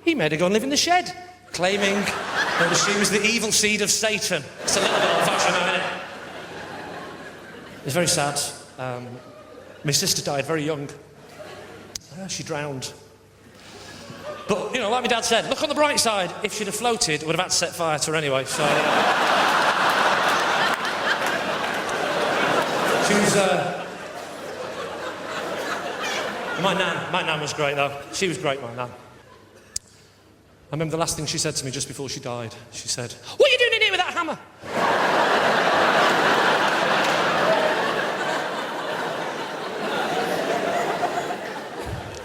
he made her go and live in the shed, claiming that she was the evil seed of Satan. It's a little bit old-fashioned, isn't it? It's very sad. My sister died very young. She drowned. But, you know, like my dad said, look on the bright side. If she'd have floated, it would have had to set fire to her anyway, so... She was, My nan was great, though. She was great, my nan. I remember the last thing she said to me just before she died. She said, "What are you doing in here with that hammer?"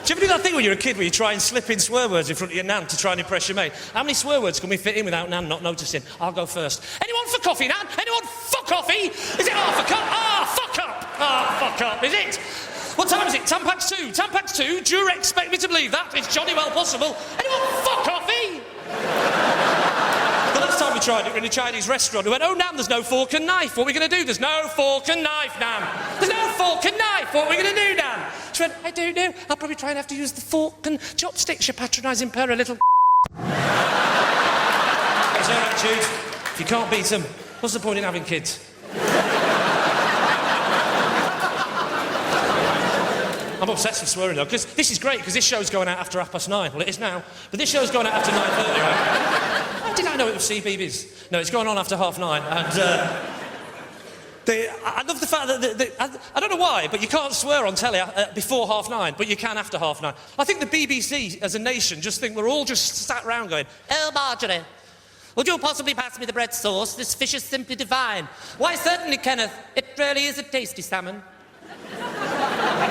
Do you ever do that thing when you're a kid where you try and slip in swear words in front of your nan to try and impress your mate? How many swear words can we fit in without nan not noticing? I'll go first. Anyone for coffee, nan? Anyone for coffee? Is it half a cup? Fuck up! Fuck up, is it? What time is it? 10 past 2. 10 past 2? Do you expect me to believe that? It's jolly well possible. Anyone for coffee? The last time we tried it, we were in a Chinese restaurant. We went, "Oh, nan, there's no fork and knife. What are we going to do? There's no fork and knife, nan. There's no fork and knife. What are we going to do, nan?" She went, "I don't know. I'll probably try and have to use the fork and chopsticks, you patronising pair of little..." It's her attitude. If you can't beat them, what's the point in having kids? I'm obsessed with swearing, though, because this is great, because this show's going out after 9:30. Well, it is now, but this show's going out after 9:30, right? How did I know it was CBeebies? No, it's going on after 9:30, and... I love the fact that... I don't know why, but you can't swear on telly before 9:30, but you can after 9:30. I think the BBC, as a nation, just think we're all just sat round going, "Oh, Marjorie, would you possibly pass me the bread sauce? This fish is simply divine." "Why, certainly, Kenneth. It really is a tasty salmon."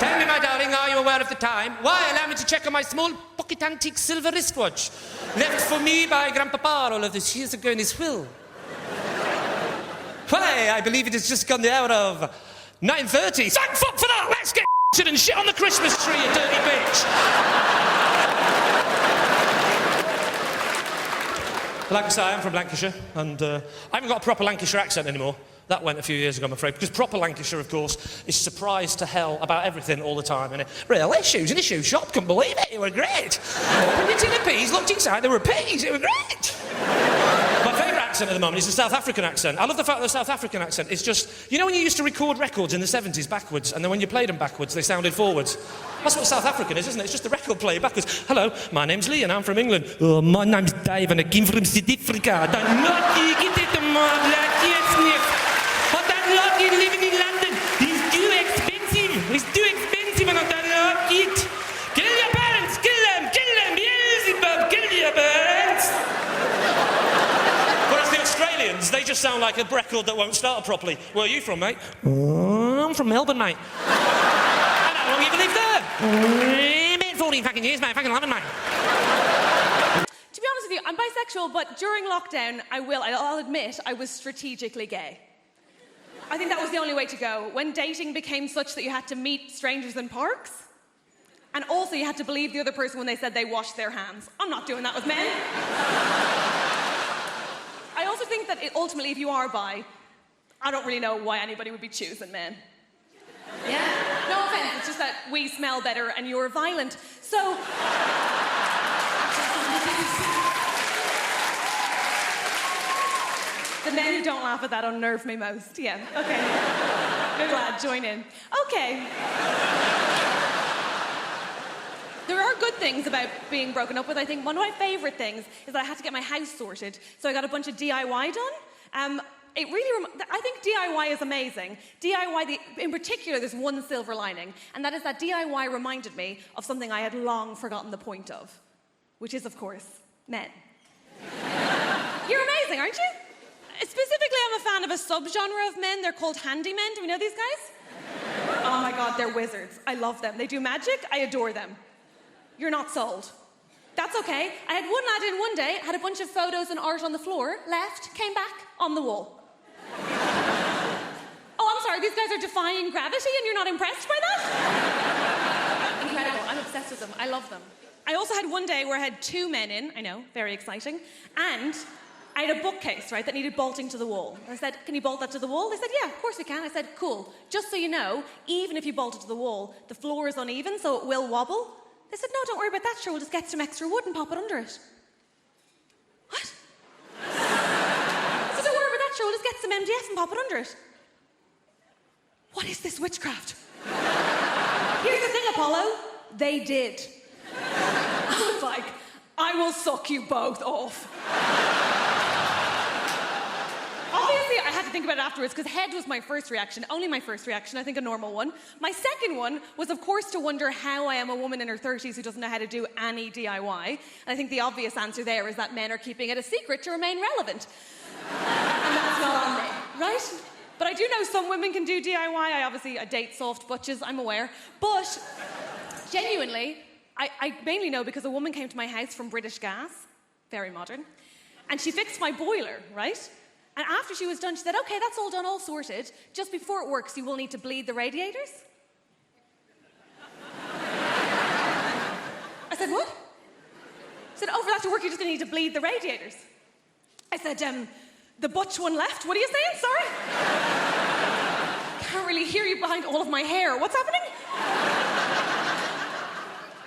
"Tell me, my darling, are you aware of the time?" "Why, allow me to check on my small pocket antique silver wristwatch, left for me by Grandpapa all of this years ago in his will." "Why, I believe it has just gone the hour of 9:30. Thank fuck for that! Let's get and shit on the Christmas tree, you dirty bitch! Like I say, I'm from Lancashire, and I haven't got a proper Lancashire accent anymore. That went a few years ago, I'm afraid, because proper Lancashire, of course, is surprised to hell about everything all the time, innit? "Real shoes in a shoe shop, couldn't believe it, they were great. Opened it in a peas, looked inside, there were peas, it were great." My favourite accent at the moment is the South African accent. I love the fact that the South African accent is just... You know when you used to record records in the 70s backwards, and then when you played them backwards, they sounded forwards? That's what South African is, isn't it? It's just the record player backwards. Hello, my name's Lee, and I'm from England. Oh, my name's Dave, and I came from South Africa. I don't like you, get it to my black, yes, I don't like you living in London. It's too expensive. It's too expensive, and I don't like it. Kill your parents, kill them, Beelzebub, kill your parents. Whereas the Australians, they just sound like a record that won't start properly. Where are you from, mate? Oh, I'm from Melbourne, mate. And how long have you lived there? Mate, 14 fucking years, mate. I fucking love it, mate. To be honest with you, I'm bisexual, but during lockdown, I'll admit, I was strategically gay. I think that was the only way to go. When dating became such that you had to meet strangers in parks, and also you had to believe the other person when they said they washed their hands. I'm not doing that with men. I also think that ultimately, if you are bi, I don't really know why anybody would be choosing men. Yeah, no offense, it's just that we smell better and you're violent. So... The men who don't laugh at that unnerve me most. Yeah, okay. Good lad, join in. Okay. There are good things about being broken up with. I think one of my favourite things is that I had to get my house sorted, so I got a bunch of DIY done. I think DIY is amazing. DIY, in particular, there's one silver lining, and that is that DIY reminded me of something I had long forgotten the point of, which is, of course, men. You're amazing, aren't you? Specifically, I'm a fan of a subgenre of men. They're called handymen. Do we know these guys? Oh my God, they're wizards. I love them. They do magic. I adore them. You're not sold. That's okay. I had one lad in one day, had a bunch of photos and art on the floor, left, came back, on the wall. Oh, I'm sorry, these guys are defying gravity and you're not impressed by that? Incredible. I'm obsessed with them. I love them. I also had one day where I had two men in, I know, very exciting, and I had a bookcase, right, that needed bolting to the wall. I said, can you bolt that to the wall? They said, yeah, of course we can. I said, cool. Just so you know, even if you bolt it to the wall, the floor is uneven, so it will wobble. They said, no, don't worry about that, sure, we'll just get some extra wood and pop it under it. What? I said, don't worry about that, sure, we'll just get some MDF and pop it under it. What is this witchcraft? Here's the thing, Apollo. They did. I was like, I will suck you both off. Obviously, I had to think about it afterwards because head was my first reaction, only my first reaction, I think a normal one. My second one was, of course, to wonder how I am a woman in her 30s who doesn't know how to do any DIY. And I think the obvious answer there is that men are keeping it a secret to remain relevant. And that's not on me, right? But I do know some women can do DIY. I date soft butches, I'm aware. But genuinely, I mainly know because a woman came to my house from British Gas, very modern, and she fixed my boiler, right? And after she was done, she said, okay, that's all done, all sorted. Just before it works, you will need to bleed the radiators. I said, what? She said, oh, for that to work, you're just going to need to bleed the radiators. I said, the butch one left. What are you saying? Sorry? Can't really hear you behind all of my hair. What's happening?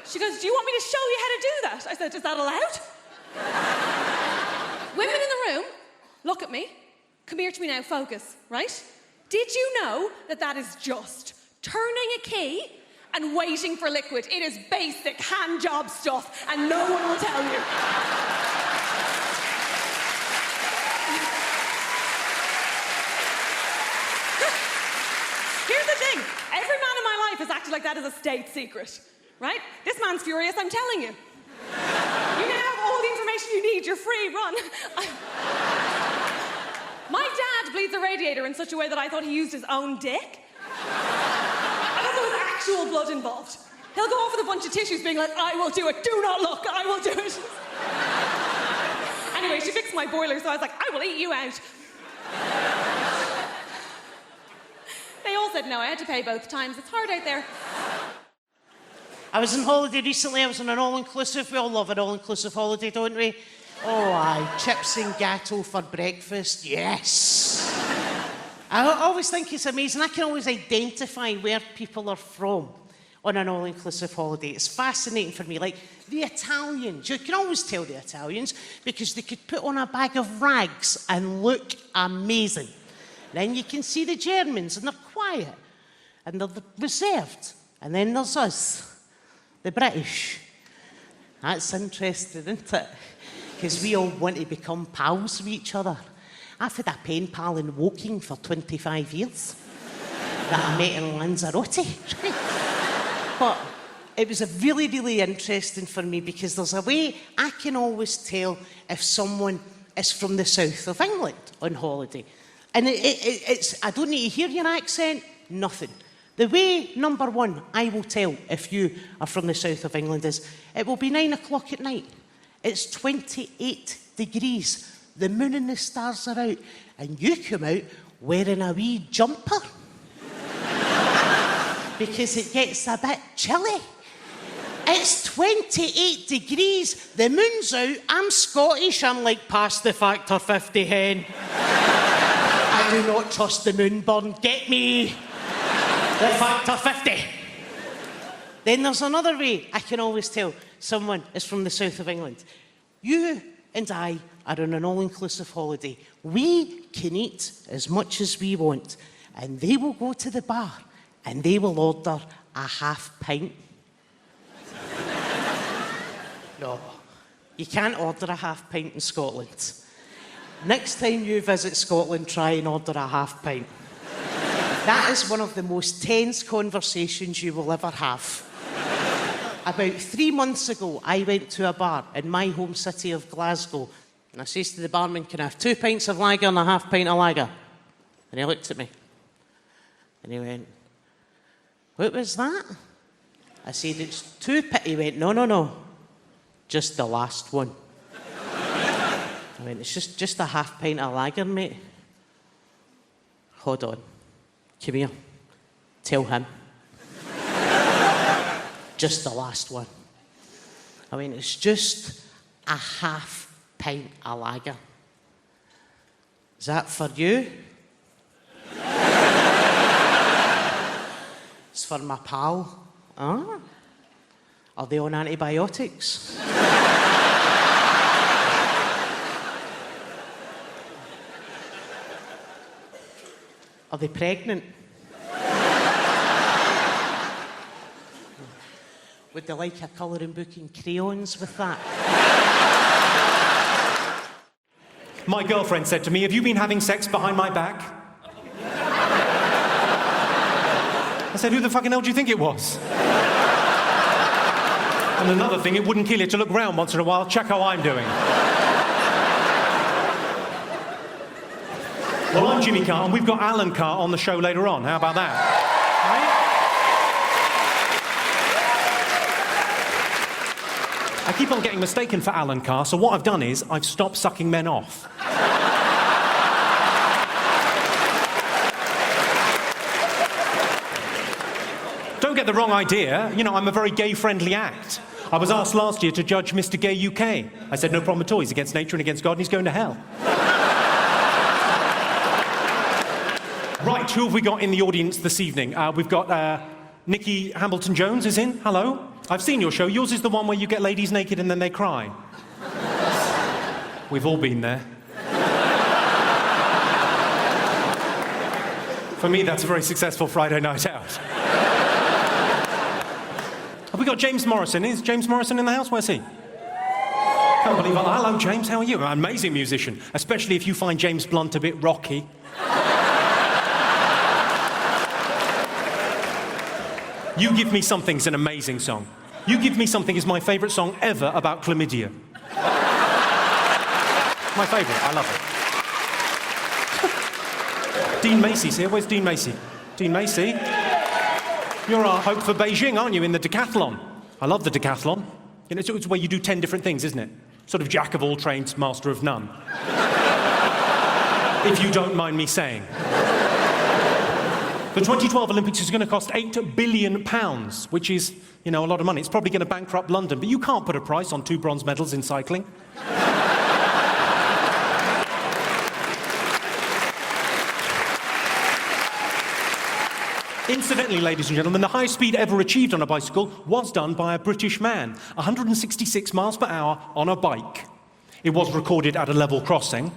She goes, do you want me to show you how to do that? I said, is that allowed? Women in the room, look at me. Come here to me now, focus, right? Did you know that that is just turning a key and waiting for liquid? It is basic hand job stuff, and no one will tell you. Here's the thing. Every man in my life has acted like that as a state secret, right? This man's furious, I'm telling you. You now have all the information you need. You're free, run. My dad bleeds a radiator in such a way that I thought he used his own dick. I thought there was actual blood involved. He'll go off with a bunch of tissues being like, I will do it, do not look, I will do it. Anyway, she fixed my boiler, so I was like, I will eat you out. They all said no, I had to pay both times. It's hard out there. I was on holiday recently, I was on an all-inclusive. We all love an all-inclusive holiday, don't we? Oh, aye. Chips and gateau for breakfast, yes. I always think it's amazing. I can always identify where people are from on an all-inclusive holiday. It's fascinating for me. Like, the Italians, you can always tell the Italians because they could put on a bag of rags and look amazing. Then you can see the Germans, and they're quiet, and they're reserved. And then there's us, the British. That's interesting, isn't it? Because we all want to become pals with each other. I've had a pen pal in Woking for 25 years that I met in Lanzarote. But it was a really, really interesting for me because there's a way I can always tell if someone is from the south of England on holiday. And it's I don't need to hear your accent, nothing. The way, number one, I will tell if you are from the south of England is it will be 9 o'clock at night. It's 28 degrees. The moon and the stars are out. And you come out wearing a wee jumper. Because it gets a bit chilly. It's 28 degrees. The moon's out. I'm Scottish. I'm like past the factor 50 hen. I do not trust the moon burn. Get me the factor 50. Then there's another way I can always tell someone is from the south of England. You and I are on an all-inclusive holiday. We can eat as much as we want. And they will go to the bar and they will order a half pint. No, you can't order a half pint in Scotland. Next time you visit Scotland, try and order a half pint. That is one of the most tense conversations you will ever have. About 3 months ago, I went to a bar in my home city of Glasgow, and I says to the barman, can I have 2 pints of lager and a half pint of lager? And he looked at me, and he went, what was that? I said, it's 2 pints. He went, no, just the last one. I went, it's just a half pint of lager, mate. Hold on. Come here. Tell him. Just the last one. I went, it's just a half pint of lager. Is that for you? It's for my pal. Ah. Are they on antibiotics? Are they pregnant? Would they like a colouring book and crayons with that? My girlfriend said to me, have you been having sex behind my back? I said, who the fucking hell do you think it was? And another thing, it wouldn't kill you to look round once in a while, check how I'm doing. Well, I'm Jimmy Carr, and we've got Alan Carr on the show later on. How about that? I keep on getting mistaken for Alan Carr, so what I've done is I've stopped sucking men off. Don't get the wrong idea. You know, I'm a very gay-friendly act. I was asked last year to judge Mr. Gay UK. I said, no problem at all. He's against nature and against God, and he's going to hell. Right, who have we got in the audience this evening? We've got Nikki Hamilton-Jones is in. Hello. I've seen your show. Yours is the one where you get ladies naked and then they cry. We've all been there. For me, that's a very successful Friday night out. Have we got James Morrison? Is James Morrison in the house? Where's he? Can't believe it. Hello, James. How are you? An amazing musician, especially if you find James Blunt a bit rocky. You Give Me Something's an amazing song. You Give Me Something is my favourite song ever about chlamydia. My favourite. I love it. Dean Macy's here. Where's Dean Macy? Dean Macy? You're our hope for Beijing, aren't you, in the decathlon? I love the decathlon. You know, it's where you do 10 different things, isn't it? Sort of jack of all trades, master of none. If you don't mind me saying. The 2012 Olympics is going to cost £8 billion, which is, you know, a lot of money. It's probably going to bankrupt London, but you can't put a price on 2 bronze medals in cycling. Incidentally, ladies and gentlemen, the highest speed ever achieved on a bicycle was done by a British man, 166 miles per hour on a bike. It was recorded at a level crossing.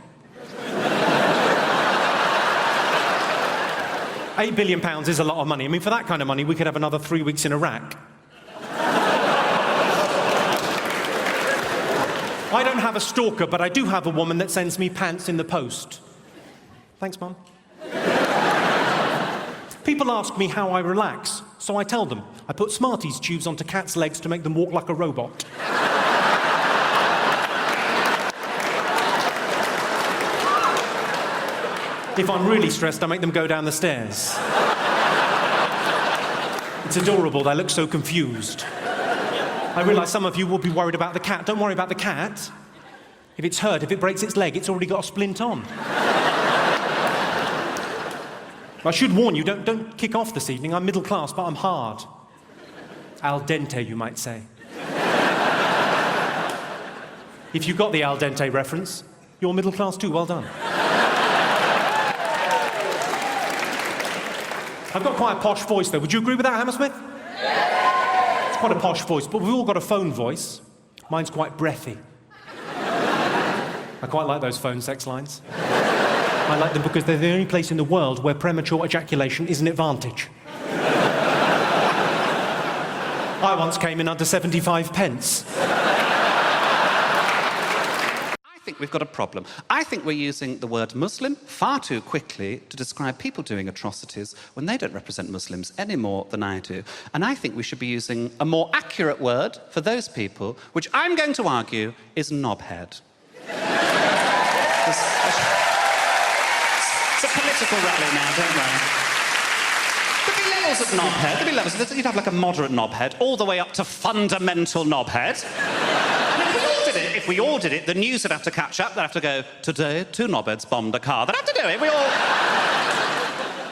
£8 billion is a lot of money. I mean, for that kind of money, we could have another 3 weeks in Iraq. I don't have a stalker, but I do have a woman that sends me pants in the post. Thanks, Mum. People ask me how I relax, so I tell them. I put Smarties tubes onto cats' legs to make them walk like a robot. If I'm really stressed, I make them go down the stairs. It's adorable, they look so confused. I realise some of you will be worried about the cat. Don't worry about the cat. If it's hurt, if it breaks its leg, it's already got a splint on. I should warn you, don't kick off this evening. I'm middle class, but I'm hard. Al dente, you might say. If you got the al dente reference, you're middle class too. Well done. I've got quite a posh voice, though. Would you agree with that, Hammersmith? It's quite a posh voice, but we've all got a phone voice. Mine's quite breathy. I quite like those phone sex lines. I like them because they're the only place in the world where premature ejaculation is an advantage. I once came in under 75 pence. I think we've got a problem. I think we're using the word Muslim far too quickly to describe people doing atrocities when they don't represent Muslims any more than I do. And I think we should be using a more accurate word for those people, which I'm going to argue is knobhead. It's a political rally now, don't worry. There'd be levels of knobhead. There'd be levels. You'd have like a moderate knobhead, all the way up to fundamental knobhead. And if we all did it, the news would have to catch up. They'd have to go, today, 2 knobheads bombed a car. They'd have to do it.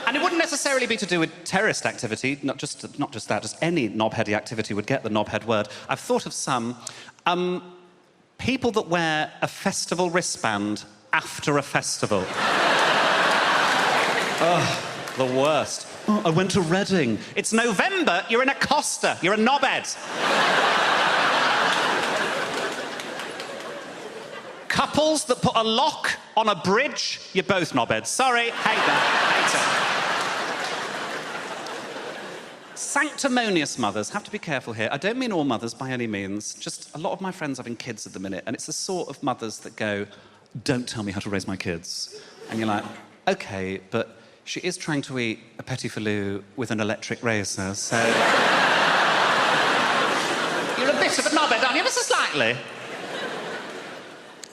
And it wouldn't necessarily be to do with terrorist activity, not just that, just any knobheady activity would get the knobhead word. I've thought of some. People that wear a festival wristband after a festival. Oh, the worst. Oh, I went to Reading. It's November, you're in a Costa, you're a knobhead. Couples that put a lock on a bridge, you're both knobheads. Sorry, hate that, hate it. Sanctimonious mothers, have to be careful here. I don't mean all mothers by any means, just a lot of my friends having kids at the minute, and it's the sort of mothers that go, don't tell me how to raise my kids. And you're like, okay, but she is trying to eat a petit filou with an electric razor, so... You're a bit of a knobhead, aren't you? Ever so slightly.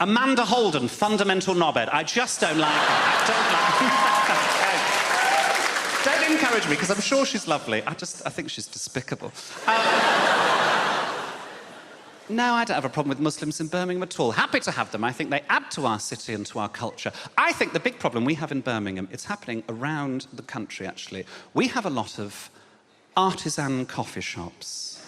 Amanda Holden, fundamental knobhead. I just don't like her. Don't encourage me, because I'm sure she's lovely. I think she's despicable. No, I don't have a problem with Muslims in Birmingham at all. Happy to have them. I think they add to our city and to our culture. I think the big problem we have in Birmingham, it's happening around the country, actually. We have a lot of artisan coffee shops.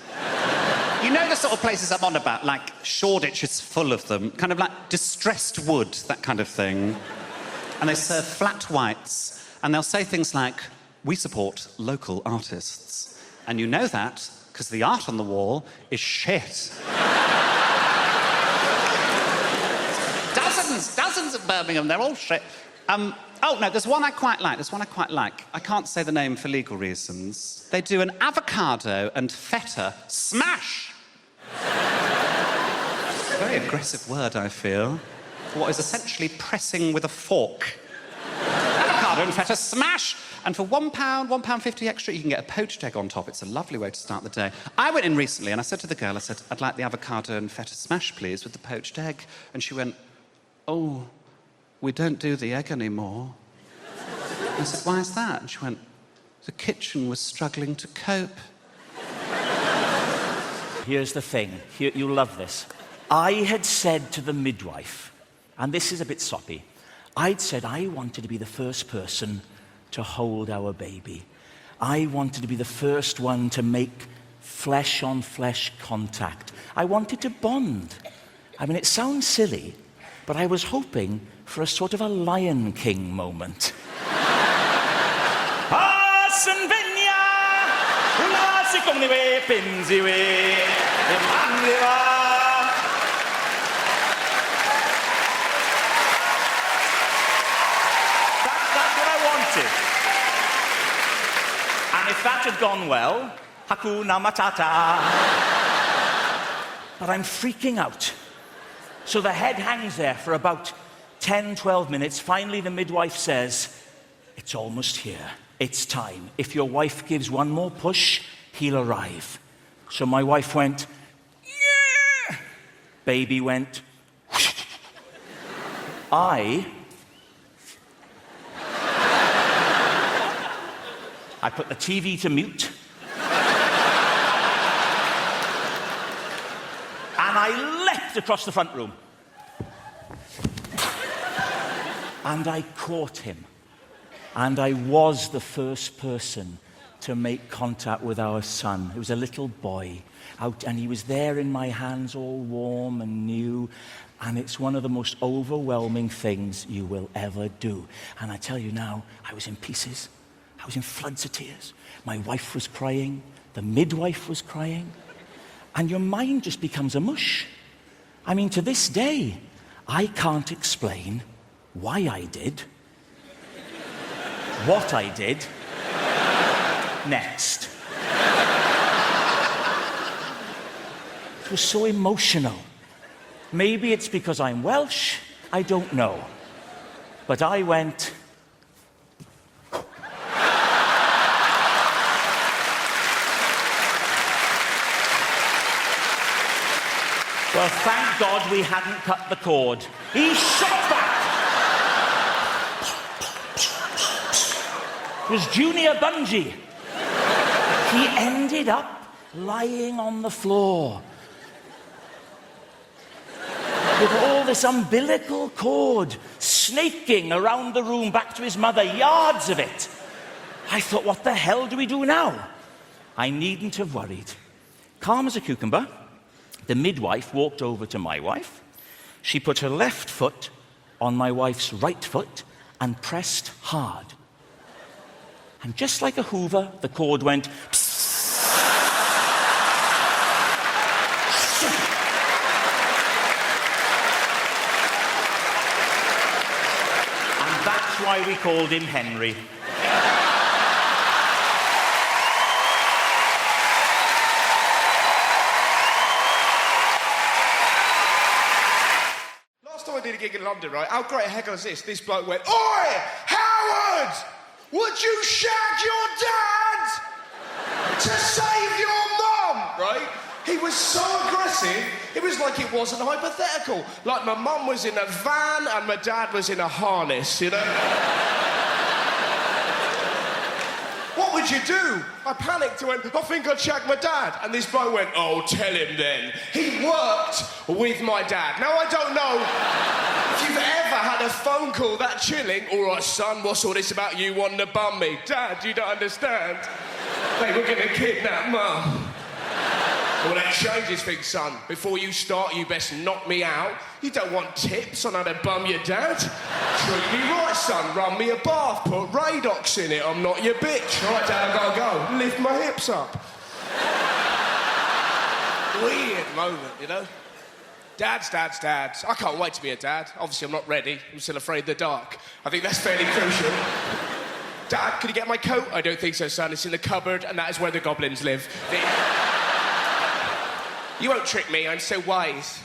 You know the sort of places I'm on about, like Shoreditch is full of them, kind of like distressed wood, that kind of thing. And they serve flat whites, and they'll say things like, we support local artists. And you know that because the art on the wall is shit. Dozens of Birmingham, they're all shit. Oh, no, there's one I quite like, I can't say the name for legal reasons. They do an avocado and feta smash. It's a very aggressive word, I feel, for what is essentially pressing with a fork. Avocado and feta smash. And for £1, £1.50 extra, you can get a poached egg on top. It's a lovely way to start the day. I went in recently and I said to the girl, I said, I'd like the avocado and feta smash, please, with the poached egg. And she went, oh, we don't do the egg anymore. I said, why is that? And she went, the kitchen was struggling to cope. Here's the thing. You'll love this. I had said to the midwife, and this is a bit soppy, I'd said I wanted to be the first person to hold our baby. I wanted to be the first one to make flesh-on-flesh contact. I wanted to bond. I mean, it sounds silly, but I was hoping for a sort of a Lion King moment. Parson Vineyard! gwmni we, pins I we, That's what I wanted. And if that had gone well, Hakuna Matata. But I'm freaking out. So the head hangs there for about 10, 12 minutes. Finally, the midwife says, it's almost here. It's time. If your wife gives one more push, he'll arrive. So my wife went, yeah. Baby went, I put the TV to mute. And I leapt across the front room. And I caught him. And I was the first person to make contact with our son. He was a little boy out, and he was there in my hands, all warm and new. And it's one of the most overwhelming things you will ever do. And I tell you now, I was in pieces. I was in floods of tears. My wife was crying. The midwife was crying. And your mind just becomes a mush. I mean, to this day, I can't explain why I did what I did next. It was so emotional. Maybe it's because I'm Welsh, I don't know. But I went... Well, thank God we hadn't cut the cord. He shot back. It was Junior Bungee. He ended up lying on the floor with all this umbilical cord snaking around the room back to his mother, yards of it. I thought, what the hell do we do now? I needn't have worried. Calm as a cucumber, the midwife walked over to my wife. She put her left foot on my wife's right foot and pressed hard. And just like a Hoover, the cord went... And that's why we called him Henry. I did a gig in London, right? How great a heckle is this? This bloke went, "Oi, Howard! Would you shag your dad to save your mum?" Right? He was so aggressive, it was like it wasn't hypothetical. Like my mum was in a van and my dad was in a harness, you know? What would you do? I panicked and went, I think I'd shag my dad. And this bloke went, oh, tell him then. He worked with my dad. Now, I don't know if you've ever had a phone call that chilling. All right, son, what's all this about you wanting to bum me? Dad, you don't understand. They were going to kidnap Mum. Well, that changes things, son. Before you start, you best knock me out. You don't want tips on how to bum your dad? Treat me right, son. Run me a bath. Put Radox in it. I'm not your bitch. Right, Dad, I've got to go. Lift my hips up. Weird moment, you know? Dads. I can't wait to be a dad. Obviously, I'm not ready. I'm still afraid of the dark. I think that's fairly crucial. Dad, can you get my coat? I don't think so, son. It's in the cupboard, and that is where the goblins live. You won't trick me, I'm so wise.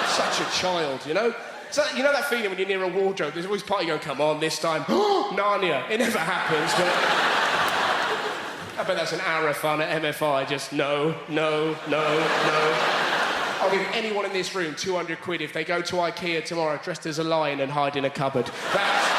Such a child, you know? So, you know that feeling when you're near a wardrobe, there's always part of you going, come on, this time, Narnia. It never happens, but... I bet that's an hour of fun at MFI, just no. I'll give anyone in this room 200 quid if they go to IKEA tomorrow dressed as a lion and hide in a cupboard. That's...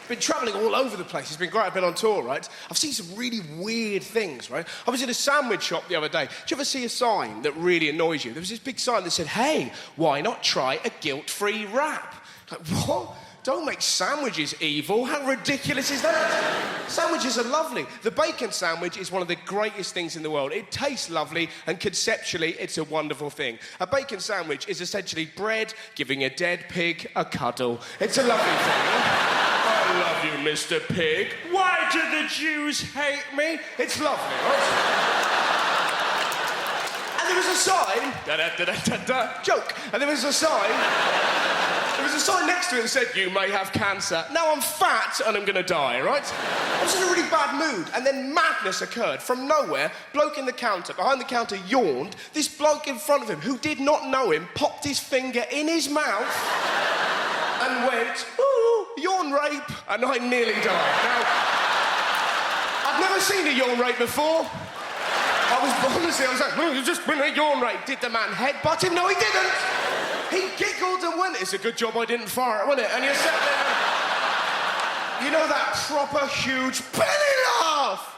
Been travelling all over the place. It's been great. I've been on tour, right? I've seen some really weird things, right? I was in a sandwich shop the other day. Do you ever see a sign that really annoys you? There was this big sign that said, hey, why not try a guilt-free wrap? Like, what? Don't make sandwiches evil. How ridiculous is that? Sandwiches are lovely. The bacon sandwich is one of the greatest things in the world. It tastes lovely, and conceptually, it's a wonderful thing. A bacon sandwich is essentially bread giving a dead pig a cuddle. It's a lovely thing. I love you, Mr. Pig. Why do the Jews hate me? It's lovely, right? And there was a sign... Da-da-da-da-da-da. Joke. And there was a sign... There was a sign next to it that said, you may have cancer. Now I'm fat and I'm going to die, right? I was in a really bad mood, and then madness occurred. From nowhere, bloke in the counter, behind the counter, yawned. This bloke in front of him, who did not know him, popped his finger in his mouth and went, ooh, yawn rape, and I nearly died. Now, I've never seen a yawn rape before. I was like, well, you've just been a yawn rape. Did the man headbutt him? No, he didn't. He giggled and went, it's a good job I didn't fire it, wasn't it? And you sat there, you know that proper huge belly laugh?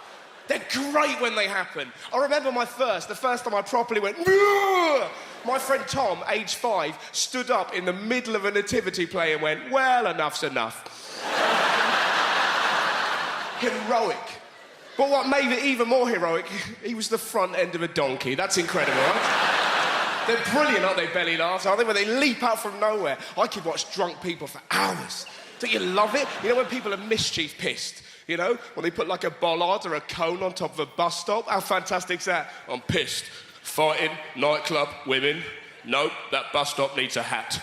They're great when they happen. I remember the first time I properly went, Bruh! My friend Tom, age 5, stood up in the middle of a nativity play and went, well, enough's enough. Heroic. But what made it even more heroic, he was the front end of a donkey. That's incredible, right? They're brilliant, aren't they, belly laughs, aren't they? When they leap out from nowhere. I could watch drunk people for hours. Don't you love it? You know when people are mischief pissed? You know? When they put like a bollard or a cone on top of a bus stop? How fantastic's that? I'm pissed. Fighting, nightclub, women. Nope, that bus stop needs a hat.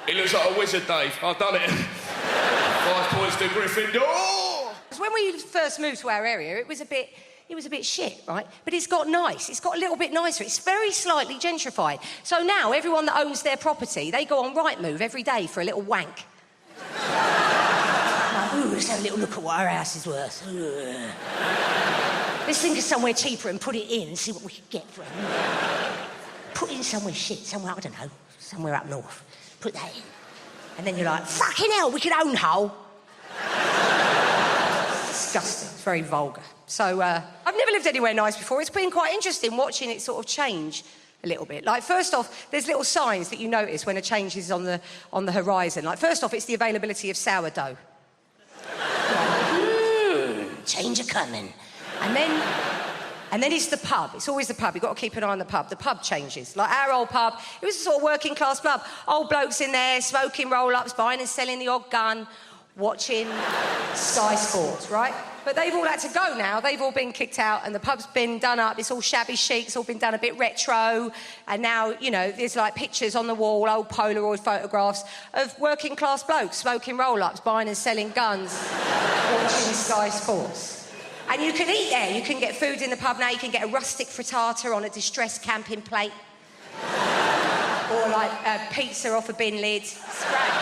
He looks like a wizard, Dave. I've done it. 5 points to Gryffindor. When we first moved to our area, it was a bit shit, right? But it's got nice. It's got a little bit nicer. It's very slightly gentrified. So now everyone that owns their property, they go on Rightmove every day for a little wank. Like, ooh, let's have a little look at what our house is worth. Let's think of somewhere cheaper and put it in and see what we can get for it. Put it in somewhere shit, somewhere, I don't know, somewhere up north. Put that in. And then you're like, fucking hell, we could own Hull. It's disgusting. It's very vulgar. So, I've never lived anywhere nice before. It's been quite interesting watching it sort of change a little bit. Like, first off, there's little signs that you notice when a change is on the horizon. Like, first off, it's the availability of sourdough. Change a-coming. And then it's the pub. It's always the pub. You've got to keep an eye on the pub. The pub changes. Like our old pub, it was a sort of working class pub. Old blokes in there, smoking roll-ups, buying and selling the odd gun, watching Sky Sports, right? But they've all had to go now. They've all been kicked out and the pub's been done up. It's all shabby chic. It's all been done a bit retro. And now, you know, there's like pictures on the wall, old Polaroid photographs of working class blokes smoking roll-ups, buying and selling guns, watching Sky Sports. And you can eat there. You can get food in the pub now. You can get a rustic frittata on a distressed camping plate. Or like pizza off a bin lid. It's great.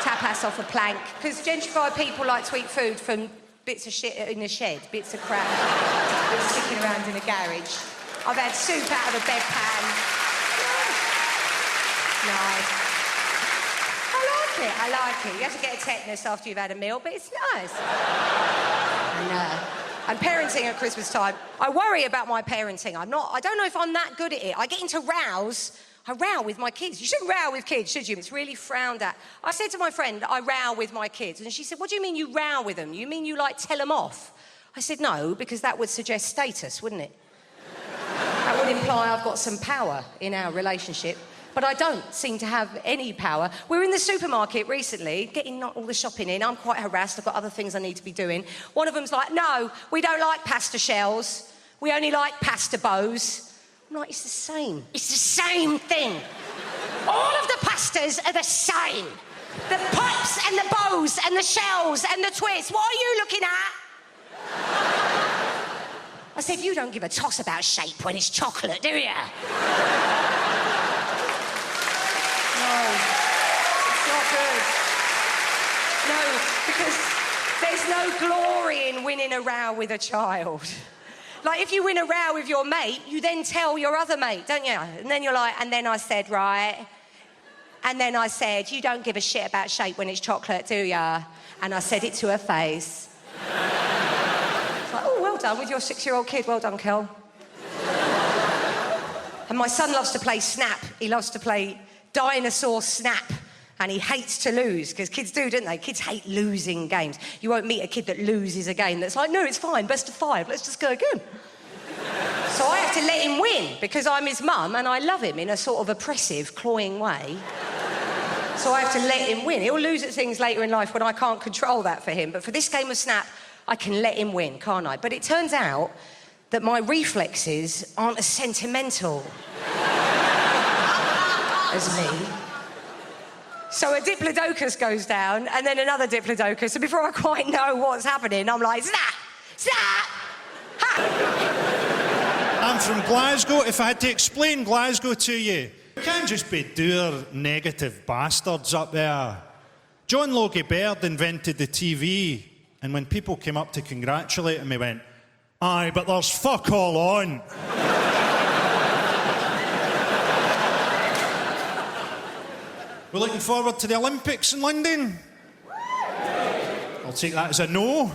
Tapas off a plank. Because gentrified people like to eat food from bits of shit in the shed, bits of crap that's sticking around in a garage. I've had soup out of a bedpan. Nice. I like it. You have to get a tetanus after you've had a meal, but it's nice. And parenting at Christmas time, I worry about my parenting. I don't know if I'm that good at it. I get into rows. I row with my kids. You shouldn't row with kids, should you? It's really frowned at. I said to my friend, I row with my kids. And she said, what do you mean you row with them? You mean you, like, tell them off? I said, no, because that would suggest status, wouldn't it? That would imply I've got some power in our relationship. But I don't seem to have any power. We're in the supermarket recently, getting all the shopping in. I'm quite harassed. I've got other things I need to be doing. One of them's like, no, we don't like pasta shells. We only like pasta bows. I'm like, it's the same. It's the same thing. All of the pastas are the same. The pipes and the bows and the shells and the twists. What are you looking at? I said, you don't give a toss about shape when it's chocolate, do you? No, it's not good. No, because there's no glory in winning a row with a child. Like, if you win a row with your mate, you then tell your other mate, don't you? And then you're like, and then I said, right? And then I said, you don't give a shit about shape when it's chocolate, do ya? And I said it to her face. It's like, oh, well done with your 6-year-old kid. Well done, Kel. And my son loves to play Snap. He loves to play dinosaur snap. And he hates to lose, because kids do, don't they? Kids hate losing games. You won't meet a kid that loses a game that's like, no, it's fine, best of 5, let's just go again. So I have to let him win, because I'm his mum and I love him in a sort of oppressive, cloying way. So I have to let him win. He'll lose at things later in life when I can't control that for him. But for this game of Snap, I can let him win, can't I? But it turns out that my reflexes aren't as sentimental as me. So a diplodocus goes down, and then another diplodocus, and before I quite know what's happening, I'm like, snap, snap, ha! I'm from Glasgow. If I had to explain Glasgow to you, you can't just be dour, negative bastards up there. John Logie Baird invented the TV, and when people came up to congratulate him, he went, aye, but there's fuck all on. We're looking forward to the Olympics in London. I'll take that as a no.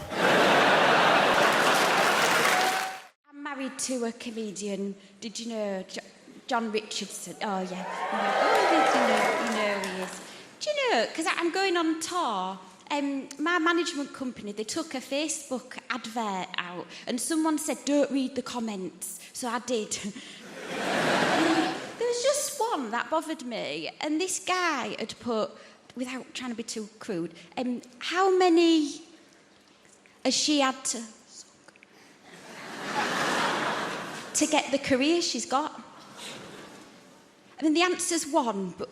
I'm married to a comedian. Did you know John Richardson? Oh, yeah. You know he is. Do you know, because I'm going on tour, my management company, they took a Facebook advert out and someone said, don't read the comments. So I did. There was just one that bothered me, and this guy had put, without trying to be too crude, how many has she had to get the career she's got? I mean, the answer's 1, but...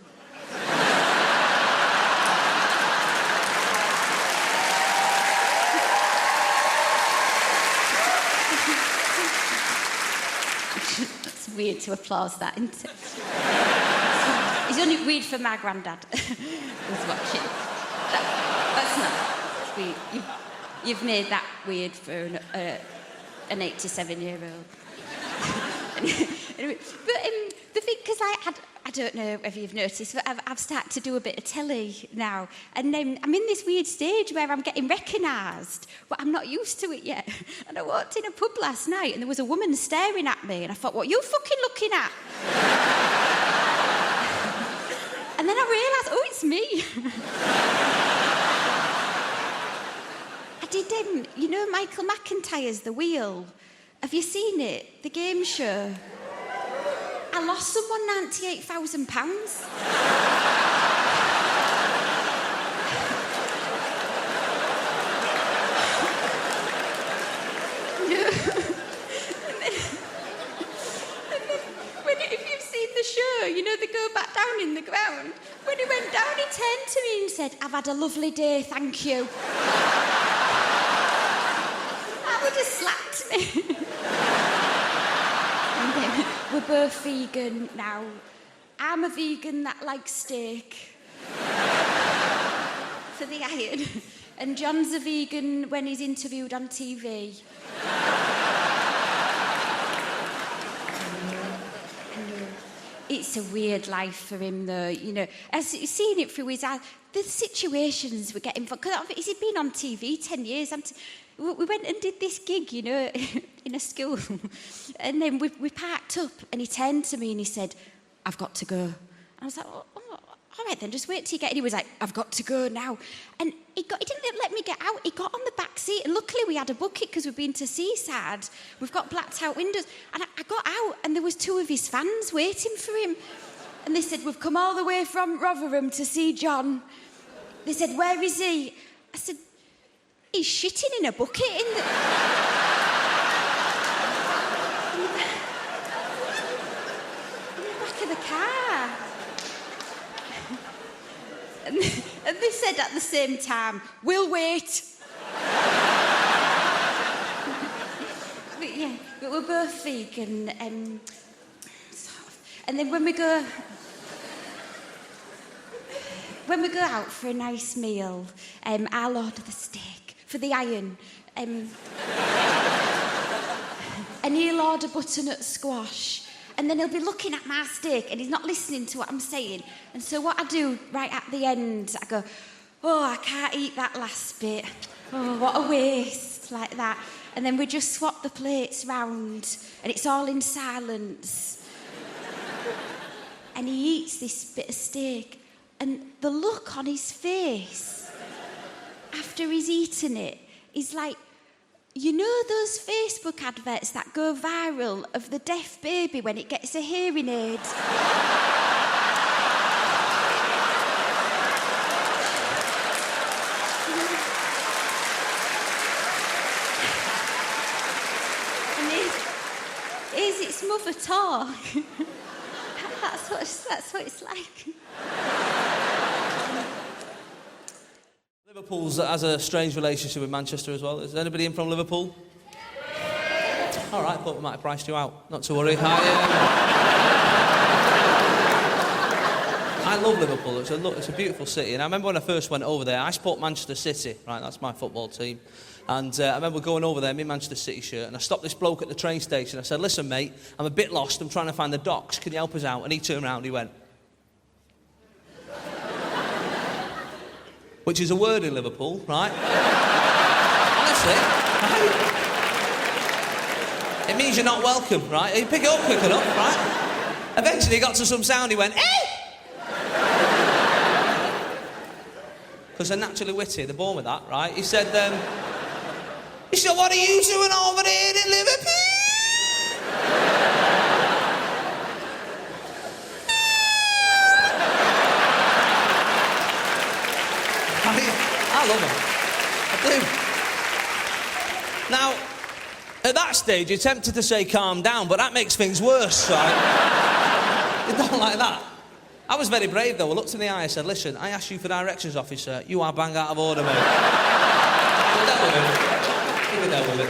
It's weird to applause that, isn't it? It's only weird for my granddad who's watching. That's not weird. You've made that weird for an 87-year-old. Anyway, but the thing, because I don't know if you've noticed, but I've started to do a bit of telly now, and I'm in this weird stage where I'm getting recognised, but I'm not used to it yet. And I walked in a pub last night, and there was a woman staring at me, and I thought, what are you fucking looking at? And then I realised, oh, it's me. I did, you know Michael McIntyre's The Wheel? Have you seen it? The game show? I lost someone £98,000. If you've seen the show, you know they go back down in the ground. When he went down, he turned to me and said, I've had a lovely day, thank you. That would have slapped me. We're both vegan now. I'm a vegan that likes steak for the iron, and John's a vegan when he's interviewed on TV. It's a weird life for him, though, you know. I've seen it through his eyes. The situations we're getting... Because he's been on TV 10 years. We went and did this gig, you know, in a school. And then we parked up, and he turned to me and he said, I've got to go. And I was like, oh, all right then, just wait till you get in. He was like, I've got to go now. And he didn't let me get out. He got on the back seat, and luckily we had a bucket because we've been to Seaside. We've got blacked out windows. And I got out, and there was 2 of his fans waiting for him. And they said, we've come all the way from Rotherham to see John. They said, where is he? I said, he's shitting in a bucket in the back of the car. And they said at the same time, we'll wait. But yeah, but we're both vegan. And then when we go out for a nice meal, I'll order the steak for the iron. And he'll order butternut squash. And then he'll be looking at my steak and he's not listening to what I'm saying. And so what I do right at the end, I go, oh, I can't eat that last bit. Oh, what a waste, like that. And then we just swap the plates round and it's all in silence. and he eats this bit of steak, and the look on his face after he's eaten it is like, you know those Facebook adverts that go viral of the deaf baby when it gets a hearing aid? Is its mother talk? That's what it's like. Liverpool has a strange relationship with Manchester as well. Is anybody in from Liverpool? All right, thought we might have priced you out. Not to worry. I love Liverpool. It's a beautiful city. And I remember when I first went over there, I support Manchester City, right? That's my football team. And I remember going over there in my Manchester City shirt, and I stopped this bloke at the train station. I said, listen, mate, I'm a bit lost. I'm trying to find the docks. Can you help us out? And he turned around and he went... which is a word in Liverpool, right? Honestly, right? It means you're not welcome, right? You pick it up quick enough, right? Eventually he got to some sound, he went, eh! Because they're naturally witty, they're born with that, right? He said, what are you doing over there in Liverpool? I love him. I do. Now, at that stage, you're tempted to say calm down, but that makes things worse, right? You don't like that. I was very brave, though. I looked in the eye and said, listen, I asked you for directions, officer. You are bang out of order, mate. Keep it down with it.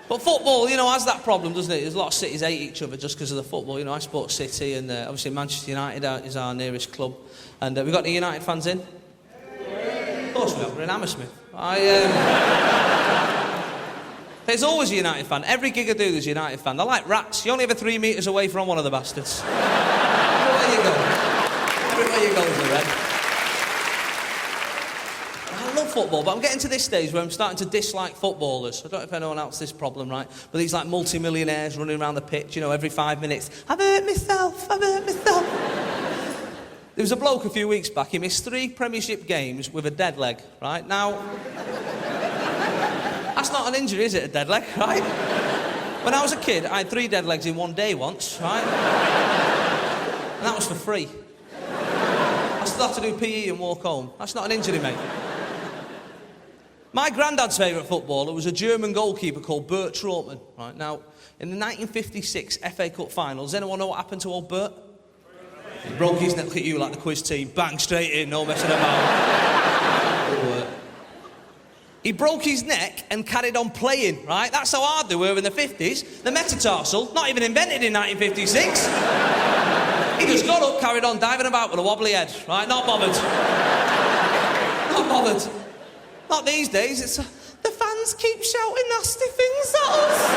But football, you know, has that problem, doesn't it? There's a lot of cities hate each other just because of the football. You know, I support City, and obviously Manchester United is our nearest club. And we've got any United fans in? Of course we have. We're in Hammersmith. There's always a United fan. Every gig I do, there's a United fan. They're like rats. You're only ever 3 metres away from one of the bastards. Everywhere you go. Everywhere you go is the red. I love football, but I'm getting to this stage where I'm starting to dislike footballers. I don't know if anyone else has this problem, right? But these like multi-millionaires running around the pitch, you know, every 5 minutes. I've hurt myself. There was a bloke a few weeks back, he missed 3 Premiership games with a dead leg, right? Now, that's not an injury, is it, a dead leg, right? When I was a kid, I had 3 dead legs in one day once, right? And that was for free. I still have to do PE and walk home. That's not an injury, mate. My granddad's favourite footballer was a German goalkeeper called Bert Trautmann, right? Now, in the 1956 FA Cup final, does anyone know what happened to old Bert? He broke his neck. Look at you, like the quiz team. Bang, straight in, no messing about. He broke his neck and carried on playing, right? That's how hard they were in the 50s. The metatarsal, not even invented in 1956. He just got up, carried on diving about with a wobbly head, right? Not bothered. Not bothered. Not these days. It's the fans keep shouting nasty things at us.